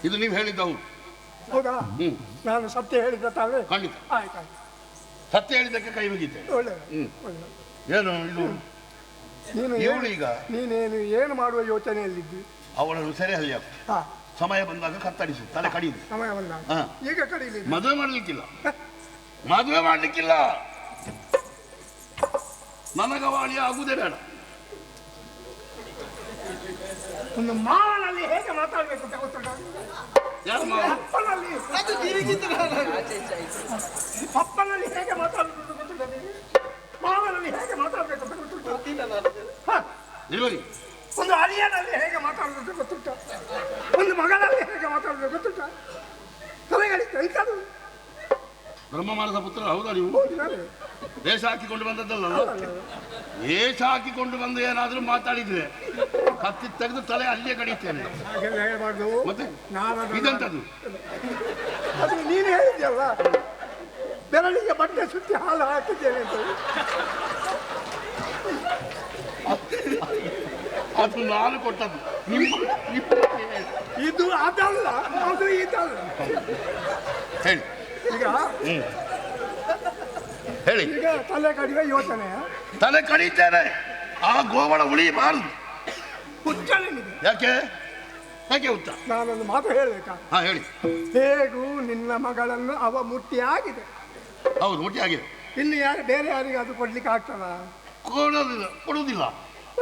ಇದು ನೀವು ಹೇಳಿದ್ದವು. ಹೌದಾ? ನಾನು ಸತ್ಯ ಹೇಳಿದ ತಾವೇ? ಖಂಡಿತ ಆಯ್ತು. ಸತ್ಯ ಹೇಳಿದ್ದಕ್ಕೆ ಕೈ ಮುಗಿತೇನೆ. ಒಳ್ಳೆಯದು. ಏನು ಇದು? ಇವಳು ಈಗ ನೀನೇನು ಏನು ಮಾಡುವ ಯೋಚನೆಯಲ್ಲಿದ್ದಿ? ಅವಳನ್ನು ಸೆರೆ ಹಲ್ಲಿ ಸಮಯ ಬಂದಾಗ ಕತ್ತರಿಸು, ತಲೆ ಕಡಿಯುದು. ಸಮಯ ಬಂದಾಗ ಈಗ ಕಡಿಲಿ. ಮದುವೆ ಮಾಡಲಿಕ್ಕಿಲ್ಲ, ಮದುವೆ ಮಾಡಲಿಕ್ಕಿಲ್ಲ. ನನಗವಾಳಿ ಆಗುವುದೇ ಬೇಡ. ಒಂದು ಮಾವನಲ್ಲಿ ಹೇಗೆ ಮಾತಾಡಬೇಕು ಅಂತ ಗೊತ್ತುಂಟ? ಯಾರು ಮಾವ? ಅಪ್ಪನಲ್ಲಿ ಅಪ್ಪನಲ್ಲಿ ಹೇಗೆ ಮಾತಾಡಬೇಕು ಗೊತ್ತುಂಟ? ಮಾವನಲ್ಲಿ ಹೇಗೆ ಮಾತಾಡಬೇಕು ಅಂತ ಗೊತ್ತುಂಟ? ಒಂದು ಅಳಿಯನಲ್ಲಿ ಹೇಗೆ ಮಾತಾಡಬೇಕು ಗೊತ್ತುಂಟ? ಒಂದು ಮಗಳಲ್ಲಿ ಹೇಗೆ ಮಾತಾಡಬೇಕು ಗೊತ್ತುಂಟ? ತಲೆಗಳಿಗೆ ಎಂಥದ್ದು? ಬ್ರಹ್ಮಮಾನದ ಪುತ್ರ ಹೌದಾ ನೀವು? ವೇಷ ಹಾಕಿಕೊಂಡು ಬಂದದ್ದಲ್ಲ. ವೇಷ ಹಾಕಿಕೊಂಡು ಬಂದು ಏನಾದ್ರೂ ಮಾತಾಡಿದ್ರೆ ಕತ್ತಿ ತೆಗೆದು ತಲೆ ಅಲ್ಲಿಯೇ ಕಡಿತೇನೆ. ಹಾಗೆಲ್ಲ ಹೇಳ್ಬಾರ್ದು. ಮತ್ತೆ ಇದಂತದ್ದು ಅದು ನೀನು ಹೇಳಿದ್ಯಲ್ಲ, ಬೆರಳಿಗೆ ಬಟ್ಟೆ ಸುತ್ತಿ ಹಾಲು ಹಾಕಿದ್ದೇನೆ ಅಂತ. ಅದು ನಾನು ಕೊಟ್ಟದ್ದು. ಇದು ಅದಲ್ಲ, ಅದು ಇದಲ್ಲ. ಹೇಳಿ ಈಗ ಹೇಳಿ. ಈಗ ತಲೆ ಕಡಿಯುವ ಯೋಚನೆ. ತಲೆ ಕಡಿತೇನೆ. ಆ ಗೋವಳ ಉಳಿಯಬಾರದು. ಹುಚ್ಚಳೆ ನಿಮಗೆ. ಯಾಕೆ ಯಾಕೆ ಹುಚ್ಚ? ನಾನೊಂದು ಮಾತು ಹೇಳಬೇಕಾ? ಹಾ ಹೇಳಿ. ಹೇಗೂ ನಿನ್ನ ಮಗಳನ್ನು ಅವ ಮುಟ್ಟಿ ಆಗಿದೆ. ಹೌದು, ಮುಟ್ಟಿ ಆಗಿದೆ. ಇನ್ನು ಯಾರು ಬೇರೆ ಯಾರಿಗಾದ್ರೂ ಕೊಡ್ಲಿಕ್ಕೆ ಆಗ್ತದ? ಕೊಡುವುದಿಲ್ಲ.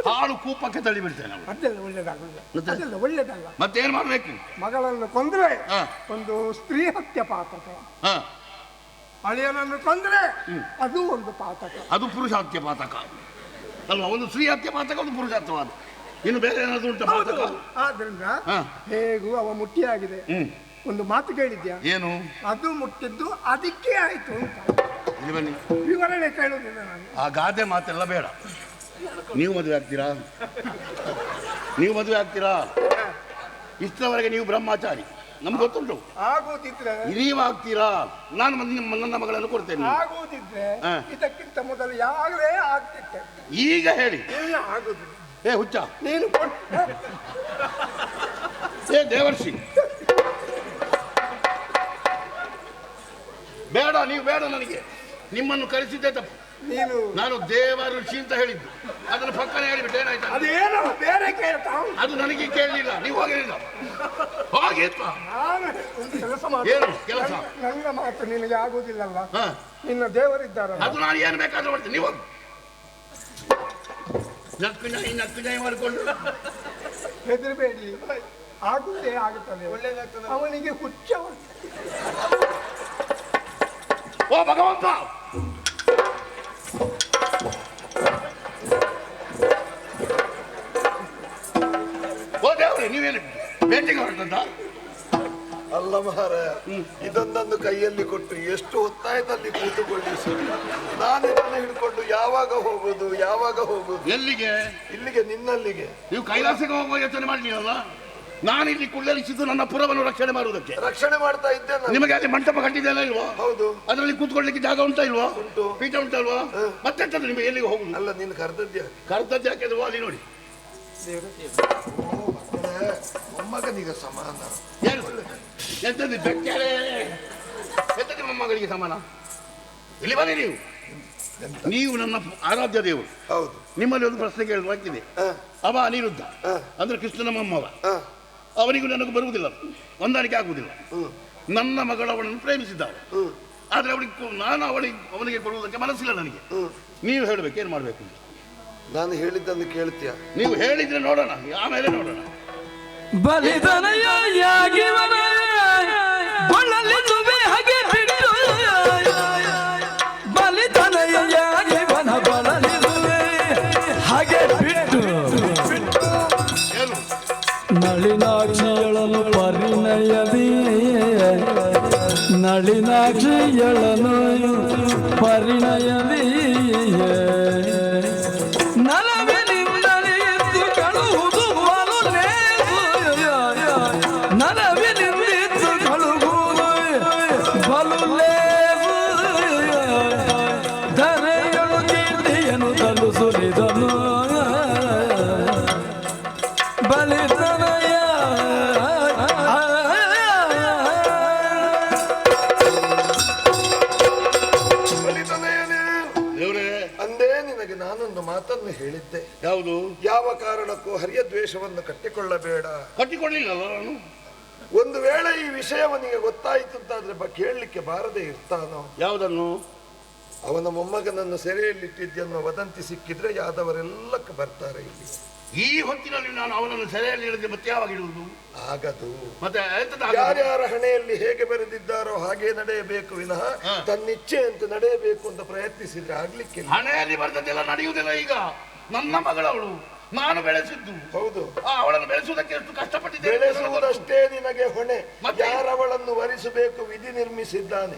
ಹಾಳು ಕೂಪಕ್ಕೆ ತಳ್ಳಿ ಬಿಡ್ತೇನೆ. ಅದೆಲ್ಲ ಒಳ್ಳೇದಾಗಲ್ಲ, ಅದೆಲ್ಲ ಒಳ್ಳೇದಲ್ಲ. ಮತ್ತೇನ್ ಮಾಡ್ಬೇಕು? ಮಗಳನ್ನು ಕೊಂದ್ರೆ ಒಂದು ಸ್ತ್ರೀ ಹತ್ಯೆ ಪಾತಕ, ಅಳಿಯನನ್ನು ಕೊಂದ್ರೆ ಅದು ಒಂದು ಪಾತಕ. ಅದು ಪುರುಷ ಹತ್ಯೆ ಪಾತಕ ಅಲ್ವಾ? ಒಂದು ಸ್ತ್ರೀ ಹತ್ಯೆ ಪಾತಕ, ಒಂದು ಪುರುಷ ಹತ್ಯವಾದ. ಇನ್ನು ಬೇರೆ ಏನಾದ್ರು ಉಂಟ ಪಾತಕ? ಆದ್ರಿಂದ ಹೇಗೂ ಅವ ಮುಟ್ಟಿಯಾಗಿದೆ. ಒಂದು ಮಾತು ಕೇಳಿದ್ಯಾ? ಏನು? ಅದು ಮುಟ್ಟಿದ್ದು ಅದಕ್ಕೆ ಆಯ್ತು ಅಂತ. ಇಲ್ಲಿ ಬನ್ನಿ, ವಿವರಣೆ ಕೇಳುವುದಿಲ್ಲ ನಾನು. ಆ ಗಾದೆ ಮಾತೆಲ್ಲ ಬೇಡ. ನೀವು ಮದುವೆ ಆಗ್ತೀರಾ? ನೀವು ಮದುವೆ ಆಗ್ತೀರಾ? ಇಷ್ಟರವರೆಗೆ ನೀವು ಬ್ರಹ್ಮಚಾರಿ, ನಮ್ಗೆ ಗೊತ್ತುಂಟು. ಆಗೋದಿದ್ರೆ ನೀವು ಆಗ್ತೀರಾ? ನಾನು ನನ್ನ ಮಗಳನ್ನು ಕೊಡ್ತೇನೆ. ಆಗೋದಿದ್ರೆ ಇದಕ್ಕಿಂತ ಮೊದಲು ಯಾಗಲೇ ಆಗ್ತಿತ್ತೆ. ಈಗ ಹೇಳಿ. ಇಲ್ಲ, ಆಗುದಿಲ್ಲ. ಏ ಹುಚ್ಚ, ನೀನು ಏ ದೇವರ್ಷಿ, ಬೇಡ, ನೀವು ಬೇಡ. ನನಗೆ ನಿಮ್ಮನ್ನು ಕರೆಸಿದ್ದೆ ತಪ್ಪು. ನೀನು ನಾನು ದೇವಋಷಿ ಅಂತ ಹೇಳಿದ್ದು, ಅದನ್ನು ಪಕ್ಕನೆ ಹೇಳಿಬಿಟ್ಟು ಏನಾಯ್ತು? ಅದೇನೋ ಬೇರೆ ಕೇಳ್ತಾ. ಅದು ನನಗೆ ಕೇಳಲಿಲ್ಲ. ನೀವು ಹೋಗಲಿಲ್ಲ. ಹಾಗೆ ನಾನು ಒಂದು ಕೆಲಸ ಮಾಡಿ. ಏನು ಕೆಲಸ? ನನ್ನ ಮಾತು ನಿನಗೆ ಆಗುದಿಲ್ಲಲ್ಲ. ನಿನ್ನ ದೇವರಿದ್ದಾರಲ್ಲ. ಅದು ನಾನು ಏನು ಬೇಕಾದ್ರೂ ಮಾಡ್ತೀನಿ. ನೀವು ನಕ್ಕು ಜಾಯಿ ಮಾಡಿಕೊಂಡು ಹೆದರಬೇಡಿ, ಆಗುದೇ ಆಗುತ್ತದೆ. ಒಳ್ಳೇದಾಗ್ತದೆ. ಅವನಿಗೆ ಹುಚ್ಚ. ಓ ಭಗವಂತ, ಓ ದೇವ್ರೆ, ನೀವೇನು ಬೇಟೆಗೆ ಹೊರಟಂತ? ಅಲ್ಲ ಮಹಾರಾಯ, ಇದೊಂದನ್ನು ಕೈಯಲ್ಲಿ ಕೊಟ್ಟು ಎಷ್ಟು ಹೊತ್ತಾಯ್ತಲ್ಲಿ ಕೂತುಕೊಳ್ಳಿ. ನಾನು ಇದನ್ನು ಹಿಡ್ಕೊಂಡು ಯಾವಾಗ ಹೋಗುದು, ಯಾವಾಗ ಹೋಗುದು? ಎಲ್ಲಿಗೆ? ಇಲ್ಲಿಗೆ, ನಿನ್ನಲ್ಲಿಗೆ. ನೀವು ಕೈಲಾಸಕ್ಕೆ ಹೋಗುವ ಯೋಚನೆ ಮಾಡಲಿಲ್ಲ. ನಾನು ಇಲ್ಲಿ ಕುಳ್ಳರಿಸಿದ್ದು ನನ್ನ ಪುರವನ್ನು ರಕ್ಷಣೆ ಮಾಡುವುದಕ್ಕೆ. ರಕ್ಷಣೆ ಮಾಡ್ತಾ ಇದ್ದೇನೆ. ನಿಮಗೆ ಅಲ್ಲಿ ಮಂಟಪ ಕಟ್ಟಿದೆಲ್ಲ ಇಲ್ವಾ? ಹೌದು. ಅದರಲ್ಲಿ ಕೂತ್ಕೊಳ್ಳಿಕ್ಕೆ ಜಾಗ ಉಂಟಾ ಇಲ್ವಾ? ಉಂಟು. ಪೀಠ ಉಂಟಲ್ವಾ? ಮತ್ತೆ ನಿಮಗೆ ಎಲ್ಲಿಗೆ ಹೋಗುದು? ಅಲ್ಲ, ನೀನು ಕರೆದದ್ಯಾ? ಕರ್ತದ್ದು ಯಾಕೆ? ಅದು ಅಲ್ಲಿ ನೋಡಿ, ಮೊಮ್ಮಗನಿಗೆ ಸಮಾನ. ಏನು ಎಂತದ್ದು ಬೆಕ್ಕರೆ? ಎಂತದ್ದು ಮೊಮ್ಮಗಳಿಗೆ ಸಮಾನ? ಇಲ್ಲಿ ಬನ್ನಿ ನೀವು. ನೀವು ನನ್ನ ಆರಾಧ್ಯ ದೇವರು. ಹೌದು. ನಿಮ್ಮಲ್ಲಿ ಒಂದು ಪ್ರಶ್ನೆ ಕೇಳಬೇಕಿದೆ. ಅವ ಅನಿರುದ್ಧ ಅಂದ್ರೆ ಕೃಷ್ಣನ ಮೊಮ್ಮವ. ಅವನಿಗೂ ನನಗೂ ಬರುವುದಿಲ್ಲ, ಹೊಂದಾಣಿಕೆ ಆಗುವುದಿಲ್ಲ. ನನ್ನ ಮಗಳು ಅವಳನ್ನು ಪ್ರೇಮಿಸಿದ್ದಾಳೆ. ಆದ್ರೆ ನಾನು ಅವನಿಗೆ ಕೊಡುವುದಕ್ಕೆ ಮನಸ್ಸಿಲ್ಲ ನನಗೆ. ನೀವು ಹೇಳಬೇಕು, ಏನು ಮಾಡಬೇಕು? ನಾನು ಹೇಳಿದ್ದನ್ನು ಕೇಳ್ತೀಯ? ನೀವು ಹೇಳಿದ್ರೆ ನೋಡೋಣ, ಆಮೇಲೆ ನೋಡೋಣ. ಬಲಿದನಯಾಗಿ ಬಳಲಿಸುವೆ ಹಾಗೆ ಬಿಟ್ಟು, ಬಲಿದನಯಾಗಿ ವನ ಬಳಲಿಸುವೆ ಹಾಗೆ ಬಿಟ್ಟು, ನಳಿನಾಕ್ಷಿಯಳನು ಪರಿಣಯದಿ, ನಳಿನಾಕ್ಷಿಯಳನು ಪರಿಣಯದಿ, ನಲವಿನಿಂದಲೇ ಎದ್ದು ಕಳುವುದು ಬಲು ನೇಸು, ನಲವಿನಿಂದ ಬಲಿತನಯ ದೇವ್ರೇ, ಅಂದೇ ನಿನಗೆ ನಾನೊಂದು ಮಾತನ್ನು ಹೇಳಿದ್ದೆ. ಯಾವುದು? ಯಾವ ಕಾರಣಕ್ಕೂ ಹರಿಯ ದ್ವೇಷವನ್ನು ಕಟ್ಟಿಕೊಳ್ಳಬೇಡ. ಕಟ್ಟಿಕೊಳ್ಳಿಲ್ಲಲ್ಲ ನಾನು. ಒಂದು ವೇಳೆ ಈ ವಿಷಯವನಿಗೆ ಗೊತ್ತಾಯಿತು ಅಂತಾದ್ರೆ ಕೇಳಲಿಕ್ಕೆ ಬಾರದೆ ಇರ್ತಾನೋ? ಯಾವುದನ್ನು? ಅವನ ಮೊಮ್ಮಗನನ್ನು ಸೆರೆಯಲ್ಲಿಟ್ಟಿದ್ದೆನ್ನೋ ವದಂತಿ ಸಿಕ್ಕಿದ್ರೆ ಯಾದವರೆಲ್ಲಕ್ಕೆ ಬರ್ತಾರೆ ಇಲ್ಲಿ. ಈ ಹೊತ್ತಿನಲ್ಲಿ ನಾನು ಅವನನ್ನು ಸೆರೆಯಲ್ಲಿ ಇಳಿದ್ರೆ ಮತ್ತೆ ಯಾವಾಗ ಇಡುವುದು? ಆಗದು. ಮತ್ತೆ ಯಾರ್ಯಾರ ಹಣೆಯಲ್ಲಿ ಹೇಗೆ ಬರೆದಿದ್ದಾರೋ ಹಾಗೆ ನಡೆಯಬೇಕು ವಿನಃ ತನ್ನಿಚ್ಛೆ ಅಂತ ನಡೆಯಬೇಕು ಅಂತ ಪ್ರಯತ್ನಿಸಿದ್ರೆ ಆಗ್ಲಿಕ್ಕೆ ಹಣೆಯಲ್ಲಿ ಬರೆದದ್ದೆಲ್ಲ ನಡೆಯುವುದಿಲ್ಲ. ಈಗ ನನ್ನ ಮಗಳವಳು, ನಾನು ಬೆಳೆಸಿದ್ದು. ಹೌದು, ಅವಳನ್ನು ಬೆಳೆಸುವುದಕ್ಕೆ ಎಷ್ಟು ಕಷ್ಟಪಟ್ಟಿದ್ದೇನೆ. ಬೆಳೆಸುವುದಷ್ಟೇ ನಿನಗೆ ಹೊಣೆ. ಯಾರವಳನ್ನು ವರಿಸಬೇಕು ವಿಧಿ ನಿರ್ಮಿಸಿದ್ದಾನೆ.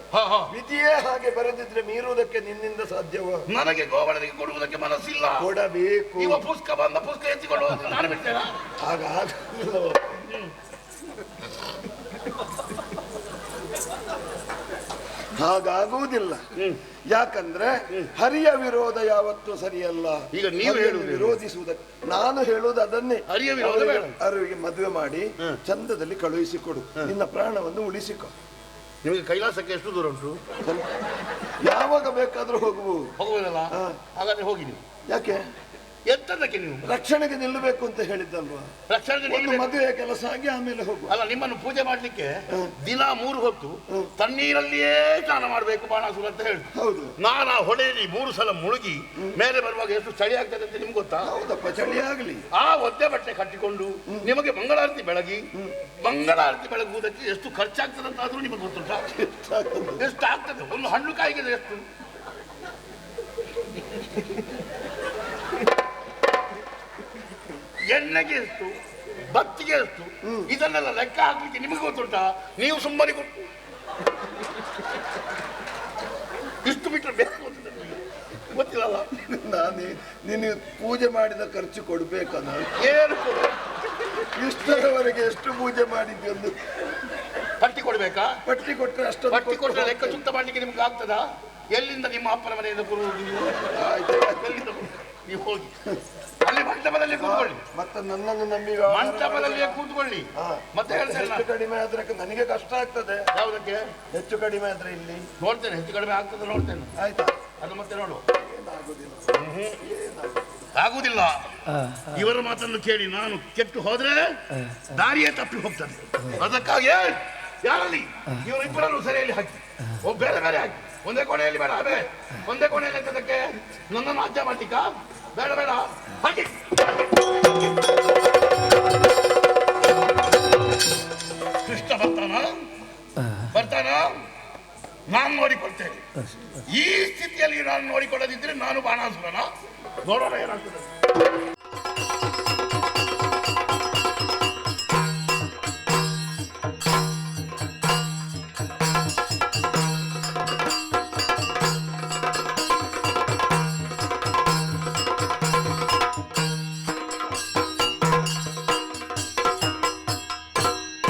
ವಿಧಿಯೇ ಹಾಗೆ ಬರೆದಿದ್ರೆ ಮೀರುವುದಕ್ಕೆ ನಿನ್ನಿಂದ ಸಾಧ್ಯವ? ನನಗೆ ಗೋವಳನಿಗೆ ಕೊಡುವುದಕ್ಕೆ ಮನಸ್ಸಿಲ್ಲ. ಕೊಡಬೇಕು. ಇವ ಪುಸ್ತಕ ಬಂದ ಪುಸ್ತಕ ಎತ್ತಿಕೊಂಡು ನಾನು ಬಿಡ್ತೇನೆ. ಹಾಗಾಗುವುದಿಲ್ಲ. ಯಾಕಂದ್ರೆ ಹರಿಯ ವಿರೋಧ ಯಾವತ್ತೂ ಸರಿಯಲ್ಲ. ಈಗ ನೀವು ಹೇಳುವುದು ವಿರೋಧಿಸುವುದಕ್ಕೆ ನಾನು ಹೇಳುವುದು ಅದನ್ನೇ. ಹರಿಯ ವಿರೋಧ ಬೇಡ. ಅವರಿಗೆ ಮದುವೆ ಮಾಡಿ ಚಂದದಲ್ಲಿ ಕಳುಹಿಸಿಕೊಡು, ನಿನ್ನ ಪ್ರಾಣವನ್ನು ಉಳಿಸಿಕೊ. ನಿಮಗೆ ಕೈಲಾಸಕ್ಕೆ ಎಷ್ಟು ದೂರ ಉಂಟು? ಯಾವಾಗ ಬೇಕಾದ್ರೂ ಹೋಗಬಹುದು. ಹೋಗುವುದಲ್ಲ? ಹಾಗಾದ್ರೆ ಹೋಗಿ ನೀವು. ಯಾಕೆ? ಎಂತದಕ್ಕೆ ನೀವು? ರಕ್ಷಣೆಗೆ ನಿಲ್ಲಬೇಕು ಅಂತ ಹೇಳಿದ್ದಲ್ವಾ? ರಕ್ಷಣೆಗೆ ಒಂದು ಮದುವೆ ಕೆಲಸ ಆಗಿ ಆಮೇಲೆ ಹೋಗು. ಅಲ್ಲ, ನಿಮ್ಮನ್ನು ಪೂಜೆ ಮಾಡ್ಲಿಕ್ಕೆ ದಿನ 3 ಹೊತ್ತು ತಣ್ಣೀರಲ್ಲಿಯೇ ಸ್ನಾನ ಮಾಡಬೇಕು ಬಾಣಾಸುರ ಅಂತ ಹೇಳಿ. ಹೌದು. ನಾನು ಆ ಹೊಳೆಯಲ್ಲಿ 3 ಸಲ ಮುಳುಗಿ ಮೇಲೆ ಬರುವಾಗ ಎಷ್ಟು ಚಳಿ ಆಗ್ತದೆ ಅಂತ ನಿಮ್ಗೆ ಗೊತ್ತಾ? ಹೌದಪ್ಪ, ಚಳಿ ಆಗಲಿ. ಆ ಒದ್ದೆ ಬಟ್ಟೆ ಕಟ್ಟಿಕೊಂಡು ನಿಮಗೆ ಮಂಗಳಾರತಿ ಬೆಳಗಿ ಮಂಗಳಾರತಿ ಬೆಳಗುವುದಕ್ಕೆ ಎಷ್ಟು ಖರ್ಚಾಗ್ತದೆ ಅಂತ ಆದ್ರೂ ನಿಮಗೆ ಗೊತ್ತುಂಟಾ? ಎಷ್ಟು ಆಗ್ತದೆ? ಒಂದು ಹಣ್ಣು ಕಾಯಿಗೆ ಎಷ್ಟು? ಎಣ್ಣೆಗೆ ಎಷ್ಟು, ಬತ್ತಿಗೆ ಎಷ್ಟು, ಇದನ್ನೆಲ್ಲ ಲೆಕ್ಕ ಹಾಕ್ಲಿಕ್ಕೆ ನಿಮಗೆ ಗೊತ್ತುಂಟಾ? ನೀವು ಸುಮ್ಮನೆ ಇಷ್ಟು ಬಿಟ್ಟರೆ ಬೇಕು ಗೊತ್ತಿಲ್ಲ. ನಾನು ನೀನು ಪೂಜೆ ಮಾಡಿದ ಖರ್ಚು ಕೊಡ್ಬೇಕನ್ನ? ಏನು ಇಷ್ಟರವರೆಗೆ ಎಷ್ಟು ಪೂಜೆ ಮಾಡಿದ್ಯೊಂದು ಪಟ್ಟಿ ಕೊಡ್ಬೇಕಾ? ಪಟ್ಟಿ ಕೊಟ್ಟರೆ ಅಷ್ಟು ಪಟ್ಟಿ ಕೊಟ್ಟರೆ ಲೆಕ್ಕ ಚುಕ್ತ ಮಾಡ್ಲಿಕ್ಕೆ ನಿಮ್ಗೆ ಆಗ್ತದಾ? ಎಲ್ಲಿಂದ ನಿಮ್ಮ ಅಪ್ಪನ ಮನೆಯಿಂದ ಕೊಡುವುದು? ನೀವು ಹೋಗಿ ಅಲ್ಲಿ ಮಂಟಪದಲ್ಲಿ ಕೂತ್ಕೊಳ್ಳಿ. ಮತ್ತೆ ನನ್ನನ್ನು ನಂಬಿ ಮಂಟಪದಲ್ಲಿಯೇ ಕೂತ್ಕೊಳ್ಳಿ. ಮತ್ತೆ ಹೆಚ್ಚು ಕಡಿಮೆ ಆದ್ರೆ ನನಗೆ ಕಷ್ಟ ಆಗ್ತದೆ. ಯಾವುದಕ್ಕೆ? ಹೆಚ್ಚು ಕಡಿಮೆ ಆದ್ರೆ ಇಲ್ಲಿ ನೋಡ್ತೇನೆ, ಹೆಚ್ಚು ಕಡಿಮೆ ಆಗ್ತದೆ ನೋಡ್ತೇನೆ. ಆಯ್ತಾ? ಅದು ಮತ್ತೆ ನೋಡು. ಆಗುವುದಿಲ್ಲ. ಇವರ ಮಾತನ್ನು ಕೇಳಿ ನಾನು ಕೆಟ್ಟು ಹೋದ್ರೆ ದಾರಿಯೇ ತಪ್ಪಿ ಹೋಗ್ತದೆ. ಅದಕ್ಕಾಗಿ ಯಾರಲ್ಲಿ ಇವರಿಬ್ಬರನ್ನು ಸರಿಯಲ್ಲಿ ಹಾಕಿ, ಬೇರೆ ಬೇರೆ ಹಾಕಿ, ಒಂದೇ ಕೋಣೆಯಲ್ಲಿ ಬೇಡ. ಅದೇ ಒಂದೇ ಕೋಣೆಯಲ್ಲಿ ಹಾಕೋದಕ್ಕೆ ನನ್ನನ್ನು ಅಜ್ಜ ಮಾಡ್ಲಿಕ್ಕ? ಬೇಡ ಬೇಡ, ಹಾಕಿ. ಕೃಷ್ಣ ಬರ್ತಾನ ನಾನು ನೋಡಿಕೊಳ್ತೇನೆ. ಈ ಸ್ಥಿತಿಯಲ್ಲಿ ನಾನು ನೋಡಿಕೊಳ್ಳದಿದ್ರೆ ನಾನು ಬಾಣಾಸುರನ. ನೋಡೋಣ ಏನಾಗ್ತದೆ.